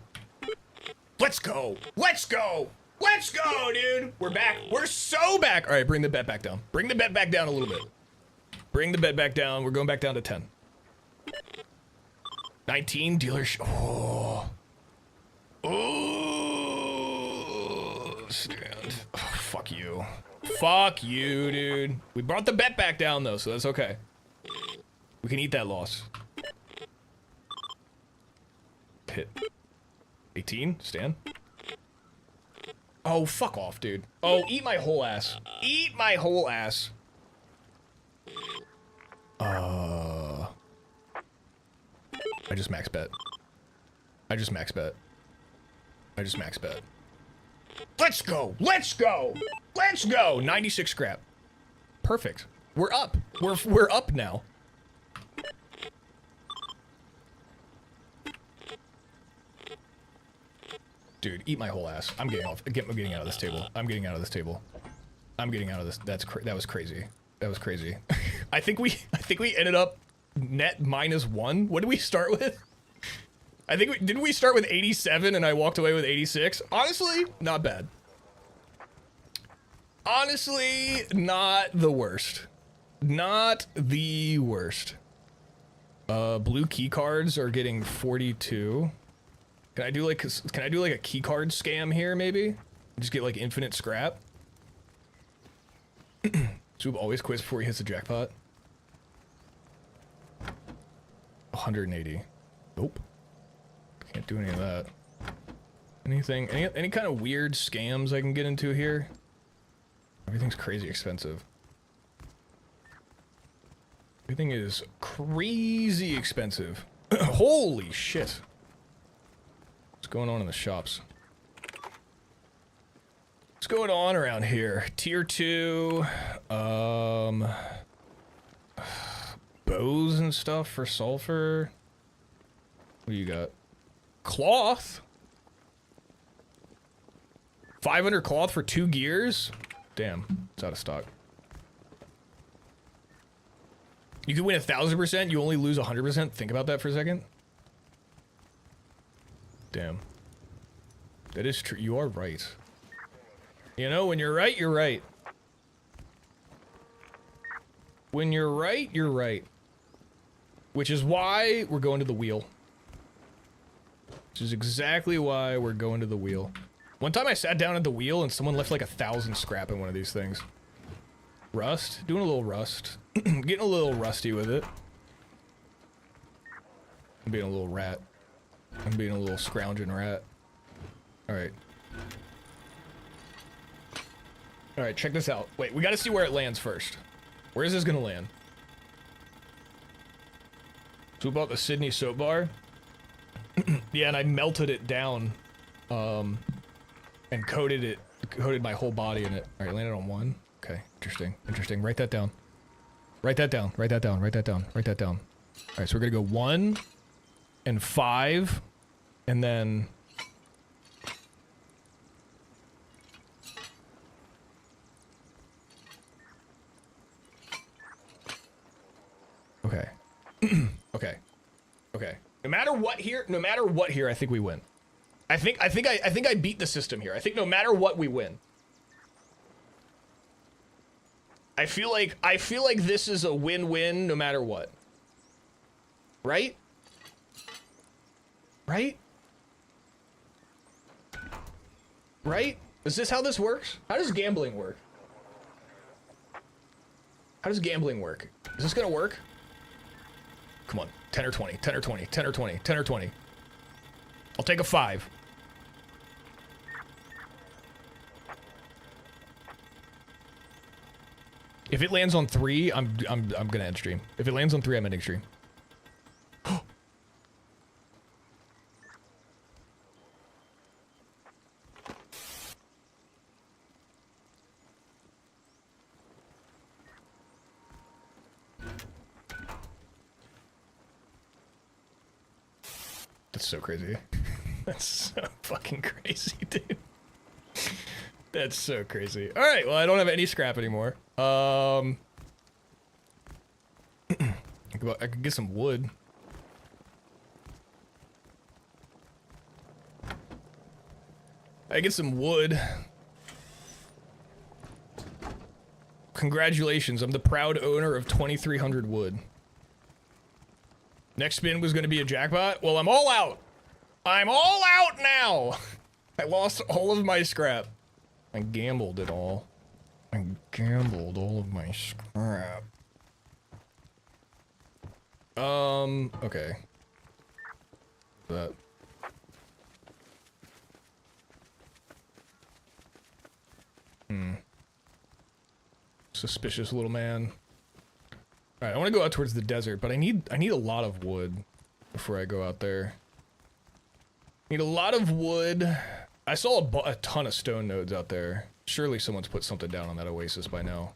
Let's go! Let's go! Let's go, dude! We're back. We're so back! Alright, bring the bet back down. Bring the bet back down a little bit. Bring the bet back down. We're going back down to 10. 19, dealer oh. Oh, stand. Oh, fuck you. Fuck you, dude. We brought the bet back down, though, so that's okay. We can eat that loss. Hit. 18, stand. Oh, fuck off, dude. Oh, eat my whole ass. Eat my whole ass. I just max bet. I just max bet. I just max bet. Let's go! Let's go! Let's go! 96 scrap. Perfect. We're up. We're up now. Dude, eat my whole ass. I'm getting off. I'm getting out of this table. I'm getting out of this table. I'm getting out of this. That was crazy. That was crazy. I think we ended up net -1. What did we start with? I think didn't we start with 87 and I walked away with 86? Honestly, not bad. Honestly, not the worst. Not the worst. Blue key cards are getting 42. Can I do like a key card scam here maybe? Just get like infinite scrap? Swoop always quits before he hits the jackpot. 180. Nope. Can't do any of that. Anything, any kind of weird scams I can get into here? Everything's crazy expensive. Everything is crazy expensive. Holy shit. What's going on in the shops? What's going on around here? Tier 2, bows and stuff for sulfur. What do you got? Cloth? 500 cloth for 2 gears? Damn, it's out of stock. You could win 1,000%, you only lose 100%. Think about that for a second. Damn. That is true. You are right. You know, when you're right, you're right. When you're right, you're right. Which is why we're going to the wheel. Which is exactly why we're going to the wheel. One time I sat down at the wheel and someone left like 1,000 scrap in one of these things. Rust? Doing a little rust. Getting a little rusty with it. I'm being a little rat. I'm being a little scrounging rat. Alright. Alright, check this out. Wait, we gotta see where it lands first. Where is this gonna land? Swoop out the Sydney soap bar. Yeah, and I melted it down. And coated my whole body in it. Alright, landed on 1. Okay, interesting. Interesting. Write that down. Write that down. Write that down. Write that down. Write that down. Alright, so we're gonna go 1 and 5 and then okay. Okay. Okay. No matter what here, I think we win. I think I beat the system here. I think no matter what, we win. I feel like this is a win-win no matter what. Right? Right? Right? Is this how this works? How does gambling work? How does gambling work? Is this gonna work? Come on. 10 or 20. 10 or 20. 10 or 20. 10 or 20. I'll take a 5. If it lands on 3, I'm gonna end stream. If it lands on 3, I'm ending stream. That's so crazy. That's so fucking crazy, dude. That's so crazy. All right, well, I don't have any scrap anymore. I could get some wood. I get some wood. Congratulations, I'm the proud owner of 2,300 wood. Next spin was going to be a jackpot? Well, I'm all out. I'm all out now. I lost all of my scrap. I gambled it all. I gambled all of my scrap. Okay. That. Suspicious little man. Alright, I want to go out towards the desert, but I need a lot of wood before I go out there. Need a lot of wood. I saw a ton of stone nodes out there. Surely someone's put something down on that oasis by now.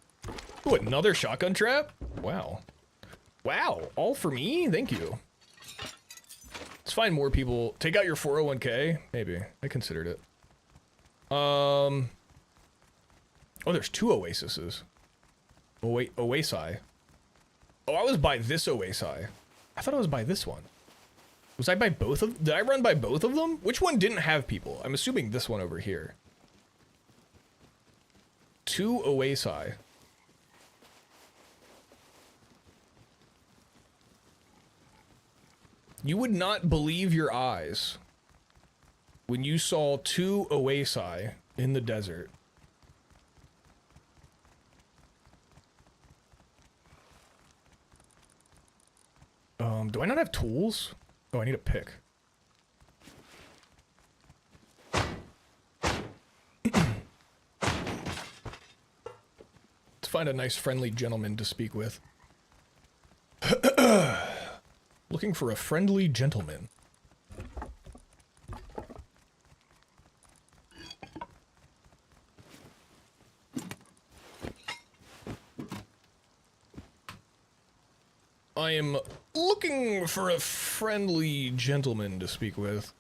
Ooh, another shotgun trap? Wow. Wow, all for me? Thank you. Let's find more people. Take out your 401k? Maybe. I considered it. Oh, there's 2 oases. Oh, wait, oasi. Oh, I was by this oasi. I thought I was by this one. Was I by both of... Did I run by both of them? Which one didn't have people? I'm assuming this one over here. 2 oasi. You would not believe your eyes when you saw 2 oasi in the desert. Do I not have tools? Oh, I need a pick. Let's find a nice friendly gentleman to speak with. Looking for a friendly gentleman. I am looking for a friendly gentleman to speak with.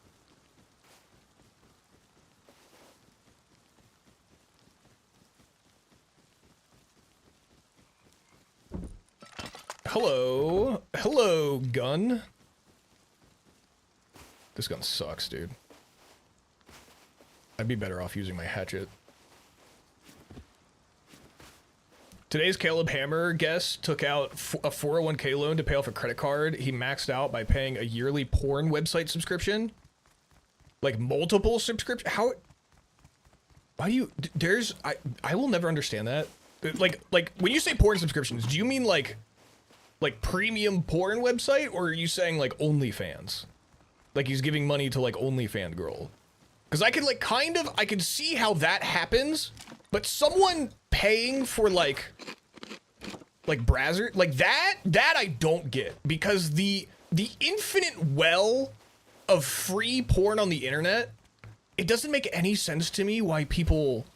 Hello. Hello, gun. This gun sucks, dude. I'd be better off using my hatchet. Today's Caleb Hammer guest took out a 401k loan to pay off a credit card. He maxed out by paying a yearly porn website subscription. Like multiple subscriptions. How? Why do you? There's I will never understand that. Like when you say porn subscriptions, do you mean like premium porn website, or are you saying like OnlyFans? Like he's giving money to like OnlyFans girl? Because I could like I could see how that happens, but someone paying for like browser like that I don't get, because the infinite well of free porn on the internet, it doesn't make any sense to me why people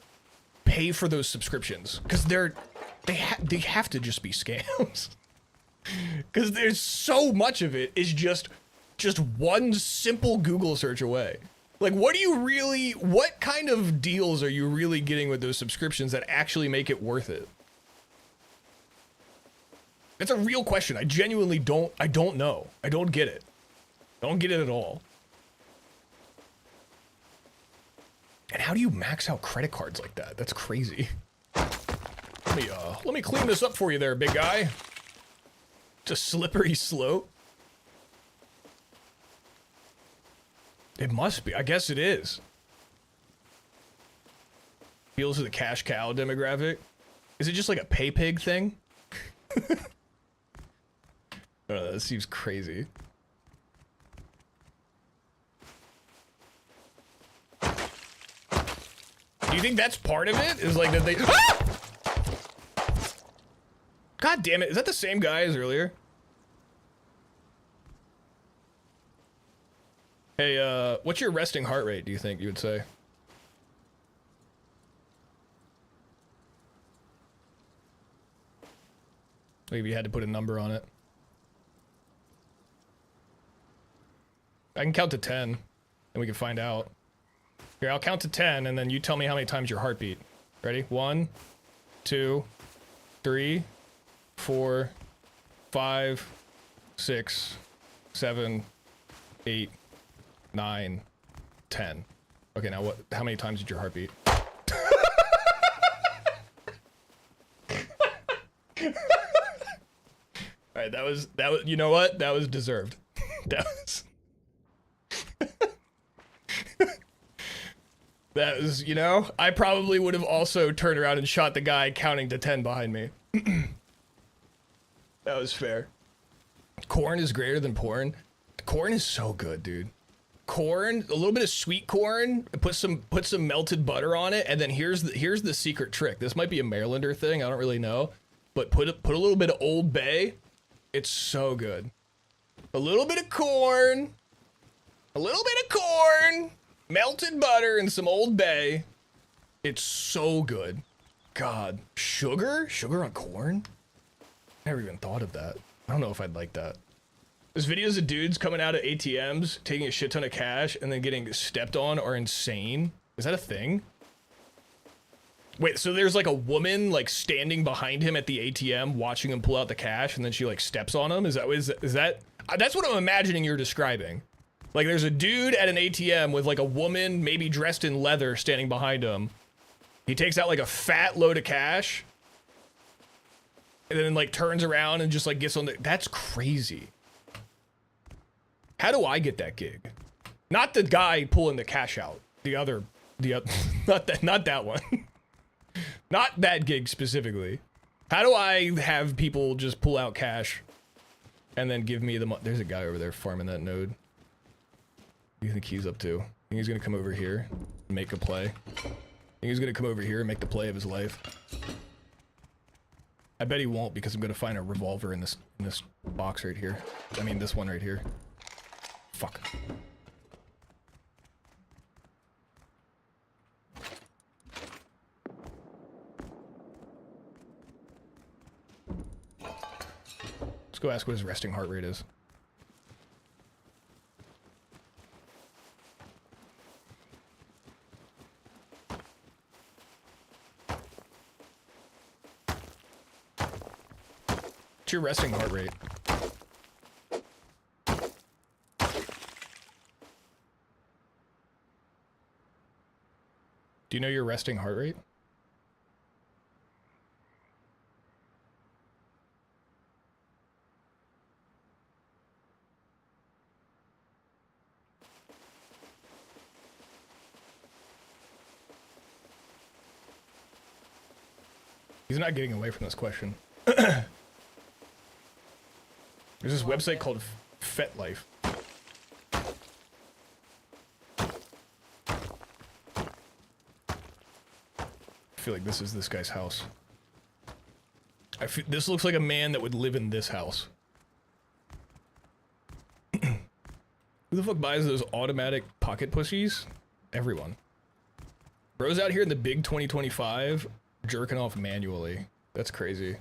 pay for those subscriptions, because they have to just be scams. Because there's so much of it is just one simple Google search away. Like, what kind of deals are you really getting with those subscriptions that actually make it worth it? That's a real question. I genuinely don't know. I don't get it. I don't get it at all. And how do you max out credit cards like that? That's crazy. Let me clean this up for you there, big guy. It's a slippery slope. It must be. I guess it is. Appeals to the cash cow demographic. Is it just like a pay pig thing? Oh, that seems crazy. Do you think that's part of it? Is like that they... Ah! God damn it. Is that the same guy as earlier? Hey, what's your resting heart rate, do you think you would say? Maybe you had to put a number on it. I can count to 10, and we can find out. Here, I'll count to 10, and then you tell me how many times your heart beat. Ready? 1, 2, 3, 4, 5, 6, 7, 8, 9, 10. Okay, now what? How many times did your heart beat? All right, that was. You know what? That was deserved. That was. That was. You know, I probably would have also turned around and shot the guy counting to 10 behind me. That was fair. Corn is greater than porn. Corn is so good, dude. Corn, a little bit of sweet corn, put some melted butter on it, and then here's the secret trick. This might be a Marylander thing, I don't really know, but put a little bit of Old Bay. It's so good. A little bit of corn, melted butter, and some Old Bay. It's so good. God, sugar on corn? Never even thought of that. I don't know if I'd like that. There's videos of dudes coming out of ATMs, taking a shit ton of cash, and then getting stepped on are insane. Is that a thing? Wait, so there's like a woman like standing behind him at the ATM watching him pull out the cash, and then she like steps on him? Is that that's what I'm imagining you're describing. Like there's a dude at an ATM with like a woman maybe dressed in leather standing behind him. He takes out like a fat load of cash, and then like turns around and just like gets on the... That's crazy. How do I get that gig? Not the guy pulling the cash out. The other not that one. Not that gig specifically. How do I have people just pull out cash and then give me the money? There's a guy over there farming that node. What do you think he's up to? Think he's gonna come over here and make a play? Think he's gonna come over here and make the play of his life? I bet he won't, because I'm gonna find a revolver in this box right here. I mean this one right here. Fuck. Let's go ask what his resting heart rate is. What's your resting heart rate? Do you know your resting heart rate? He's not getting away from this question. There's this website called FetLife. I feel like this is this guy's house. This looks like a man that would live in this house. Who the fuck buys those automatic pocket pussies? Everyone. Bro's out here in the big 2025 jerking off manually. That's crazy.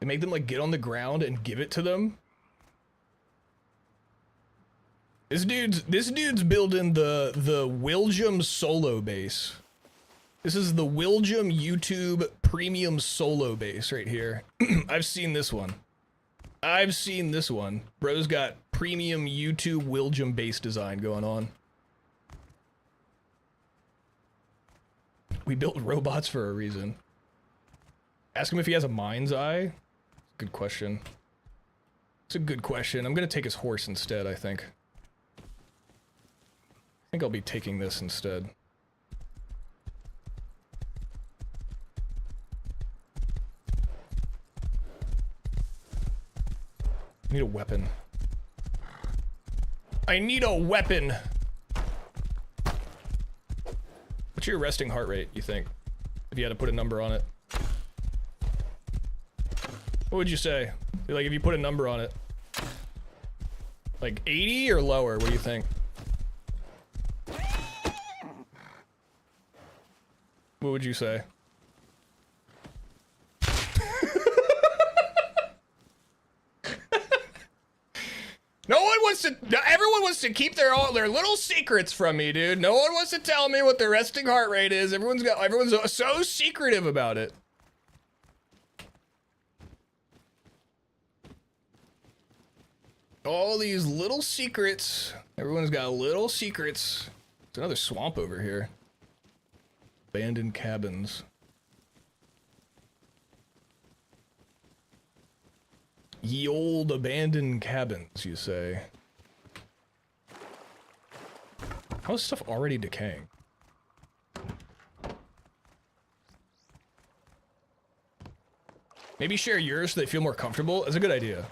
They make them like get on the ground and give it to them. This dude's building the Willjum solo base. This is the Willjum YouTube premium solo base right here. I've seen this one. I've seen this one. Bro's got premium YouTube Willjum base design going on. We built robots for a reason. Ask him if he has a mind's eye. Good question. It's a good question. I'm gonna take his horse instead, I think. I think I'll be taking this instead. I need a weapon. I need a weapon! What's your resting heart rate, you think? If you had to put a number on it. What would you say? Like, if you put a number on it. Like 80 or lower, what do you think? What would you say? No one wants to, everyone wants to keep their little secrets from me, dude. No one wants to tell me what their resting heart rate is. Everyone's so secretive about it. All these little secrets. Everyone's got little secrets. There's another swamp over here. Abandoned cabins. Ye old abandoned cabins, you say. How is stuff already decaying? Maybe share yours so they feel more comfortable. That's a good idea.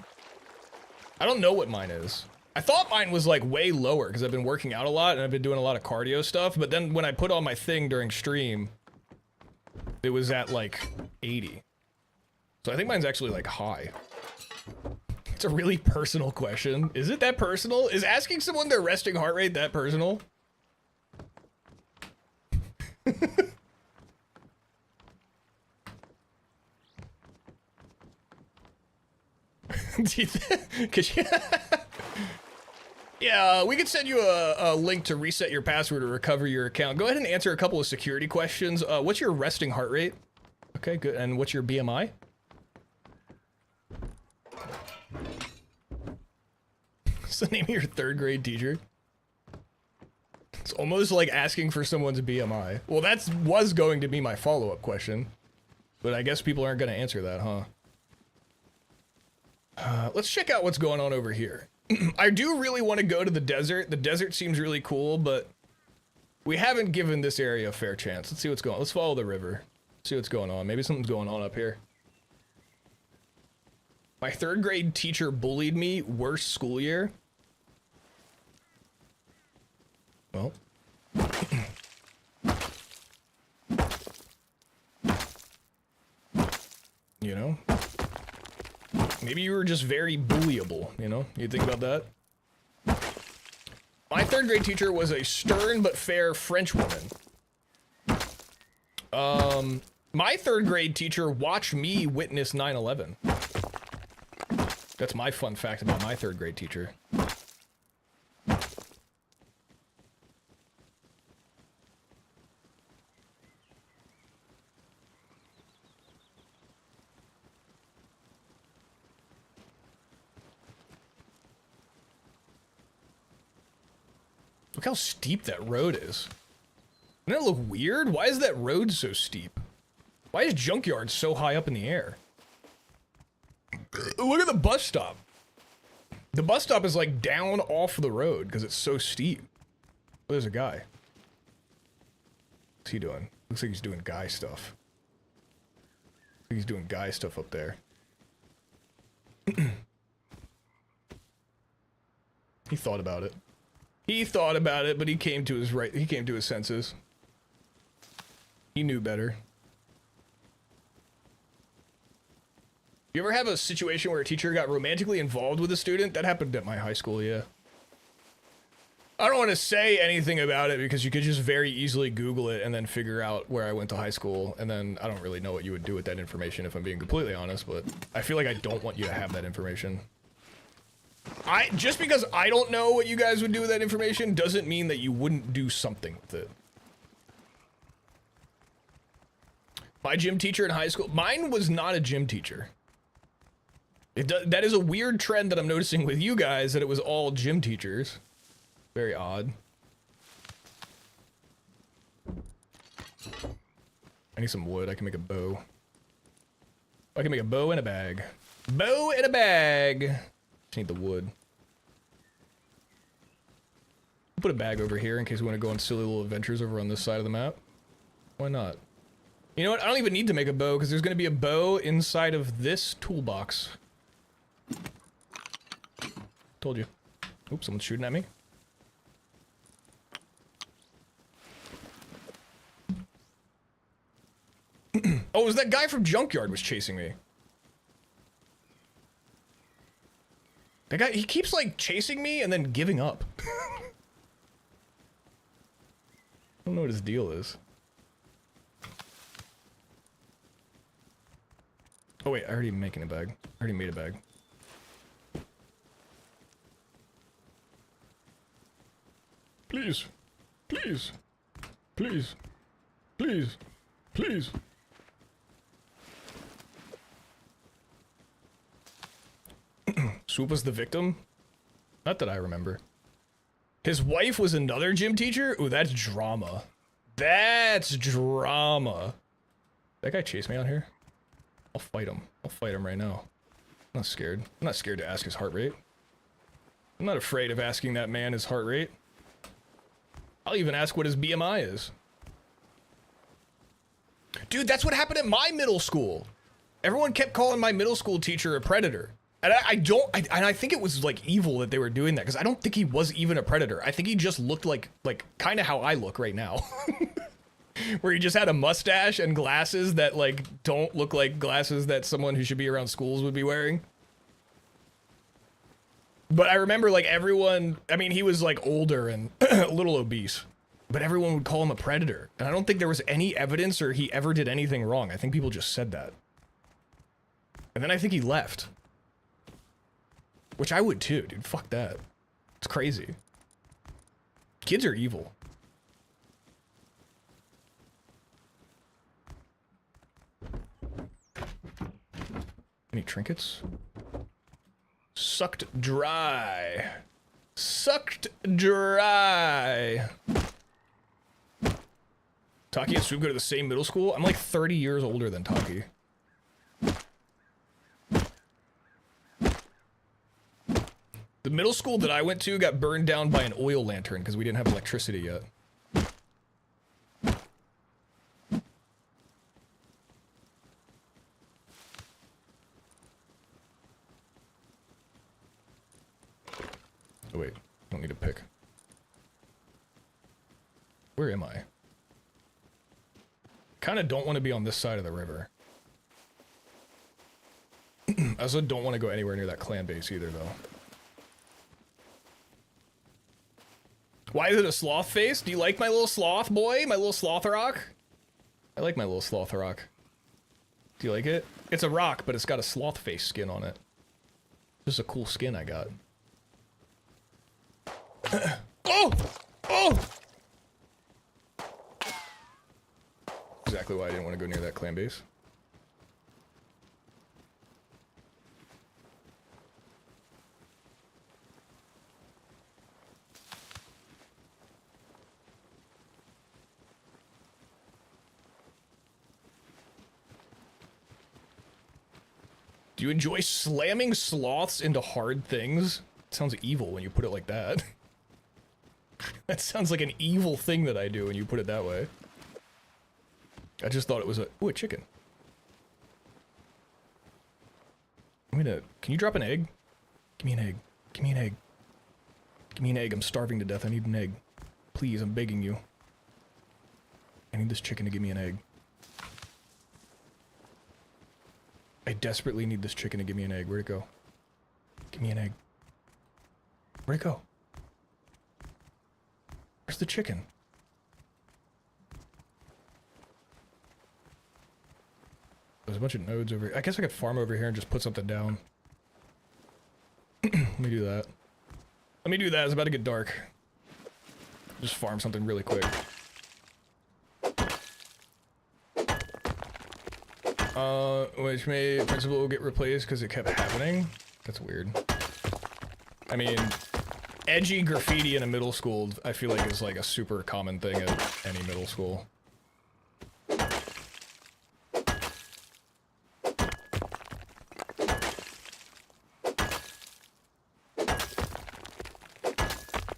I don't know what mine is. I thought mine was like way lower because I've been working out a lot and I've been doing a lot of cardio stuff, but then when I put on my thing during stream, it was at like 80. So I think mine's actually like high. It's a really personal question. Is it that personal? Is asking someone their resting heart rate that personal? Yeah, we could send you a link to reset your password or recover your account. Go ahead and answer a couple of security questions. What's your resting heart rate? Okay, good. And what's your BMI? What's the name of your third grade teacher? It's almost like asking for someone's BMI. Well, that was going to be my follow-up question. But I guess people aren't going to answer that, huh? Let's check out what's going on over here. I do really want to go to the desert. The desert seems really cool, but we haven't given this area a fair chance. Let's see what's going on. Let's follow the river. See what's going on. Maybe something's going on up here. My third grade teacher bullied me. Worst school year. Well. You know? Maybe you were just very bullyable, you know? You think about that? My third grade teacher was a stern but fair French woman. My third grade teacher watched me witness 9/11. That's my fun fact about my third grade teacher. Look how steep that road is. Doesn't that look weird? Why is that road so steep? Why is Junkyard so high up in the air? Look at the bus stop. The bus stop is like down off the road because it's so steep. Oh, there's a guy. What's he doing? Looks like he's doing guy stuff. He's doing guy stuff up there. He thought about it. He thought about it, but he came to his senses. He knew better. You ever have a situation where a teacher got romantically involved with a student? That happened at my high school, yeah. I don't want to say anything about it because you could just very easily Google it and then figure out where I went to high school, and then I don't really know what you would do with that information if I'm being completely honest, but I feel like I don't want you to have that information. Just because I don't know what you guys would do with that information doesn't mean that you wouldn't do something with it. My gym teacher in high school, mine was not a gym teacher. That is a weird trend that I'm noticing with you guys, that it was all gym teachers. Very odd. I need some wood. I can make a bow. I can make a bow and a bag. Bow and a bag. Just need the wood. Put a bag over here in case we want to go on silly little adventures over on this side of the map. Why not? You know what? I don't even need to make a bow because there's going to be a bow inside of this toolbox. Told you. Oops, someone's shooting at me. Oh, it was that guy from Junkyard was chasing me. That guy, he keeps like chasing me and then giving up. I don't know what his deal is. Oh wait, I already making a bag. I already made a bag. Please. Please. Please. Please. Please. Swoop was the victim? Not that I remember. His wife was another gym teacher? Ooh, that's drama. That's drama. That guy chased me out here? I'll fight him. I'll fight him right now. I'm not scared. I'm not scared to ask his heart rate. I'm not afraid of asking that man his heart rate. I'll even ask what his BMI is. Dude, that's what happened at my middle school. Everyone kept calling my middle school teacher a predator. And I think it was like evil that they were doing that because I don't think he was even a predator. I think he just looked like kind of how I look right now. Where he just had a mustache and glasses that like don't look like glasses that someone who should be around schools would be wearing. But I remember like everyone, I mean, he was like older and a little obese, but everyone would call him a predator. And I don't think there was any evidence or he ever did anything wrong. I think people just said that. And then I think he left. Which I would too, dude. Fuck that. It's crazy. Kids are evil. Any trinkets? Sucked dry. Sucked dry. Taki and Swoop go to the same middle school? I'm like 30 years older than Taki. The middle school that I went to got burned down by an oil lantern because we didn't have electricity yet. Oh wait, don't need to pick. Where am I? Kinda don't want to be on this side of the river. I also don't want to go anywhere near that clan base either though. Why is it a sloth face? Do you like my little sloth boy? My little sloth rock? I like my little sloth rock. Do you like it? It's a rock, but it's got a sloth face skin on it. This is a cool skin I got. Oh! Oh! Exactly why I didn't want to go near that clan base. Do you enjoy slamming sloths into hard things? It sounds evil when you put it like that. That sounds like an evil thing that I do when you put it that way. I just thought it was a... Ooh, a chicken. Can you drop an egg? Give me an egg. Give me an egg. Give me an egg. I'm starving to death. I need an egg. Please, I'm begging you. I need this chicken to give me an egg. I desperately need this chicken to give me an egg. Where'd it go? Give me an egg. Where'd it go? Where's the chicken? There's a bunch of nodes over here. I guess I could farm over here and just put something down. Let me do that. Let me do that. It's about to get dark. Just farm something really quick. Which made principal get replaced because it kept happening. That's weird. I mean, edgy graffiti in a middle school, I feel like is like a super common thing at any middle school.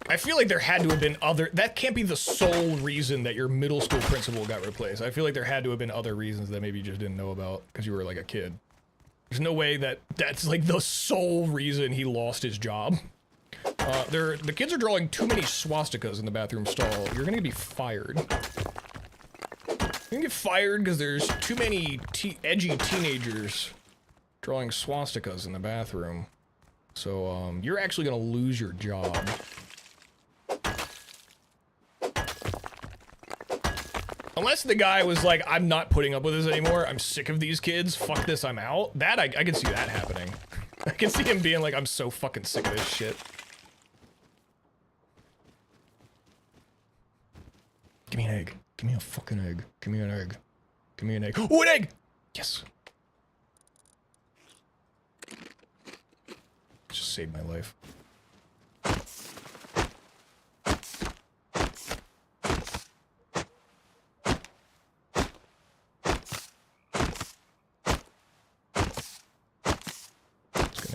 I feel like there had to have been other... That can't be the sole reason that your middle school principal got replaced. I feel like there had to have been other reasons that maybe you just didn't know about because you were like a kid. There's no way that that's like the sole reason he lost his job. The kids are drawing too many swastikas in the bathroom stall. You're gonna be fired. You're gonna get fired because there's too many edgy teenagers drawing swastikas in the bathroom. So, you're actually gonna lose your job. Unless the guy was like, I'm not putting up with this anymore, I'm sick of these kids, fuck this, I'm out. That, I can see that happening. I can see him being like, I'm so fucking sick of this shit. Give me an egg. Give me a fucking egg. Give me an egg. Give me an egg. Oh, an egg! Yes! Just saved my life.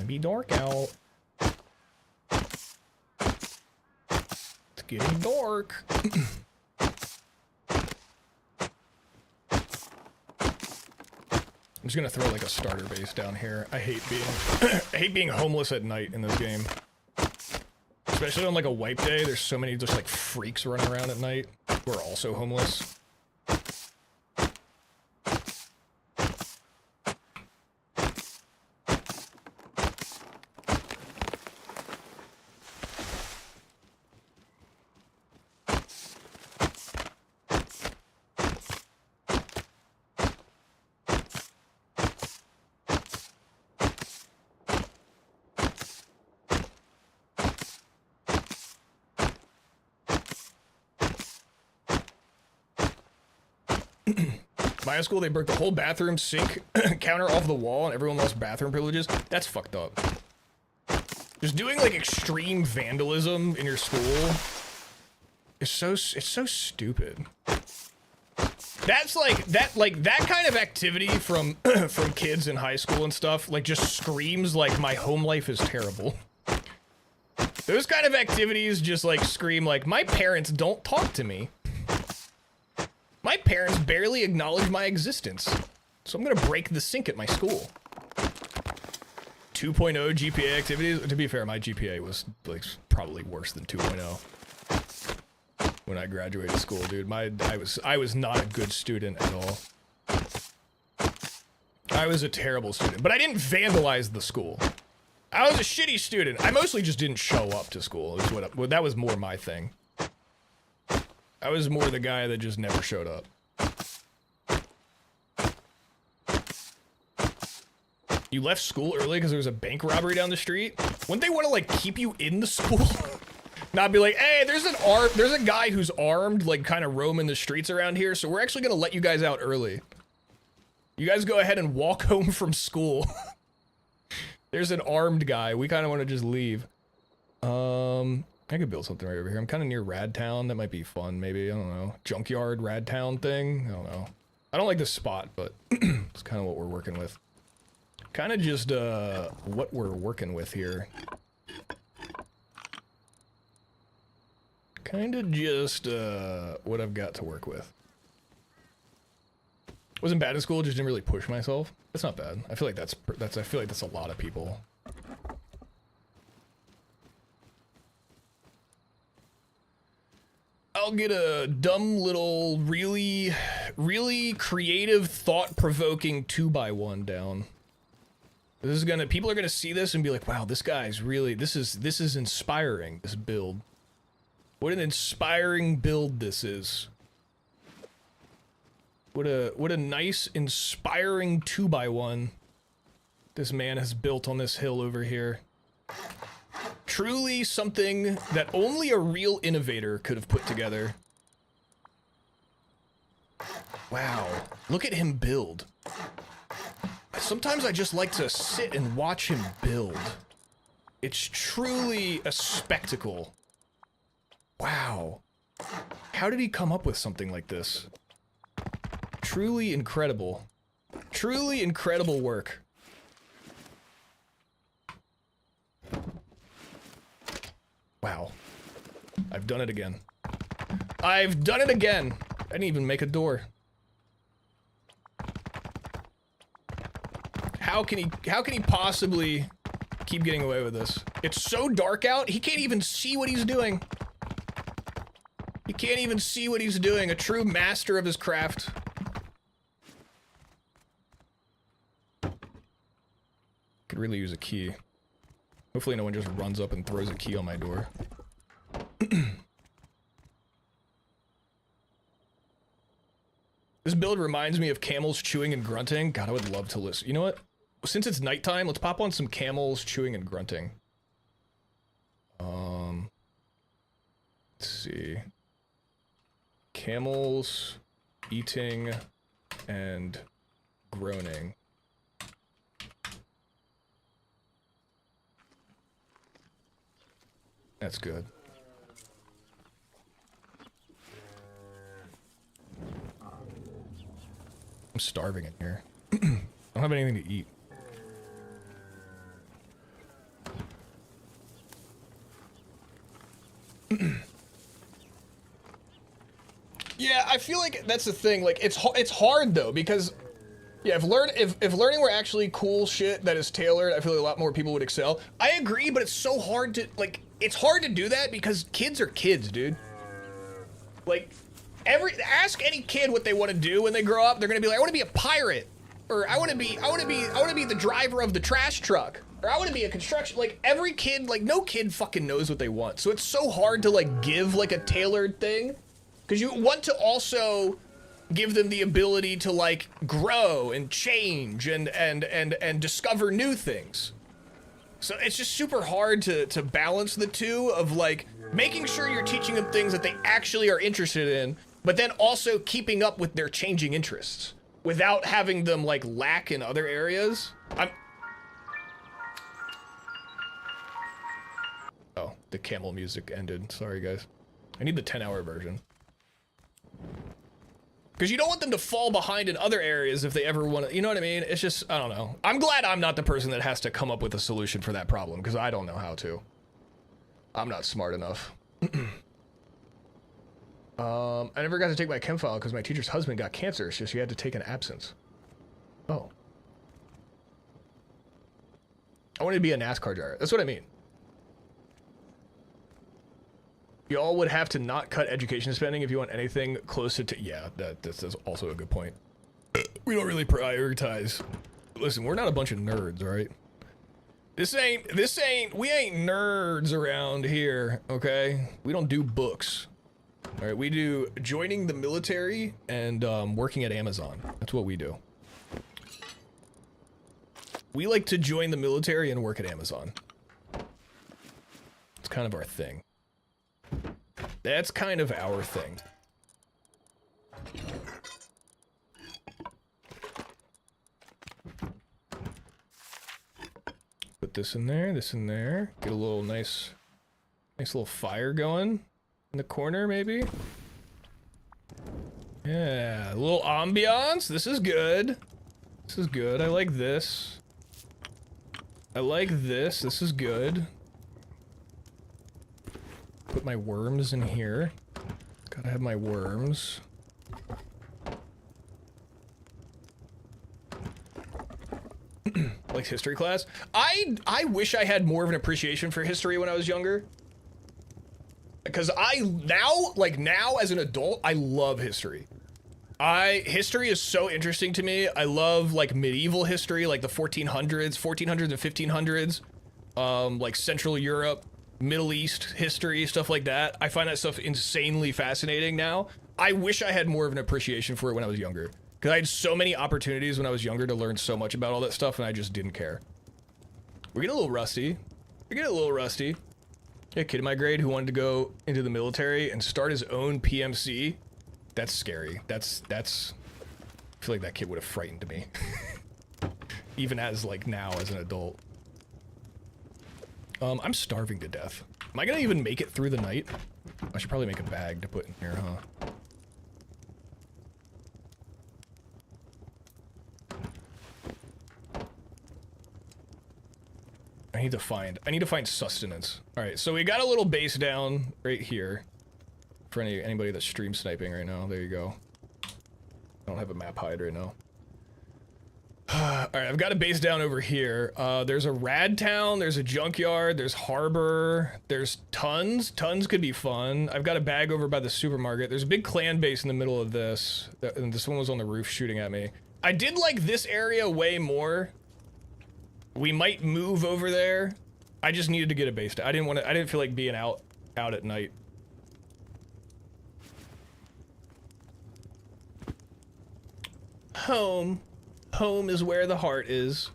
Be dark out. It's getting dark. I'm just gonna throw like a starter base down here. I hate being I hate being homeless at night in this game. Especially on like a wipe day, there's so many just like freaks running around at night who are also homeless. My high school, they broke the whole bathroom sink counter off the wall and everyone lost bathroom privileges. That's fucked up. Just doing like extreme vandalism in your school is so, it's so stupid. That's like, that kind of activity from, from kids in high school and stuff, like just screams like my home life is terrible. Those kind of activities just like scream like my parents don't talk to me. My parents barely acknowledge my existence, so I'm gonna break the sink at my school. 2.0 GPA activities? To be fair, my GPA was like probably worse than 2.0 when I graduated school, dude. I was not a good student at all. I was a terrible student, but I didn't vandalize the school. I was a shitty student. I mostly just didn't show up to school. That was more my thing. I was more the guy that just never showed up. You left school early because there was a bank robbery down the street? Wouldn't they want to, like, keep you in the school? Not be like, hey, there's a guy who's armed, like, kind of roaming the streets around here, so we're actually gonna let you guys out early. You guys go ahead and walk home from school. There's an armed guy. We kind of want to just leave. I could build something right over here. I'm kind of near Radtown. That might be fun, maybe. I don't know. Junkyard Radtown thing? I don't know. I don't like this spot, but it's kind of what we're working with. Kind of just, what we're working with here. Kind of just, what I've got to work with. Wasn't bad in school, just didn't really push myself. That's not bad. I feel like that's I feel like that's a lot of people. I'll get a dumb little, really creative, thought-provoking 2x1 down. This is gonna, people are gonna see this and be like, wow, this guy's really, this is inspiring, this build. What an inspiring build this is. What a nice, inspiring 2x1 this man has built on this hill over here. Truly something that only a real innovator could have put together. Wow, look at him build. Sometimes I just like to sit and watch him build. It's truly a spectacle. Wow. How did he come up with something like this? Truly incredible. Truly incredible work. Wow. I've done it again. I've done it again! I didn't even make a door. How can he possibly keep getting away with this? It's so dark out, he can't even see what he's doing. He can't even see what he's doing. A true master of his craft. Could really use a key. Hopefully no one just runs up and throws a key on my door. This build reminds me of camels chewing and grunting. God, I would love to listen. You know what? Since it's nighttime, let's pop on some camels chewing and grunting. Let's see. Camels eating and groaning. That's good. I'm starving in here. I don't have anything to eat. Yeah, I feel like that's the thing. Like, it's hard though, because yeah, if learning were actually cool shit that is tailored, I feel like a lot more people would excel. I agree, but it's so hard to, like, it's hard to do that because kids are kids, dude. Like, ask any kid what they want to do when they grow up, they're gonna be like, I want to be a pirate, or I want to be the driver of the trash truck, or I want to be a construction. Like, every kid, like, no kid fucking knows what they want, so it's so hard to like give like a tailored thing, because you want to also give them the ability to like grow and change and discover new things. So it's just super hard to balance the two of like making sure you're teaching them things that they actually are interested in, but then also keeping up with their changing interests without having them like lack in other areas. Oh, the camel music ended. Sorry guys. I need the 10-hour version. Because you don't want them to fall behind in other areas if they ever want to, you know what I mean? It's just, I don't know. I'm glad I'm not the person that has to come up with a solution for that problem, because I don't know how to. I'm not smart enough. I never got to take my chem file because my teacher's husband got cancer, so she had to take an absence. Oh. I wanted to be a NASCAR driver. That's what I mean. Y'all would have to not cut education spending if you want anything closer to... Yeah, that's also a good point. We don't really prioritize. Listen, we're not a bunch of nerds, all right? We ain't nerds around here, okay? We don't do books. All right, we do joining the military and working at Amazon. That's what we do. We like to join the military and work at Amazon. It's kind of our thing. That's kind of our thing. Put this in there, get a little nice little fire going in the corner, maybe. Yeah, a little ambiance. This is good. This is good. I like this. I like this. This is good. Put my worms in here. Gotta have my worms. Like history class. I wish I had more of an appreciation for history when I was younger. Because now as an adult, I love history. History is so interesting to me. I love like medieval history, like the 1400s and 1500s, like Central Europe, Middle East history, stuff like that. I find that stuff insanely fascinating now. I wish I had more of an appreciation for it when I was younger. Because I had so many opportunities when I was younger to learn so much about all that stuff, and I just didn't care. We're getting a little rusty. We're getting a little rusty. Yeah, a kid in my grade who wanted to go into the military and start his own PMC. That's scary. That's. I feel like that kid would have frightened me. Even as, like, now as an adult. I'm starving to death. Am I gonna even make it through the night? I should probably make a bag to put in here, huh? I need to find sustenance. Alright, so we got a little base down right here. For anybody that's stream sniping right now, there you go. I don't have a map hide right now. Alright, I've got a base down over here. There's a rad town, there's a junkyard, there's harbor, there's tons. Tons could be fun. I've got a bag over by the supermarket. There's a big clan base in the middle of this. And this one was on the roof shooting at me. I did like this area way more. We might move over there. I just needed to get a base down. I didn't feel like being out at night. Home. Home is where the heart is.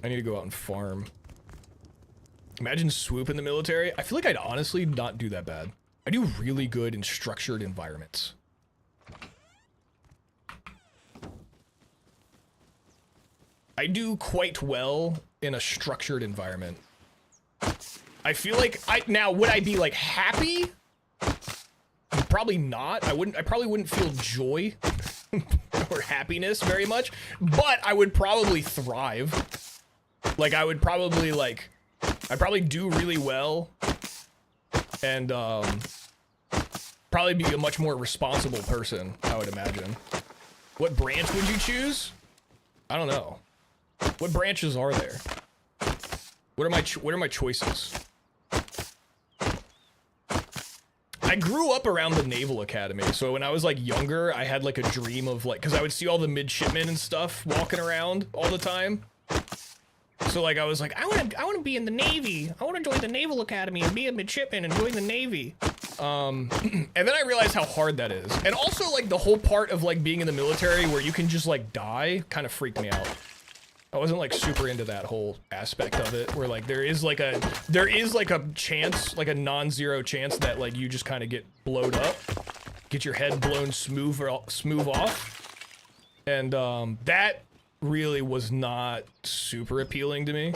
I need to go out and farm. Imagine Swoop in the military. I feel like I'd honestly not do that bad. I do really good in structured environments. I do quite well in a structured environment. I feel like now would I be like happy? Probably not. I probably wouldn't feel joy or happiness very much, but I would probably thrive. Like I'd probably do really well and probably be a much more responsible person, I would imagine. What branch would you choose? I don't know. What branches are there? What are my choices? I grew up around the Naval Academy, so when I was like younger, I had like a dream of like, because I would see all the midshipmen and stuff walking around all the time. So like I was like, I want to be in the Navy. I want to join the Naval Academy and be a midshipman and join the Navy. And then I realized how hard that is. And also like the whole part of like being in the military where you can just like die kind of freaked me out. I wasn't like super into that whole aspect of it where like there is like a chance, like a non-zero chance that like you just kind of get blowed up, get your head blown smooth off. And that really was not super appealing to me.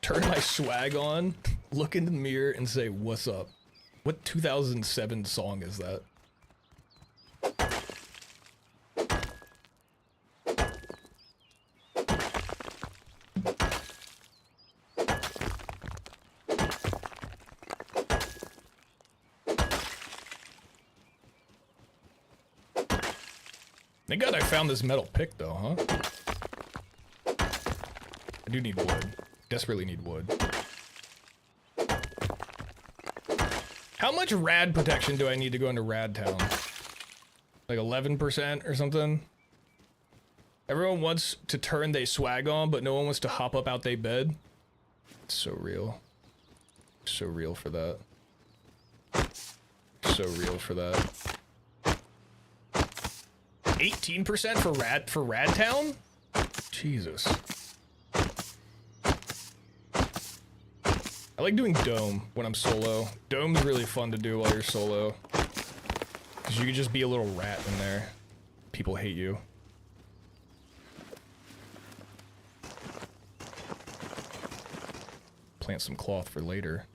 Turn my swag on, look in the mirror and say, "What's up?" What 2007 song is that? Thank God I found this metal pick though, huh? I do need wood. Desperately need wood. How much rad protection do I need to go into Rad Town? Like 11% or something? Everyone wants to turn they swag on, but no one wants to hop up out they bed. It's so real. So real for that. So real for that. 18% for Rad Town? Jesus. I like doing Dome when I'm solo. Dome's really fun to do while you're solo. Because you can just be a little rat in there. People hate you. Plant some cloth for later.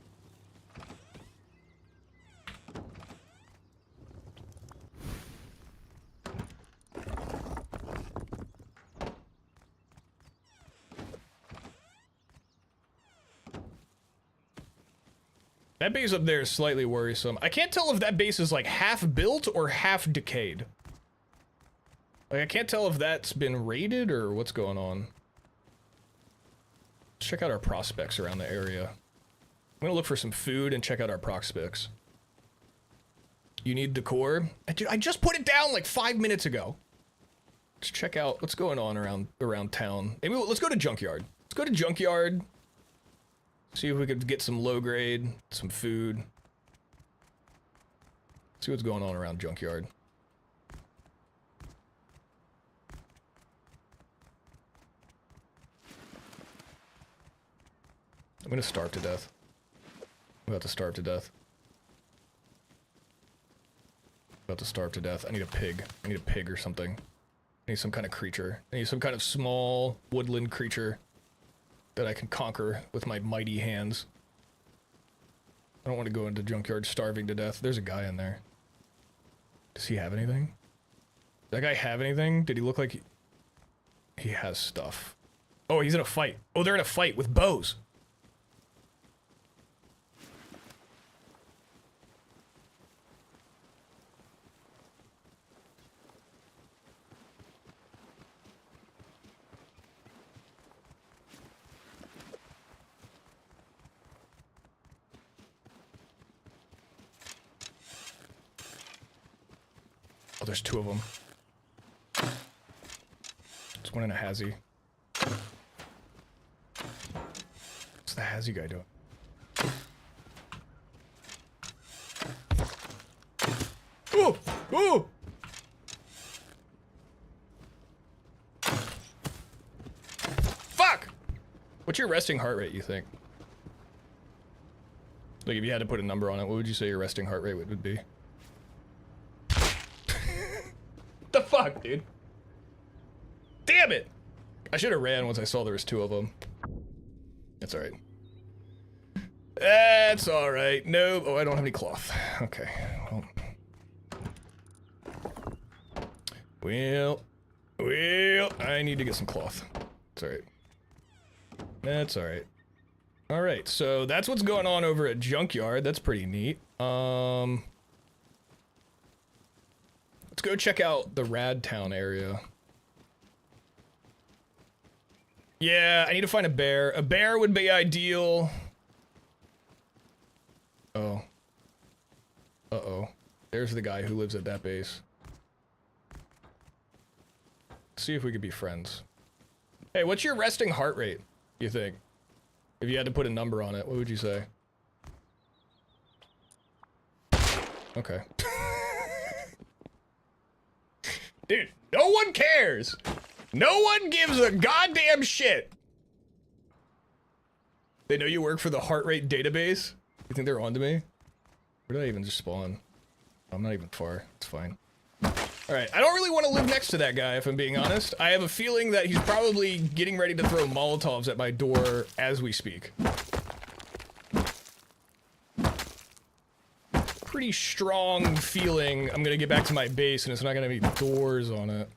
That base up there is slightly worrisome. I can't tell if that base is like half built or half decayed. Like I can't tell if that's been raided or what's going on. Let's check out our prospects around the area. I'm gonna look for some food and check out our prospects. You need decor? Dude, I just put it down like 5 minutes ago. Let's check out what's going on around town. Maybe let's go to Junkyard. Let's go to Junkyard. See if we could get some low grade, some food. See what's going on around Junkyard. I'm gonna starve to death. I'm about to starve to death. About to starve to death. I need a pig. I need a pig or something. I need some kind of creature. I need some kind of small woodland creature that I can conquer with my mighty hands. I don't want to go into Junkyard starving to death. There's a guy in there. Does he have anything? Does that guy have anything? Did he look like he has stuff? Oh, he's in a fight. Oh, they're in a fight with bows. Oh, there's two of them. There's one in a hazy. What's the hazy guy doing? Oh! Oh! Fuck! What's your resting heart rate, you think? Like, if you had to put a number on it, what would you say your resting heart rate would be? The fuck, dude? Damn it! I should have ran once I saw there was two of them. That's alright. That's alright. No. Oh, I don't have any cloth. Okay. Well, I need to get some cloth. It's alright. That's alright. Alright, so that's what's going on over at Junkyard. That's pretty neat. Let's go check out the Rad Town area. Yeah, I need to find a bear. A bear would be ideal. Oh. Uh-oh. There's the guy who lives at that base. Let's see if we could be friends. Hey, what's your resting heart rate, you think? If you had to put a number on it, what would you say? Okay. Dude, no one cares! No one gives a goddamn shit! They know you work for the heart rate database? You think they're onto me? Where did I even just spawn? I'm not even far. It's fine. Alright, I don't really want to live next to that guy, if I'm being honest. I have a feeling that he's probably getting ready to throw Molotovs at my door as we speak. Pretty strong feeling I'm gonna get back to my base and it's not gonna have any doors on it.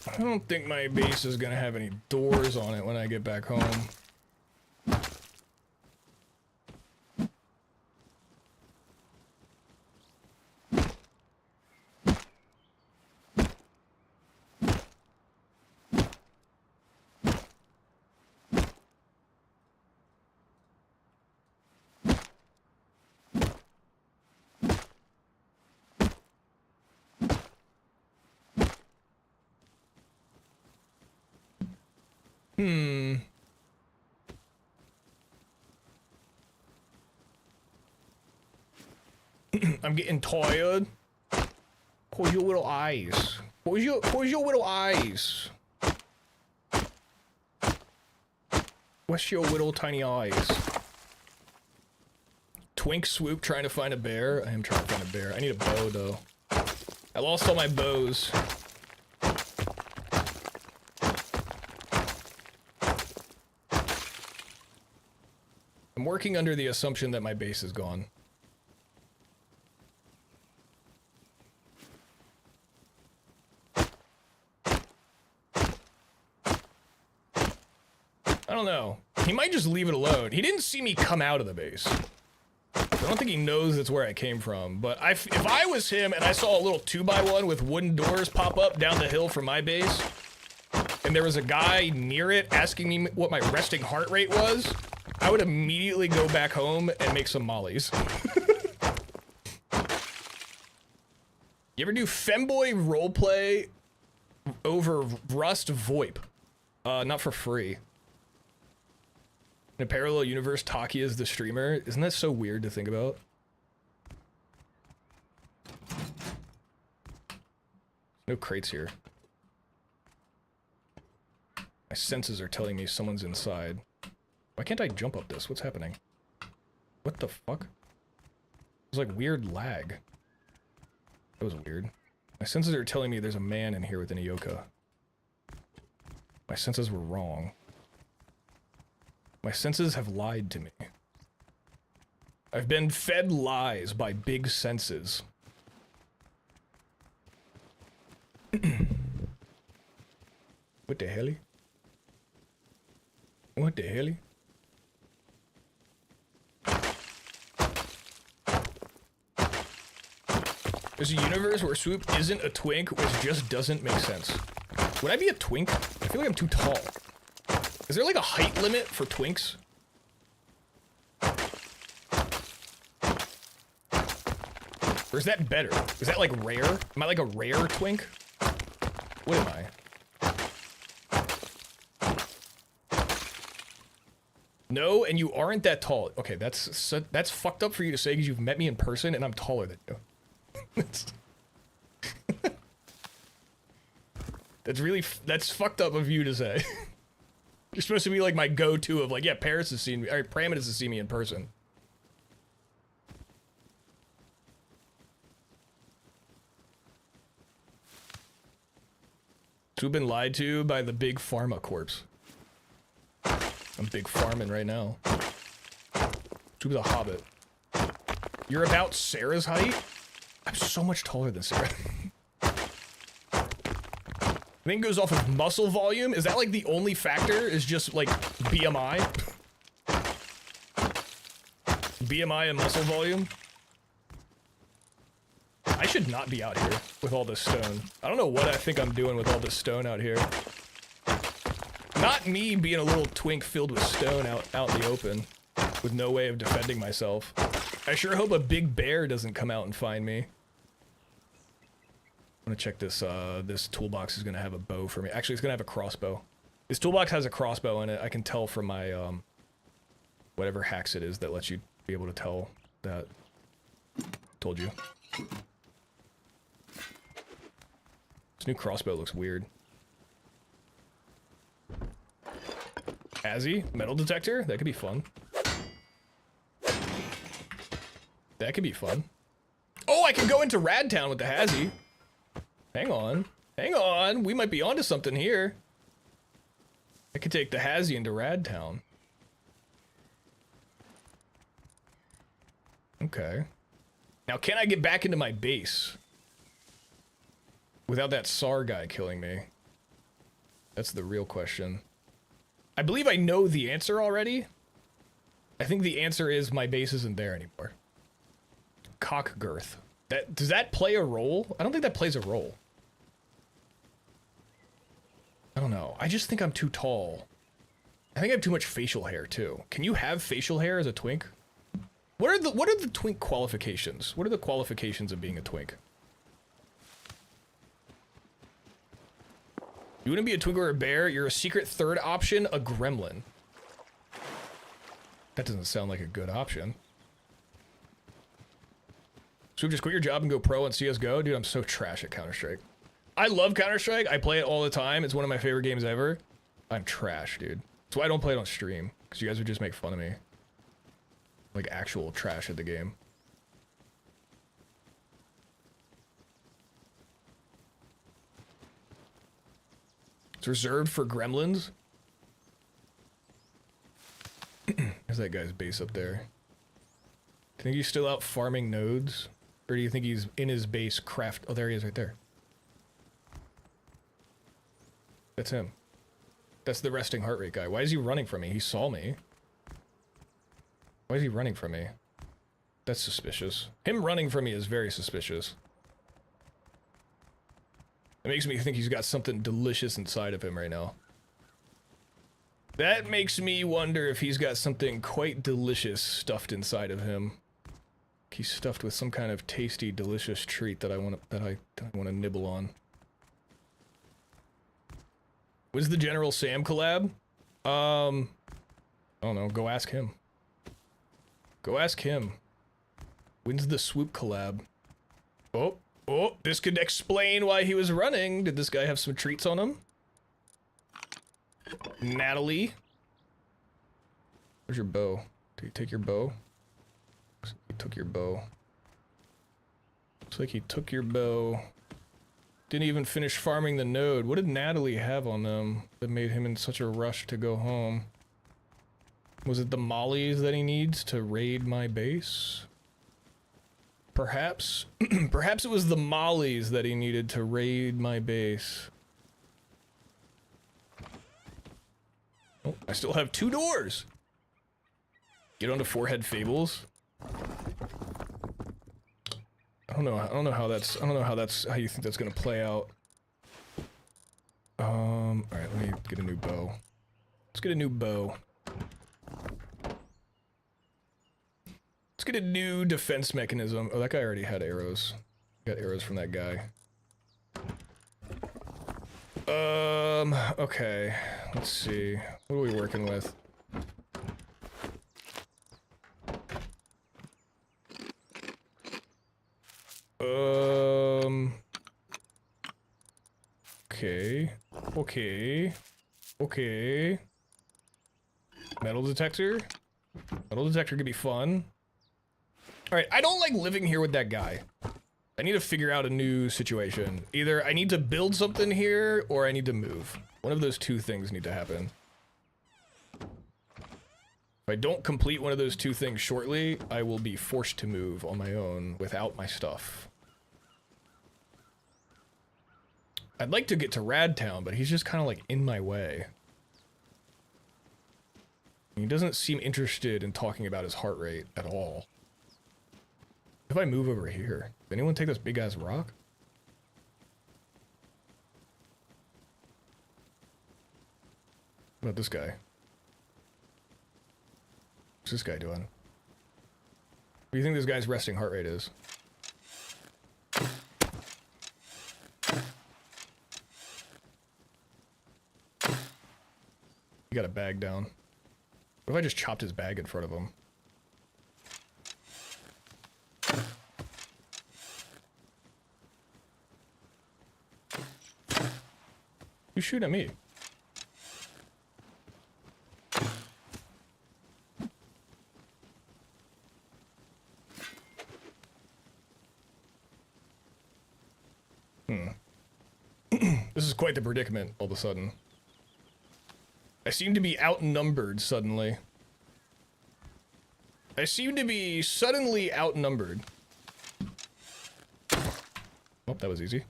I don't think my base is gonna have any doors on it when I get back home. I'm getting tired. Close your little eyes. Close your little eyes. What's your little tiny eyes? Twink Swoop trying to find a bear. I am trying to find a bear. I need a bow though. I lost all my bows. I'm working under the assumption that my base is gone. don't know. He might just leave it alone. He didn't see me come out of the base. I don't think he knows that's where I came from, but if I was him and I saw a little 2x1 with wooden doors pop up down the hill from my base, and there was a guy near it asking me what my resting heart rate was, I would immediately go back home and make some mollies. You ever do femboy roleplay over Rust VoIP? Not for free. In a parallel universe, Taki is the streamer. Isn't that so weird to think about? No crates here. My senses are telling me someone's inside. Why can't I jump up this? What's happening? What the fuck? There's like weird lag. That was weird. My senses are telling me there's a man in here with an Ioka. My senses were wrong. My senses have lied to me. I've been fed lies by big senses. What the hell? What the hell? There's a universe where Swoop isn't a twink, which just doesn't make sense. Would I be a twink? I feel like I'm too tall. Is there like a height limit for twinks? Or is that better? Is that like rare? Am I like a rare twink? What am I? No, and you aren't that tall. Okay, that's fucked up for you to say because you've met me in person and I'm taller than you. That's fucked up of you to say. You're supposed to be like my go-to of like, yeah, Paris has seen me, or Parametus has seen me in person. So we've been lied to by the big pharma corpse. I'm big farming right now. To the Hobbit. You're about Sarah's height? I'm so much taller than Sarah. I think it goes off of muscle volume. Is that like the only factor? Is just like BMI? BMI and muscle volume? I should not be out here with all this stone. I don't know what I think I'm doing with all this stone out here. Not me being a little twink filled with stone out in the open with no way of defending myself. I sure hope a big bear doesn't come out and find me. I'm gonna check this, this toolbox is gonna have a bow for me. Actually, it's gonna have a crossbow. This toolbox has a crossbow in it. I can tell from my, whatever hacks it is that lets you be able to tell that. Told you. This new crossbow looks weird. Azzy, metal detector? That could be fun. That could be fun. Oh, I can go into Radtown with the Hazzy. Hang on. Hang on. We might be onto something here. I could take the Hazzy into Radtown. Okay. Now, can I get back into my base without that SAR guy killing me? That's the real question. I believe I know the answer already. I think the answer is my base isn't there anymore. Cock girth. Does that play a role? I don't think that plays a role. I don't know. I just think I'm too tall. I think I have too much facial hair too. Can you have facial hair as a twink? What are the twink qualifications? What are the qualifications of being a twink? You wouldn't be a twink or a bear. You're a secret third option, a gremlin. That doesn't sound like a good option. So just quit your job and go pro on CSGO? Dude, I'm so trash at Counter-Strike. I love Counter-Strike. I play it all the time. It's one of my favorite games ever. I'm trash, dude. That's why I don't play it on stream. Because you guys would just make fun of me. Like actual trash at the game. It's reserved for gremlins. There's that guy's base up there. Do you think he's still out farming nodes? Or do you think he's in his base craft? Oh, there he is right there. That's him. That's the resting heart rate guy. Why is he running from me? He saw me. Why is he running from me? That's suspicious. Him running from me is very suspicious. It makes me think he's got something delicious inside of him right now. That makes me wonder if he's got something quite delicious stuffed inside of him. He's stuffed with some kind of tasty, delicious treat that I want to nibble on. Was the General Sam collab? I don't know. Go ask him. Go ask him. When's the Swoop collab? Oh, this could explain why he was running. Did this guy have some treats on him? Natalie? Where's your bow? Did you take your bow? He took your bow. Looks like he took your bow. Didn't even finish farming the node. What did Natalie have on them that made him in such a rush to go home? Was it the mollies that he needs to raid my base? Perhaps? Perhaps it was the mollies that he needed to raid my base. Oh, I still have 2 doors! Get onto Forehead Fables? I don't know how you think that's gonna play out. Alright, let me get a new bow. Let's get a new bow. Let's get a new defense mechanism. Oh, that guy already had arrows. Got arrows from that guy. Okay. Let's see. What are we working with? Okay. Metal detector? Metal detector could be fun. Alright, I don't like living here with that guy. I need to figure out a new situation. Either I need to build something here, or I need to move. One of those 2 things need to happen. If I don't complete one of those 2 things shortly, I will be forced to move on my own without my stuff. I'd like to get to Radtown, but he's just kind of like in my way. He doesn't seem interested in talking about his heart rate at all. If I move over here, did anyone take this big ass rock? What about this guy? What's this guy doing? What do you think this guy's resting heart rate is? He got a bag down. What if I just chopped his bag in front of him? You shoot at me. This is quite the predicament all of a sudden. I seem to be outnumbered suddenly. I seem to be suddenly outnumbered. Oh, that was easy.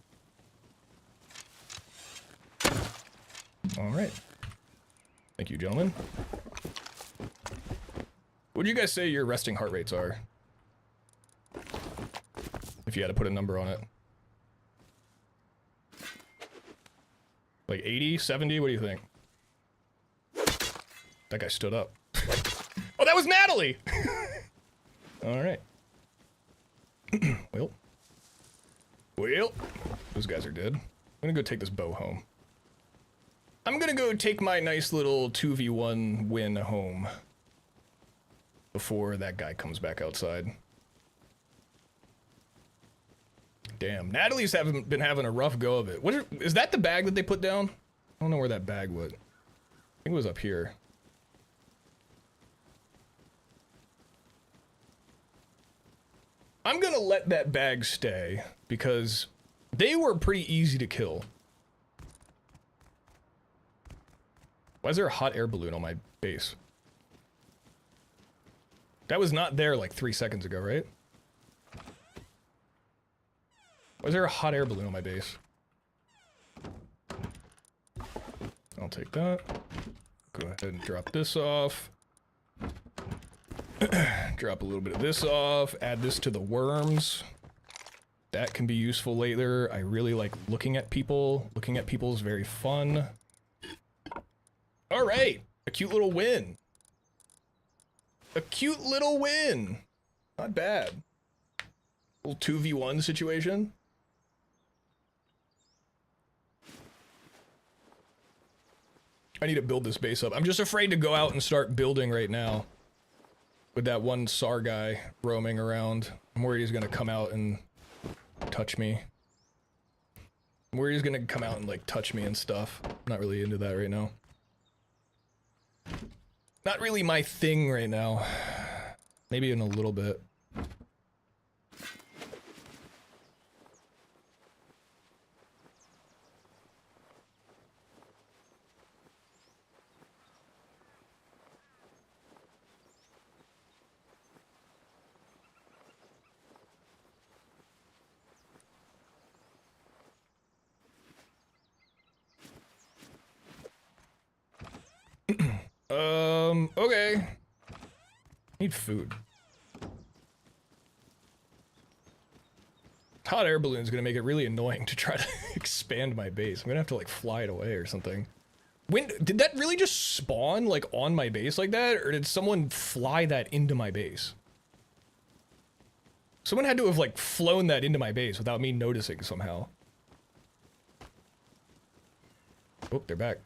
Alright. Thank you, gentlemen. What do you guys say your resting heart rates are? If you had to put a number on it. Like 80, 70, what do you think? That guy stood up. Oh, that was Natalie! Alright. Well. Those guys are dead. I'm gonna go take this bow home. I'm gonna go take my nice little 2v1 win home. Before that guy comes back outside. Damn, Natalie's been having a rough go of it. Is that the bag that they put down? I don't know where that bag was. I think it was up here. I'm gonna let that bag stay, because they were pretty easy to kill. Why is there a hot air balloon on my base? That was not there like 3 seconds ago, right? Why is there a hot air balloon on my base? Oh I'll take that. Go ahead and drop this off. Drop a little bit of this off. Add this to the worms. That can be useful later. I really like looking at people. Looking at people is very fun. All right, a cute little win. A cute little win. Not bad. Little 2v1 situation. I need to build this base up. I'm just afraid to go out and start building right now. With that one SAR guy roaming around. I'm worried he's gonna come out and touch me. I'm worried he's gonna come out and like touch me and stuff. I'm not really into that right now. Not really my thing right now. Maybe in a little bit. Okay. Need food. Hot air balloon is gonna make it really annoying to try to expand my base. I'm gonna have to like fly it away or something. When did that really just spawn like on my base like that, or did someone fly that into my base? Someone had to have like flown that into my base without me noticing somehow. Oh, they're back.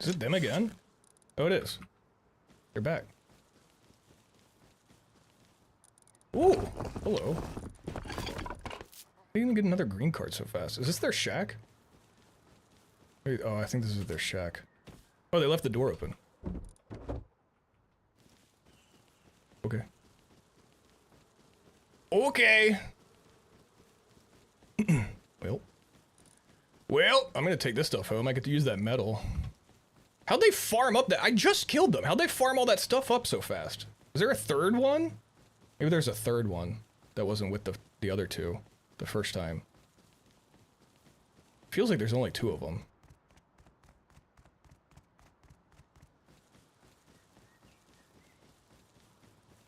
Is it them again? Oh, it is. They're back. Ooh, hello. They didn't get another green card so fast. Is this their shack? Wait, oh, I think this is their shack. Oh, they left the door open. Okay. Okay. Well, I'm gonna take this stuff home. I get to use that metal. How'd they farm up that? I just killed them. How'd they farm all that stuff up so fast? Is there a third one? Maybe there's a third one that wasn't with the other two the first time. Feels like there's only two of them.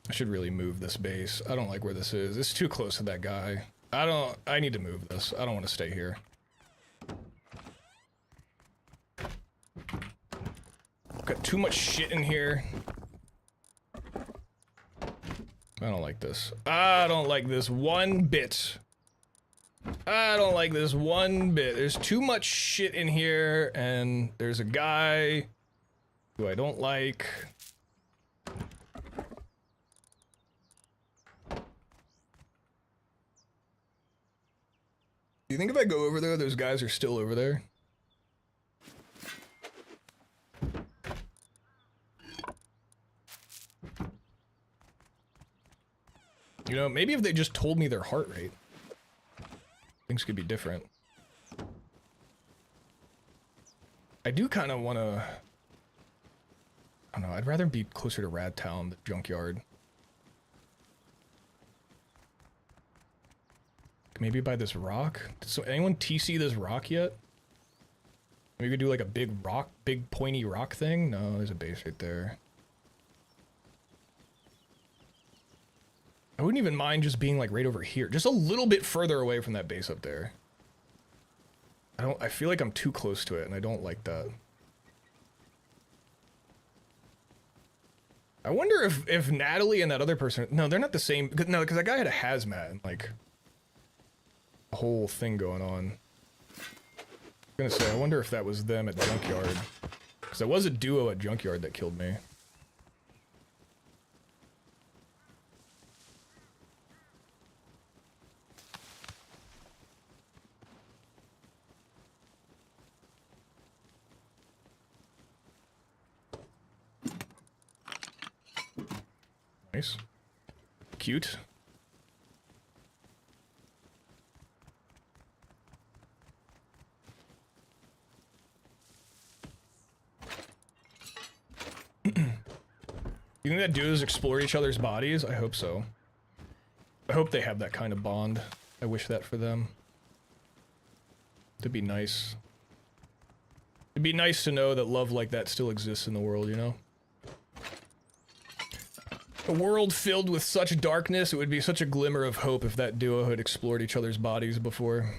I should really move this base. I don't like where this is. It's too close to that guy. I need to move this. I don't want to stay here. Got too much shit in here. I don't like this. I don't like this one bit. I don't like this one bit. There's too much shit in here, and there's a guy who I don't like. Do you think if I go over there, those guys are still over there? You know, maybe if they just told me their heart rate, things could be different. I do kind of want to... I don't know, I'd rather be closer to Rad Town, the junkyard. Maybe by this rock? Did anyone TC this rock yet? Maybe we could do like a big rock, big pointy rock thing? No, there's a base right there. I wouldn't even mind just being like right over here. Just a little bit further away from that base up there. I feel like I'm too close to it and I don't like that. I wonder if Natalie and that other person, no, they're not the same. No, because that guy had a hazmat and like a whole thing going on. I'm gonna say, I wonder if that was them at Junkyard. Because there was a duo at Junkyard that killed me. Nice. Cute. You think that dudes explore each other's bodies? I hope so. I hope they have that kind of bond. I wish that for them. It'd be nice. It'd be nice to know that love like that still exists in the world, you know? A world filled with such darkness, it would be such a glimmer of hope if that duo had explored each other's bodies before.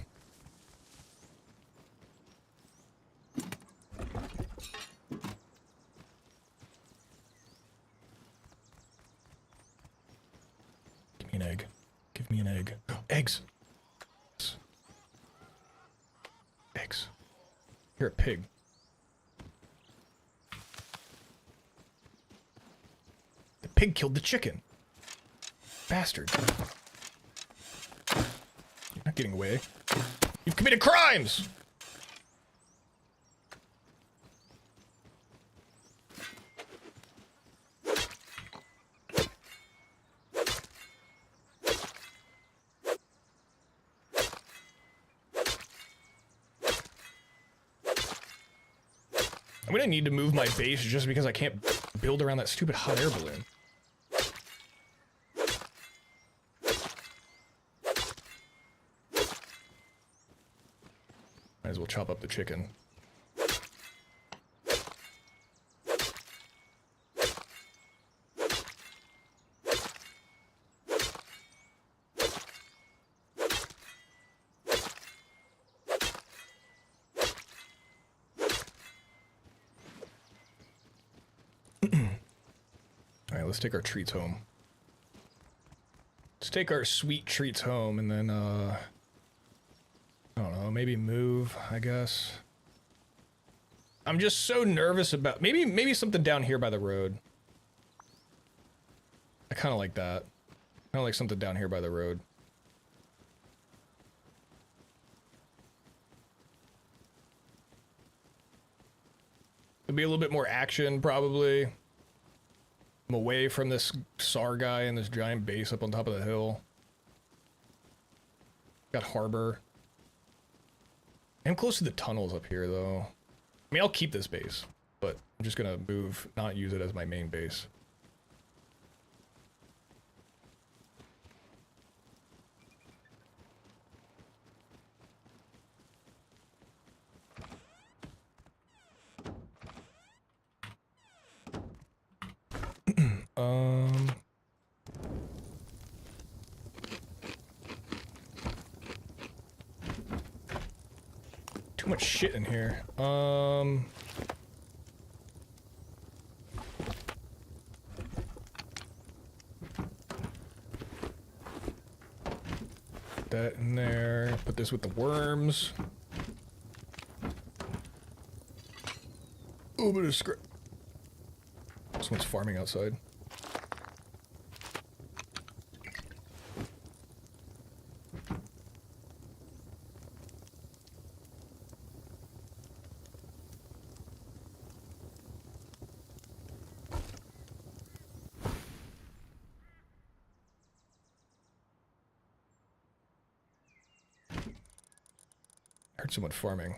Give me an egg. Give me an egg. Eggs! Eggs. You're a pig. The pig killed the chicken. Bastard. You're not getting away. You've committed crimes! I'm gonna need to move my base just because I can't build around that stupid hot air balloon. Might as well chop up the chicken. Alright, let's take our treats home. Let's take our sweet treats home and then, I don't know, maybe move, I guess. I'm just so nervous about... Maybe something down here by the road. I kind of like that. Kind of like something down here by the road. There'll be a little bit more action, probably. I'm away from this SAR guy and this giant base up on top of the hill. Got harbor. I'm close to the tunnels up here, though. I mean, I'll keep this base, but I'm just gonna move, not use it as my main base. Too much shit in here. That in there. Put this with the worms. Oh, bit of scrap. Someone's farming outside. Heard someone farming.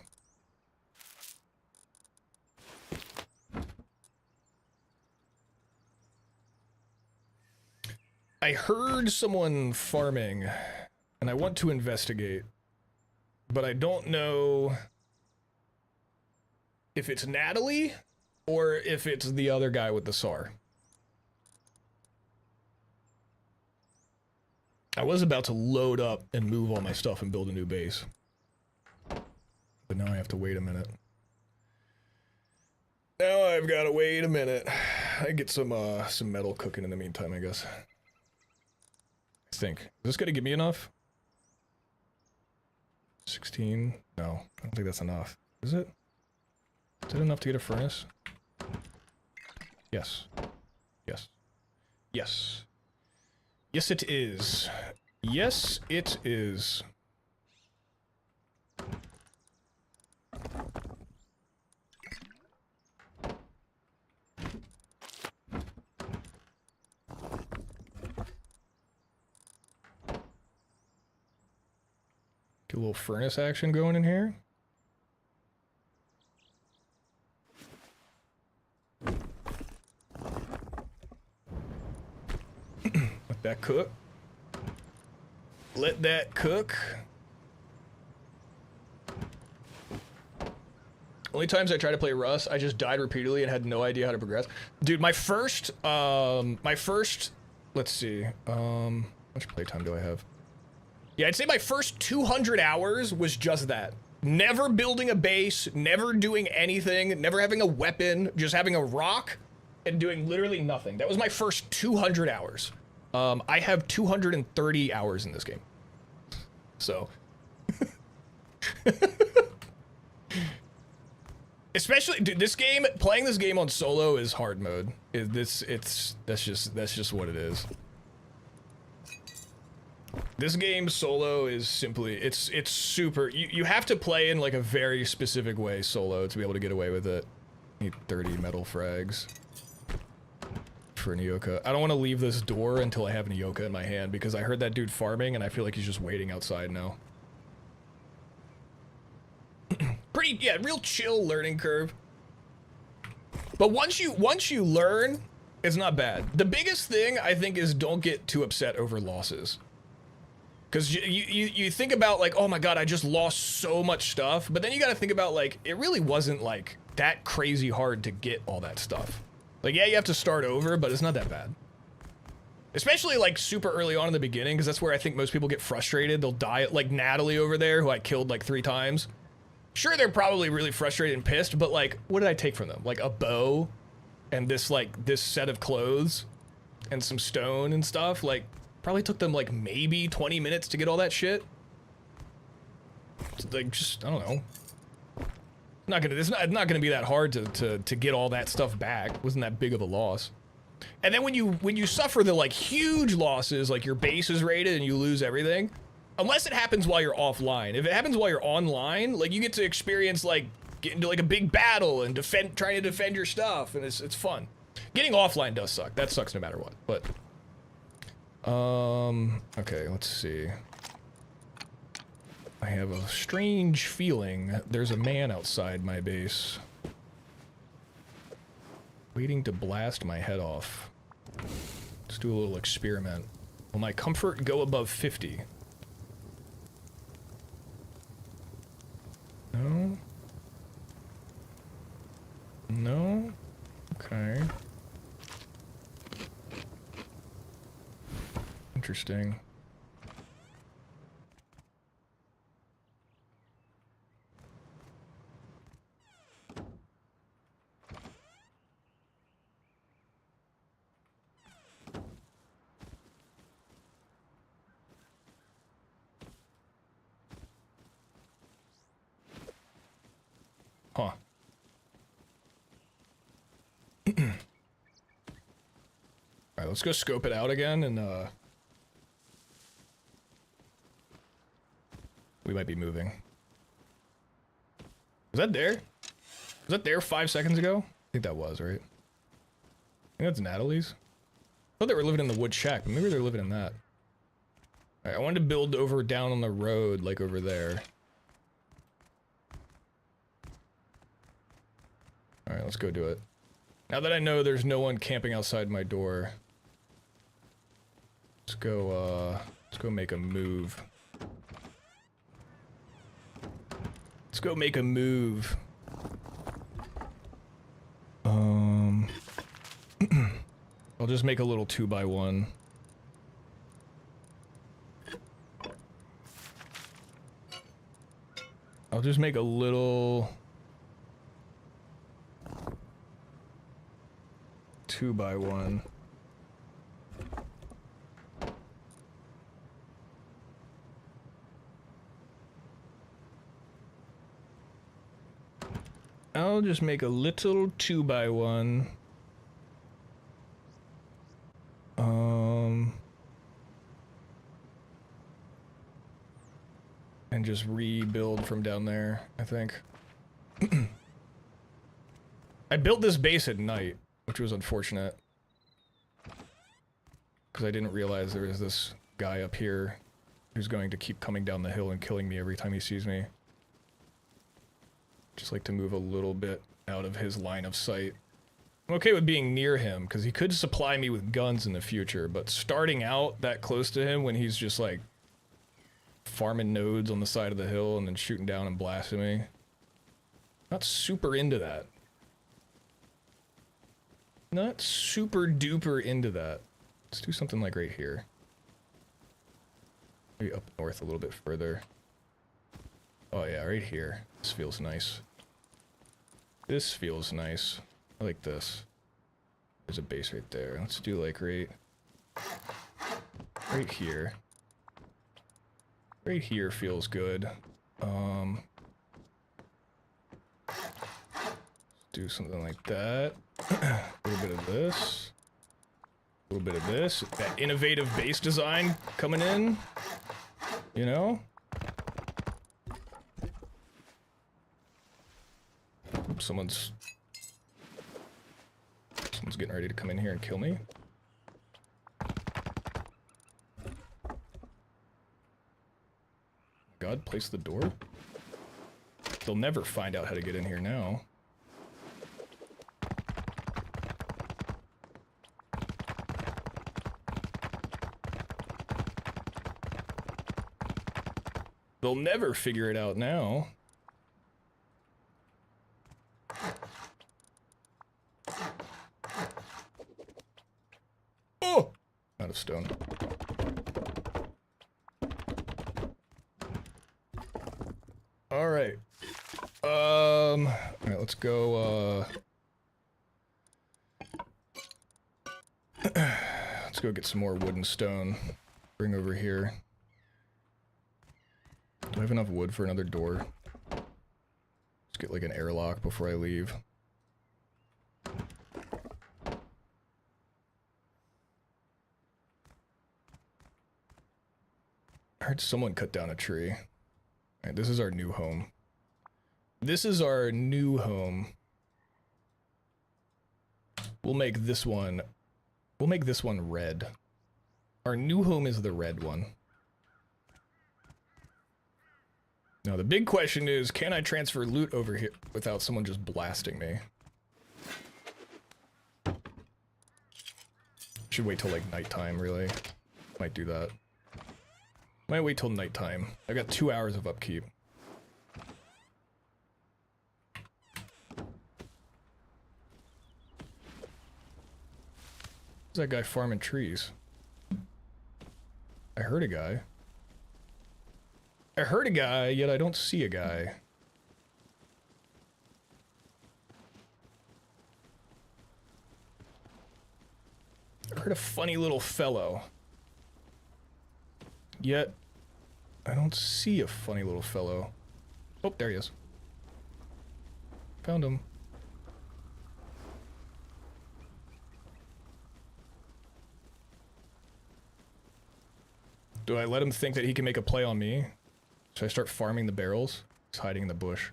I heard someone farming, and I want to investigate, but I don't know if it's Natalie or if it's the other guy with the SAR. I was about to load up and move all my stuff and build a new base. But now I have to wait a minute. Now I've got to wait a minute. I get some metal cooking in the meantime, I guess. I think. Is this gonna give me enough? 16? No, I don't think that's enough. Is it? Is it enough to get a furnace? Yes. Yes. Yes. Yes, it is. Yes, it is. Get a little furnace action going in here. Let that cook. Let that cook. Only times I tried to play Rust, I just died repeatedly and had no idea how to progress. Dude, my first, let's see, how much playtime do I have? Yeah, I'd say my first 200 hours was just that. Never building a base, never doing anything, never having a weapon, just having a rock and doing literally nothing. That was my first 200 hours. I have 230 hours in this game. So. Especially, dude, this game, playing this game on solo is hard mode. That's just what it is. This game solo is simply, it's super, you have to play in like a very specific way solo to be able to get away with it. Need 30 metal frags for an Ioka. I don't want to leave this door until I have an Ioka in my hand because I heard that dude farming and I feel like he's just waiting outside now. Pretty, yeah, real chill learning curve. But once you learn, it's not bad. The biggest thing I think is don't get too upset over losses. Because you think about like, oh my god, I just lost so much stuff, but then you got to think about like, it really wasn't like that crazy hard to get all that stuff. Like, yeah, you have to start over, but it's not that bad. Especially like super early on in the beginning, because that's where I think most people get frustrated. They'll die, like Natalie over there, who I killed like 3 times. Sure, they're probably really frustrated and pissed, but like, what did I take from them? Like a bow and this set of clothes and some stone and stuff. Like, probably took them like maybe 20 minutes to get all that shit. It's like, just, I don't know. It's not gonna be that hard to get all that stuff back. It wasn't that big of a loss. And then when you suffer the like huge losses, like your base is raided and you lose everything, unless it happens while you're offline. If it happens while you're online, like you get to experience like getting into like a big battle and trying to defend your stuff, and it's fun. Getting offline does suck. That sucks no matter what. But okay, let's see. I have a strange feeling there's a man outside my base waiting to blast my head off. Let's do a little experiment. Will my comfort go above 50? No? No? Okay. Interesting. Huh. Alright, let's go scope it out again, and we might be moving. Was that there? Was that there 5 seconds ago? I think that was, right? I think that's Natalie's. I thought they were living in the wood shack, but maybe they're living in that. Alright, I wanted to build over down on the road, like over there. Alright, let's go do it. Now that I know there's no one camping outside my door, let's go make a move. Let's go make a move. I'll just make a little 2x1. I'll just make a little 2x1. I'll just make a little 2x1. And just rebuild from down there, I think. I built this base at night, which was unfortunate. Because I didn't realize there was this guy up here who's going to keep coming down the hill and killing me every time he sees me. Just like to move a little bit out of his line of sight. I'm okay with being near him, because he could supply me with guns in the future, but starting out that close to him when he's just, like, farming nodes on the side of the hill and then shooting down and blasting me. Not super into that. Not super duper into that. Let's do something like right here. Maybe up north a little bit further. Oh yeah, right here. This feels nice. This feels nice. I like this. There's a base right there. Let's do like right here. Right here feels good. Do something like that. A little bit of this. A little bit of this. That innovative base design coming in. You know? Oops, someone's getting ready to come in here and kill me. God, place the door? They'll never find out how to get in here now. They'll never figure it out now. Oh! Out of stone. Alright. Alright, let's go, let's go get some more wood and stone. Bring over here. Do I have enough wood for another door? Let's get like an airlock before I leave. I heard someone cut down a tree. Alright, this is our new home. This is our new home. We'll make this one red. Our new home is the red one. Now the big question is, can I transfer loot over here without someone just blasting me? Should wait till like nighttime, really. Might do that. Might wait till nighttime. I got 2 hours of upkeep. Who's that guy farming trees? I heard a guy. I heard a guy, yet I don't see a guy. I heard a funny little fellow. Yet, I don't see a funny little fellow. Oh, there he is. Found him. Do I let him think that he can make a play on me? Should I start farming the barrels? He's hiding in the bush.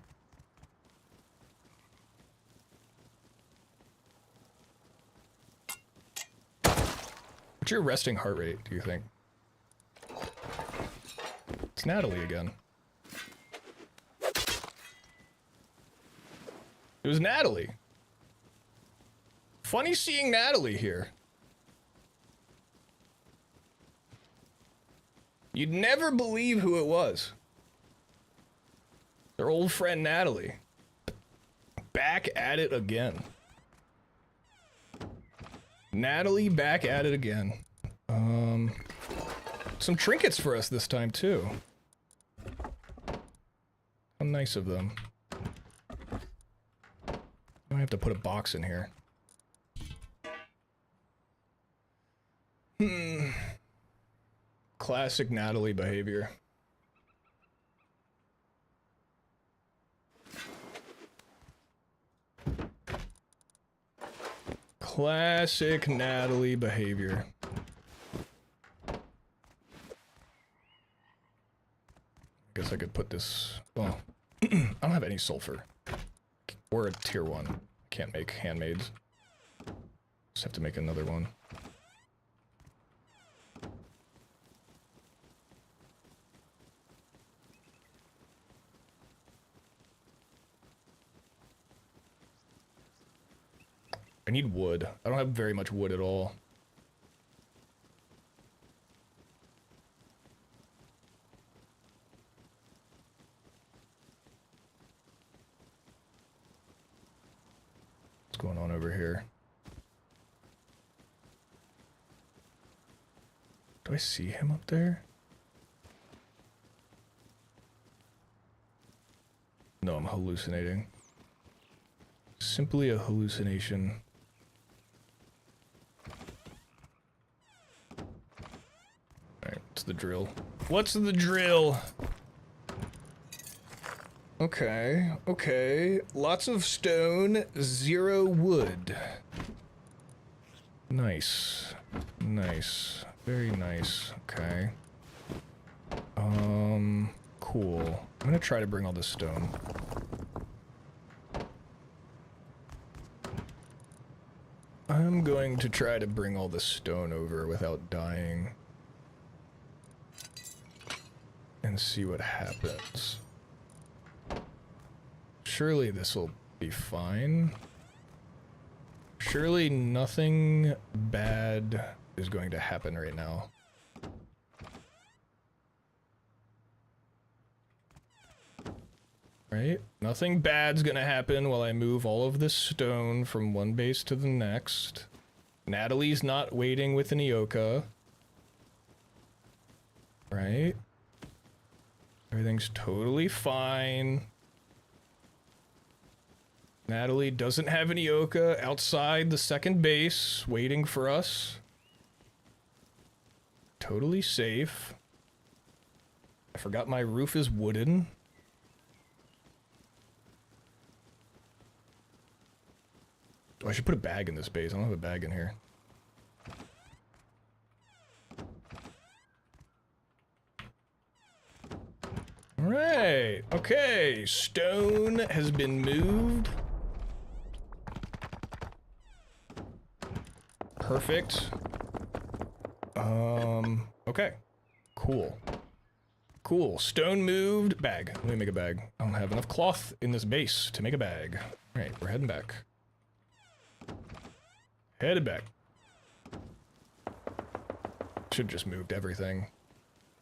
What's your resting heart rate, do you think? It's Natalie again. It was Natalie. Funny seeing Natalie here. You'd never believe who it was. Their old friend Natalie. Back at it again. Natalie back at it again. Some trinkets for us this time too. How nice of them. I have to put a box in here. Classic Natalie behavior. Classic Natalie behavior. Guess I could put this... Well, I don't have any sulfur. Or a tier 1. Can't make handmaids. Just have to make another one. I need wood. I don't have very much wood at all. What's going on over here? Do I see him up there? No, I'm hallucinating. Simply a hallucination. Alright, what's the drill? What's the drill? Okay, okay. Lots of stone, 0 wood. Nice. Nice. Very nice. Okay. Cool. I'm gonna try to bring all this stone. I'm going to try to bring all this stone over without dying. And see what happens. Surely this will be fine. Surely nothing bad is going to happen right now. Right? Nothing bad's gonna happen while I move all of this stone from one base to the next. Natalie's not waiting with an Ioka. Right? Everything's totally fine. Natalie doesn't have an Ioka outside the second base waiting for us. Totally safe. I forgot my roof is wooden. Oh, I should put a bag in this base. I don't have a bag in here. Alright. Okay. Stone has been moved. Perfect. Okay. Cool. Cool. Stone moved. Bag. Let me make a bag. I don't have enough cloth in this base to make a bag. Alright, we're heading back. Headed back. Should've just moved everything.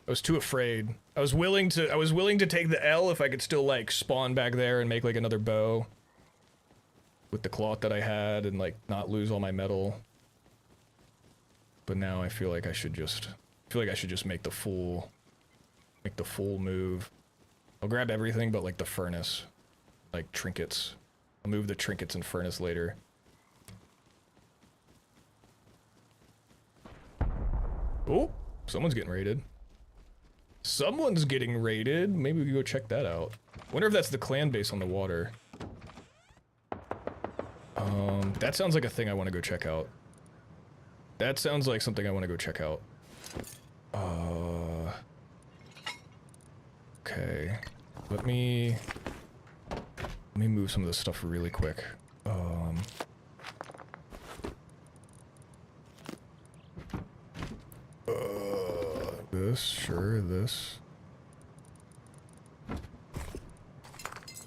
I was too afraid. I was willing to take the L if I could still, like, spawn back there and make, like, another bow. With the cloth that I had and, like, not lose all my metal. But now I feel like I should just make the full move. I'll grab everything but, like, the furnace. Like, trinkets. I'll move the trinkets and furnace later. Oh, someone's getting raided. Someone's getting raided. Maybe we can go check that out. Wonder if that's the clan base on the water. That sounds like a thing I want to go check out. That sounds like something I want to go check out. Okay. Let me move some of this stuff really quick. This, sure, this.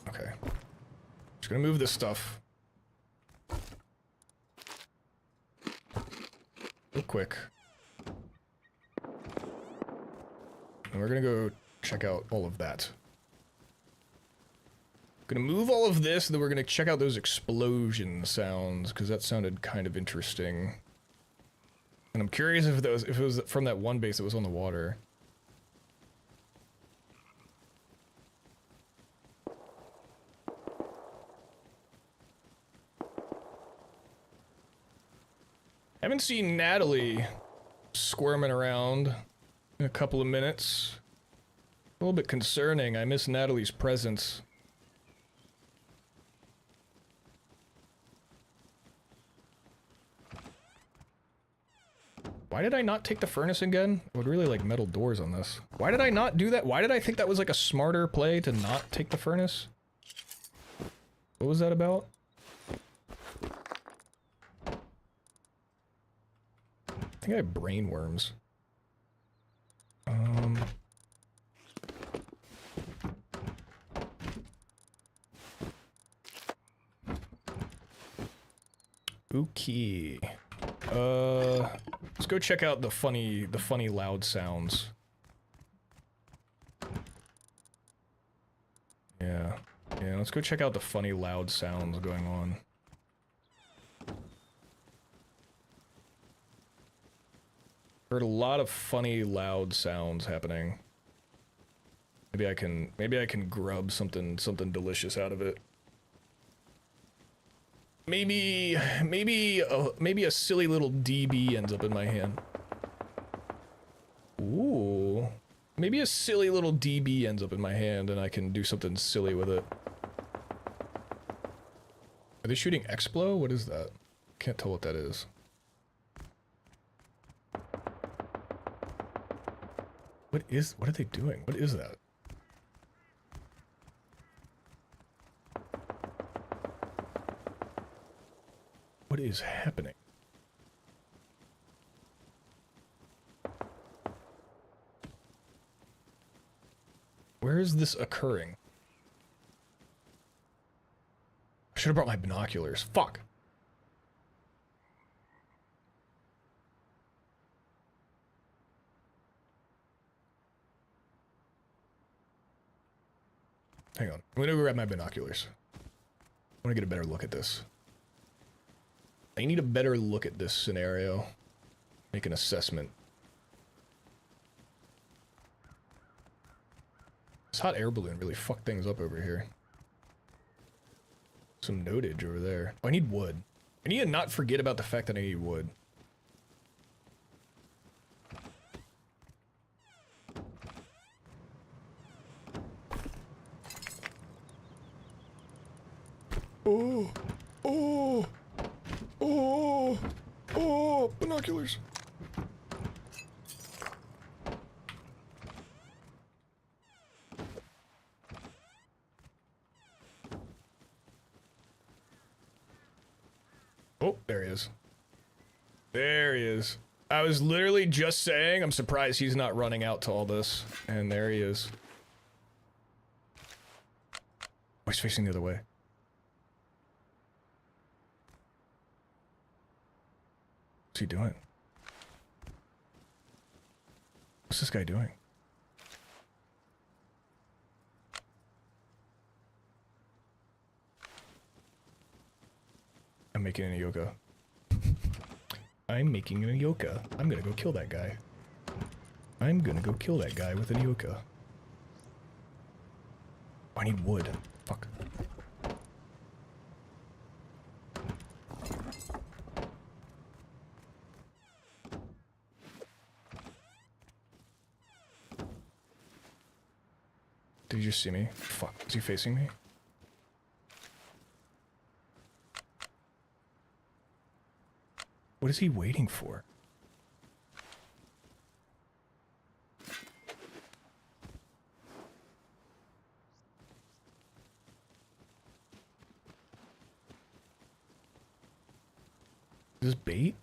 Okay. Just gonna move this stuff. Real quick. And we're gonna go check out all of that. Gonna move all of this, and then we're gonna check out those explosion sounds, because that sounded kind of interesting. And I'm curious if it was from that one base that was on the water. Haven't seen Natalie squirming around in a couple of minutes. A little bit concerning. I miss Natalie's presence. Why did I not take the furnace again? I would really like metal doors on this. Why did I not do that? Why did I think that was like a smarter play to not take the furnace? What was that about? I think I have brain worms. Dookie. Let's go check out the funny loud sounds. Yeah. Yeah, let's go check out the funny loud sounds going on. Heard a lot of funny loud sounds happening. Maybe I can grub something delicious out of it. Maybe a silly little DB ends up in my hand. Ooh. Maybe a silly little DB ends up in my hand and I can do something silly with it. Are they shooting Explo? What is that? Can't tell what that is. What are they doing? What is that? What is happening? Where is this occurring? I should have brought my binoculars. Fuck! Hang on. I'm gonna go grab my binoculars. I want to get a better look at this. I need a better look at this scenario. Make an assessment. This hot air balloon really fucked things up over here. Some notage over there. Oh, I need wood. I need to not forget about the fact that I need wood. Oh, oh, oh, oh, binoculars. Oh, there he is. There he is. I was literally just saying, I'm surprised he's not running out to all this. And there he is. Oh, he's facing the other way. What's he doing? What's this guy doing? I'm making an Ioka. I'm making an Ioka. I'm gonna go kill that guy. I'm gonna go kill that guy with an Ioka. Oh, I need wood. Fuck. Did you just see me? Fuck. Is he facing me? What is he waiting for? Is this bait?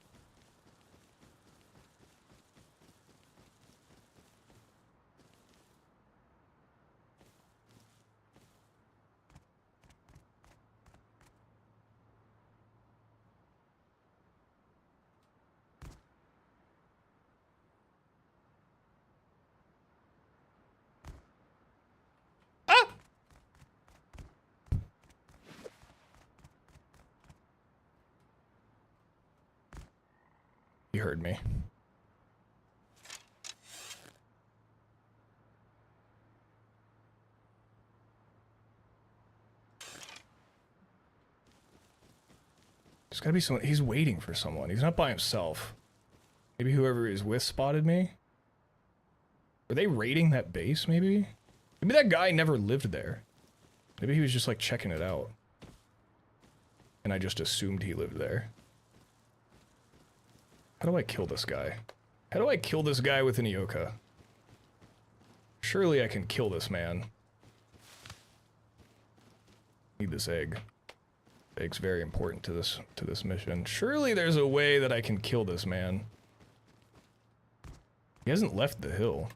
He heard me. There's gotta be someone. He's waiting for someone. He's not by himself. Maybe whoever he's with spotted me. Were they raiding that base, maybe? Maybe that guy never lived there. Maybe he was just like checking it out. And I just assumed he lived there. How do I kill this guy? How do I kill this guy with an Ioka? Surely I can kill this man. Need this egg. Egg's very important to this mission. Surely there's a way that I can kill this man. He hasn't left the hill.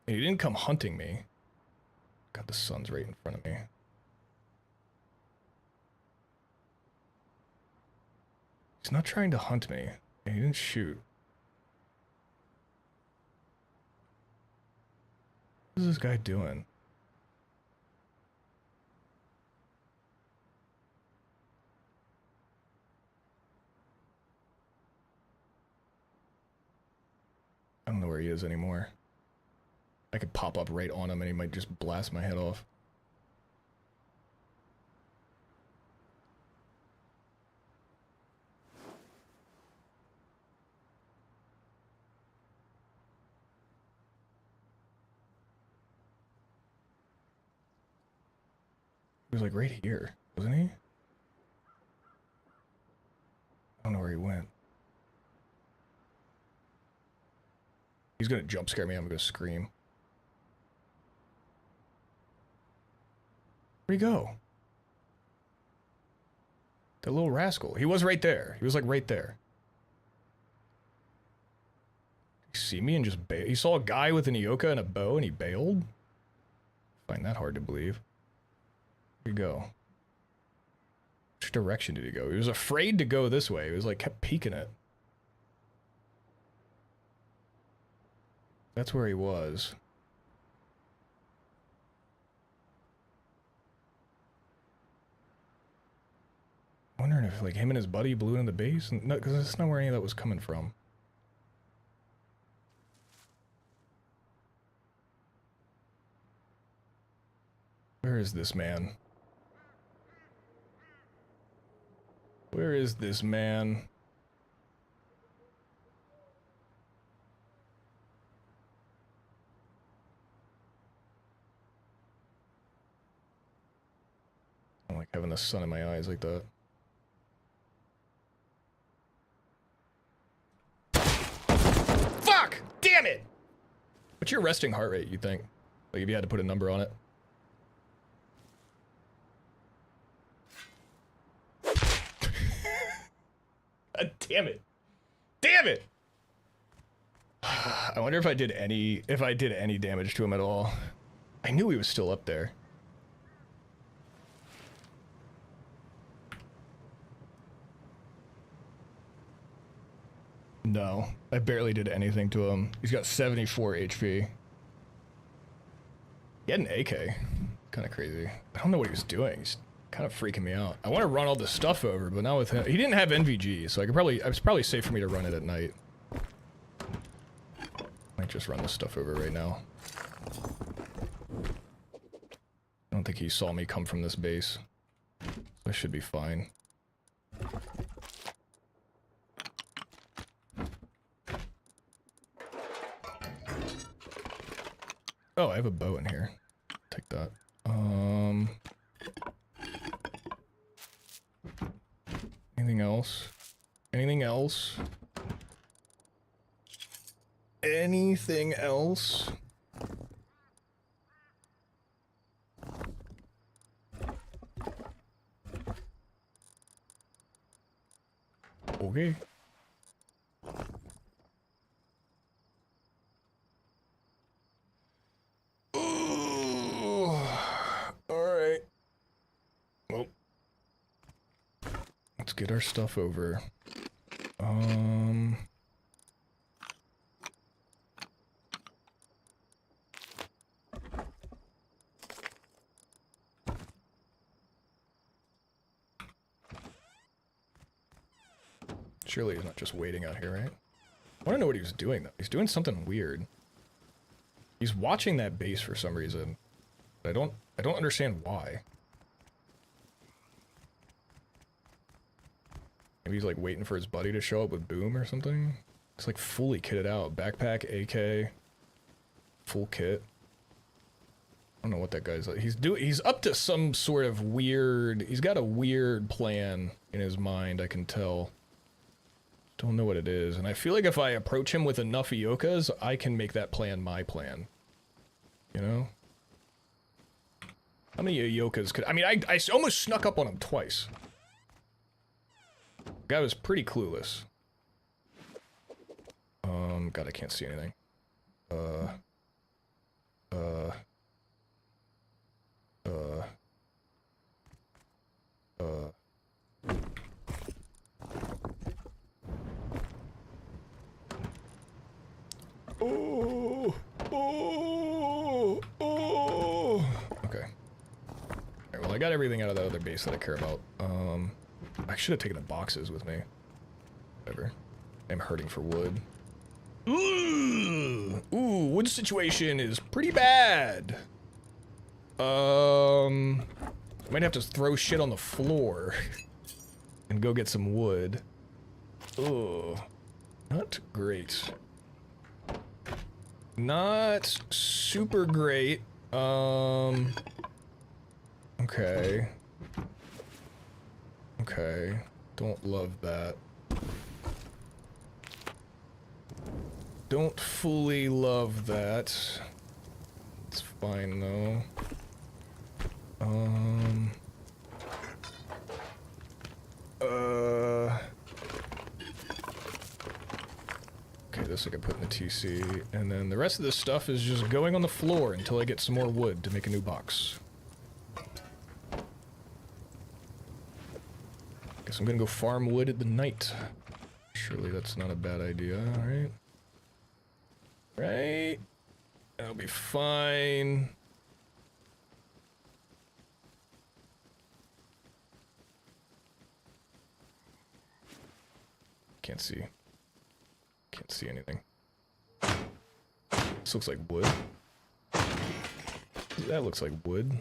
And he didn't come hunting me. God, the sun's right in front of me. He's not trying to hunt me. He didn't shoot. What is this guy doing? I don't know where he is anymore. I could pop up right on him and he might just blast my head off. He was like right here, wasn't he? I don't know where he went. He's gonna jump scare me, I'm gonna scream. Where'd he go? That little rascal. He was right there. He was like right there. Did he see me and just bail? He saw a guy with an Ioka and a bow and he bailed? I find that hard to believe. Where'd he go? Which direction did he go? He was afraid to go this way. He was like, kept peeking it. That's where he was. I'm wondering if like him and his buddy blew into the base. No, because that's not where any of that was coming from. Where is this man? Where is this man? I don't like having the sun in my eyes like that. Fuck! Damn it! What's your resting heart rate, you think? Like if you had to put a number on it? God damn it. Damn it! I wonder if I did any damage to him at all. I knew he was still up there. No, I barely did anything to him. He's got 74 HP. He had an AK. Kind of crazy. I don't know what he was doing. He's kind of freaking me out. I want to run all this stuff over, but not with him. He didn't have NVG, so it's probably safe for me to run it at night. Might just run this stuff over right now. I don't think he saw me come from this base. So I should be fine. Oh, I have a bow in here. Take that. Anything else? Anything else? Anything else? Okay. Alright. Well. Let's get our stuff over. Surely he's not just waiting out here, right? I want to know what he was doing, though. He's doing something weird. He's watching that base for some reason. But I don't understand why. Maybe he's like waiting for his buddy to show up with boom or something. It's like fully kitted out. Backpack, AK, full kit. I don't know what that guy's like. He's up to some sort of weird, he's got a weird plan in his mind, I can tell. Don't know what it is, and I feel like if I approach him with enough Iokas, I can make that plan my plan. You know? How many Iokas could... I mean, I almost snuck up on him twice. The guy was pretty clueless. God, I can't see anything. got everything out of that other base that I care about. I should have taken the boxes with me. Whatever. I'm hurting for wood. Ooh, wood situation is pretty bad. Might have to throw shit on the floor and go get some wood. Ooh, not great. Not super great. Okay. Okay. Don't love that. Don't fully love that. It's fine though. Okay, this I can put in the TC, and then the rest of this stuff is just going on the floor until I get some more wood to make a new box. Guess I'm gonna go farm wood at the night. Surely that's not a bad idea, right? Right? That'll be fine. Can't see. Can't see anything. This looks like wood. That looks like wood.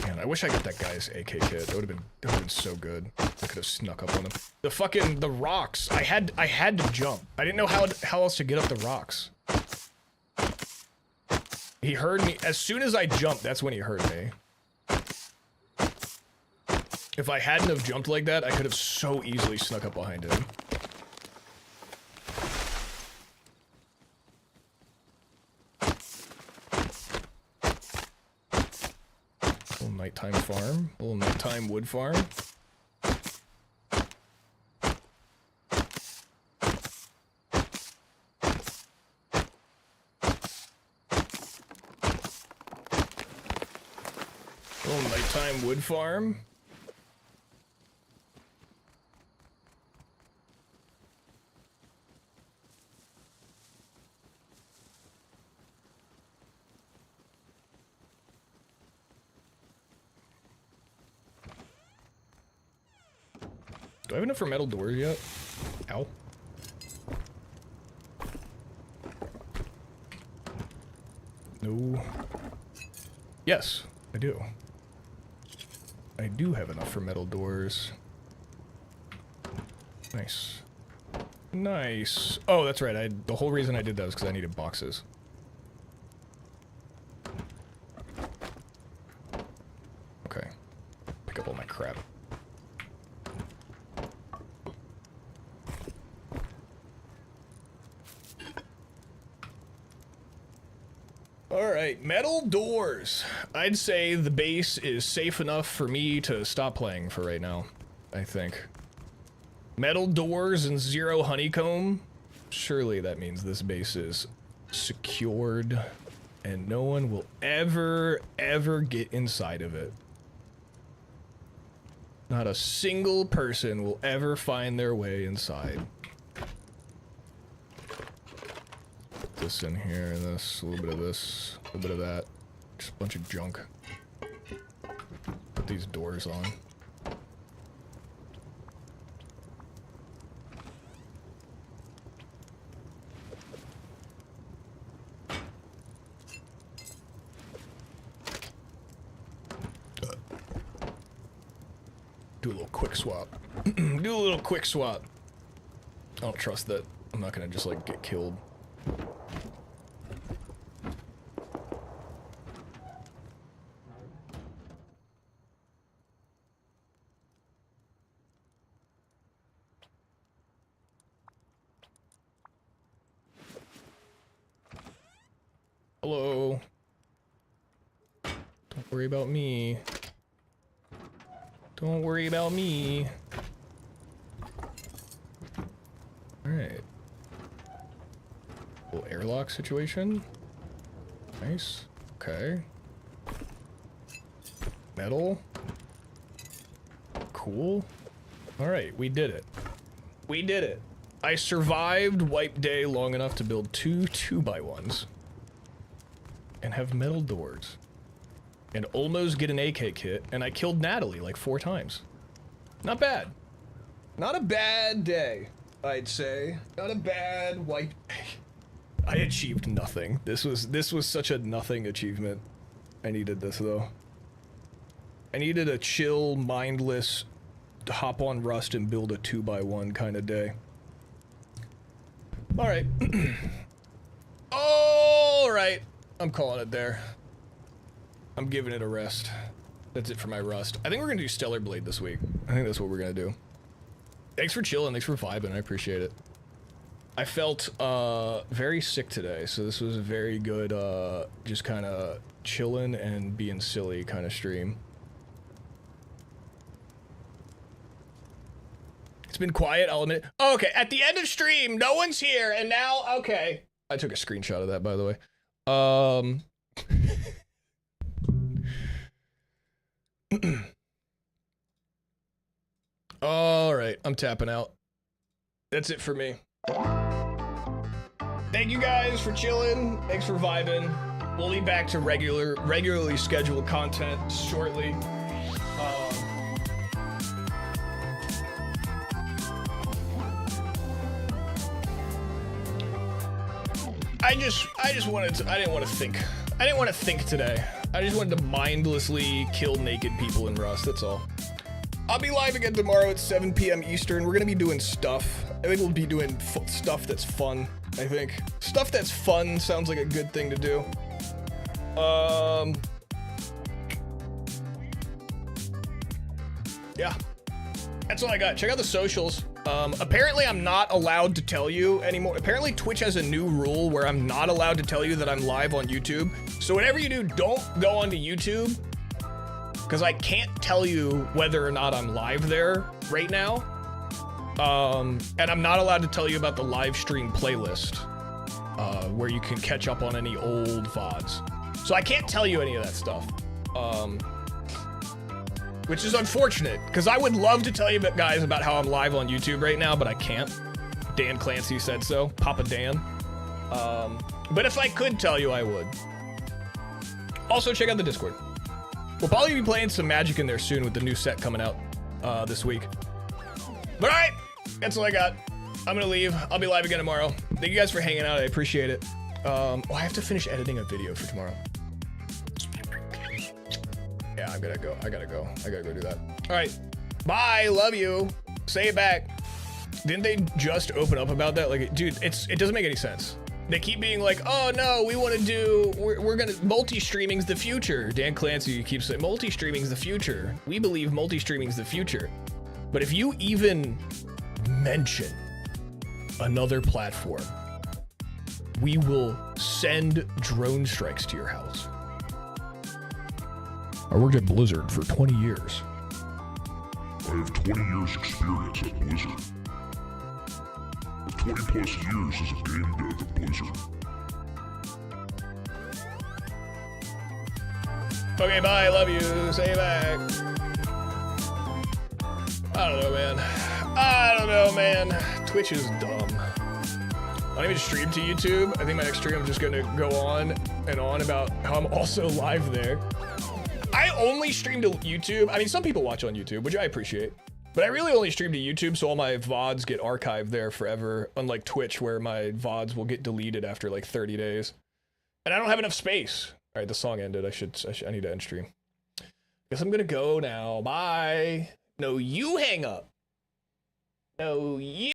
Man, I wish I got that guy's AK kit. That would have been so good. I could have snuck up on him. The rocks. I had to jump. I didn't know how else to get up the rocks. He heard me. As soon as I jumped, that's when he heard me. If I hadn't have jumped like that, I could have so easily snuck up behind him. Little nighttime farm. Little nighttime wood farm. Little nighttime wood farm. Do I have enough for metal doors yet? Ow. No. Yes, I do. I do have enough for metal doors. Nice. Nice. Oh, that's right. The whole reason I did that was because I needed boxes. Okay. Pick up all my crap. Alright, metal doors. I'd say the base is safe enough for me to stop playing for right now, I think. Metal doors and 0 honeycomb? Surely that means this base is secured and no one will ever get inside of it. Not a single person will ever find their way inside. This in here, this, a little bit of this, a little bit of that. Just a bunch of junk. Put these doors on. Do a little quick swap. Do a little quick swap. I don't trust that. I'm not gonna just like get killed. Hello. Don't worry about me. Don't worry about me. Alright. Little airlock situation. Nice. Okay. Metal. Cool. Alright, we did it. We did it. I survived wipe day long enough to build 2 2x1s. And have metal doors. And almost get an AK kit, and I killed Natalie like 4 times. Not bad. Not a bad day, I'd say. Not a bad wipe day. I achieved nothing. This was such a nothing achievement. I needed this though. I needed a chill, mindless, hop on Rust and build a 2x1 kind of day. Alright. Alright. I'm calling it there. I'm giving it a rest. That's it for my Rust. I think we're gonna do Stellar Blade this week. I think that's what we're gonna do. Thanks for chilling, thanks for vibing, I appreciate it. I felt very sick today, so this was a very good just kind of chilling and being silly kind of stream. It's been quiet, I'll admit. Oh, okay, at the end of stream, no one's here, and now, okay. I took a screenshot of that, by the way. Alright, I'm tapping out. That's it for me. Thank you guys for chilling. Thanks for vibing. We'll be back to regularly scheduled content shortly. I just wanted to, I didn't want to think. I didn't want to think today. I just wanted to mindlessly kill naked people in Rust, that's all. I'll be live again tomorrow at 7 p.m. Eastern. We're gonna be doing stuff. I think we'll be doing stuff that's fun, I think. Stuff that's fun sounds like a good thing to do. Yeah. That's all I got. Check out the socials. Apparently I'm not allowed to tell you anymore. Apparently Twitch has a new rule where I'm not allowed to tell you that I'm live on YouTube. So whatever you do, don't go onto YouTube, because I can't tell you whether or not I'm live there right now. And I'm not allowed to tell you about the live stream playlist, where you can catch up on any old VODs. So I can't tell you any of that stuff. Which is unfortunate, because I would love to tell you guys about how I'm live on YouTube right now, but I can't. Dan Clancy said so, Papa Dan. But if I could tell you, I would. Also, check out the Discord. We'll probably be playing some Magic in there soon with the new set coming out this week. But alright, that's all I got. I'm gonna leave. I'll be live again tomorrow. Thank you guys for hanging out. I appreciate it. Oh, I have to finish editing a video for tomorrow. Yeah, I gotta go. I gotta go do that. All right. Bye. Love you. Say it back. Didn't they just open up about that? Like, dude, it doesn't make any sense. They keep being like, oh no, we're gonna, multi-streaming's the future. Dan Clancy keeps saying, multi-streaming's the future. We believe multi-streaming's the future. But if you even mention another platform, we will send drone strikes to your house. I worked at Blizzard for 20 years. I have 20 years experience at Blizzard. 20 plus years as a game dev at Blizzard. Okay, bye, love you, say it back. I don't know, man. Twitch is dumb. I don't even stream to YouTube. I think my next stream I'm just gonna go on and on about how I'm also live there. I only stream to YouTube. I mean, some people watch on YouTube, which I appreciate. But I really only stream to YouTube, so all my VODs get archived there forever, unlike Twitch, where my VODs will get deleted after like 30 days. And I don't have enough space. All right, the song ended. I need to end stream. Guess I'm gonna go now. Bye. No, you hang up. No, you.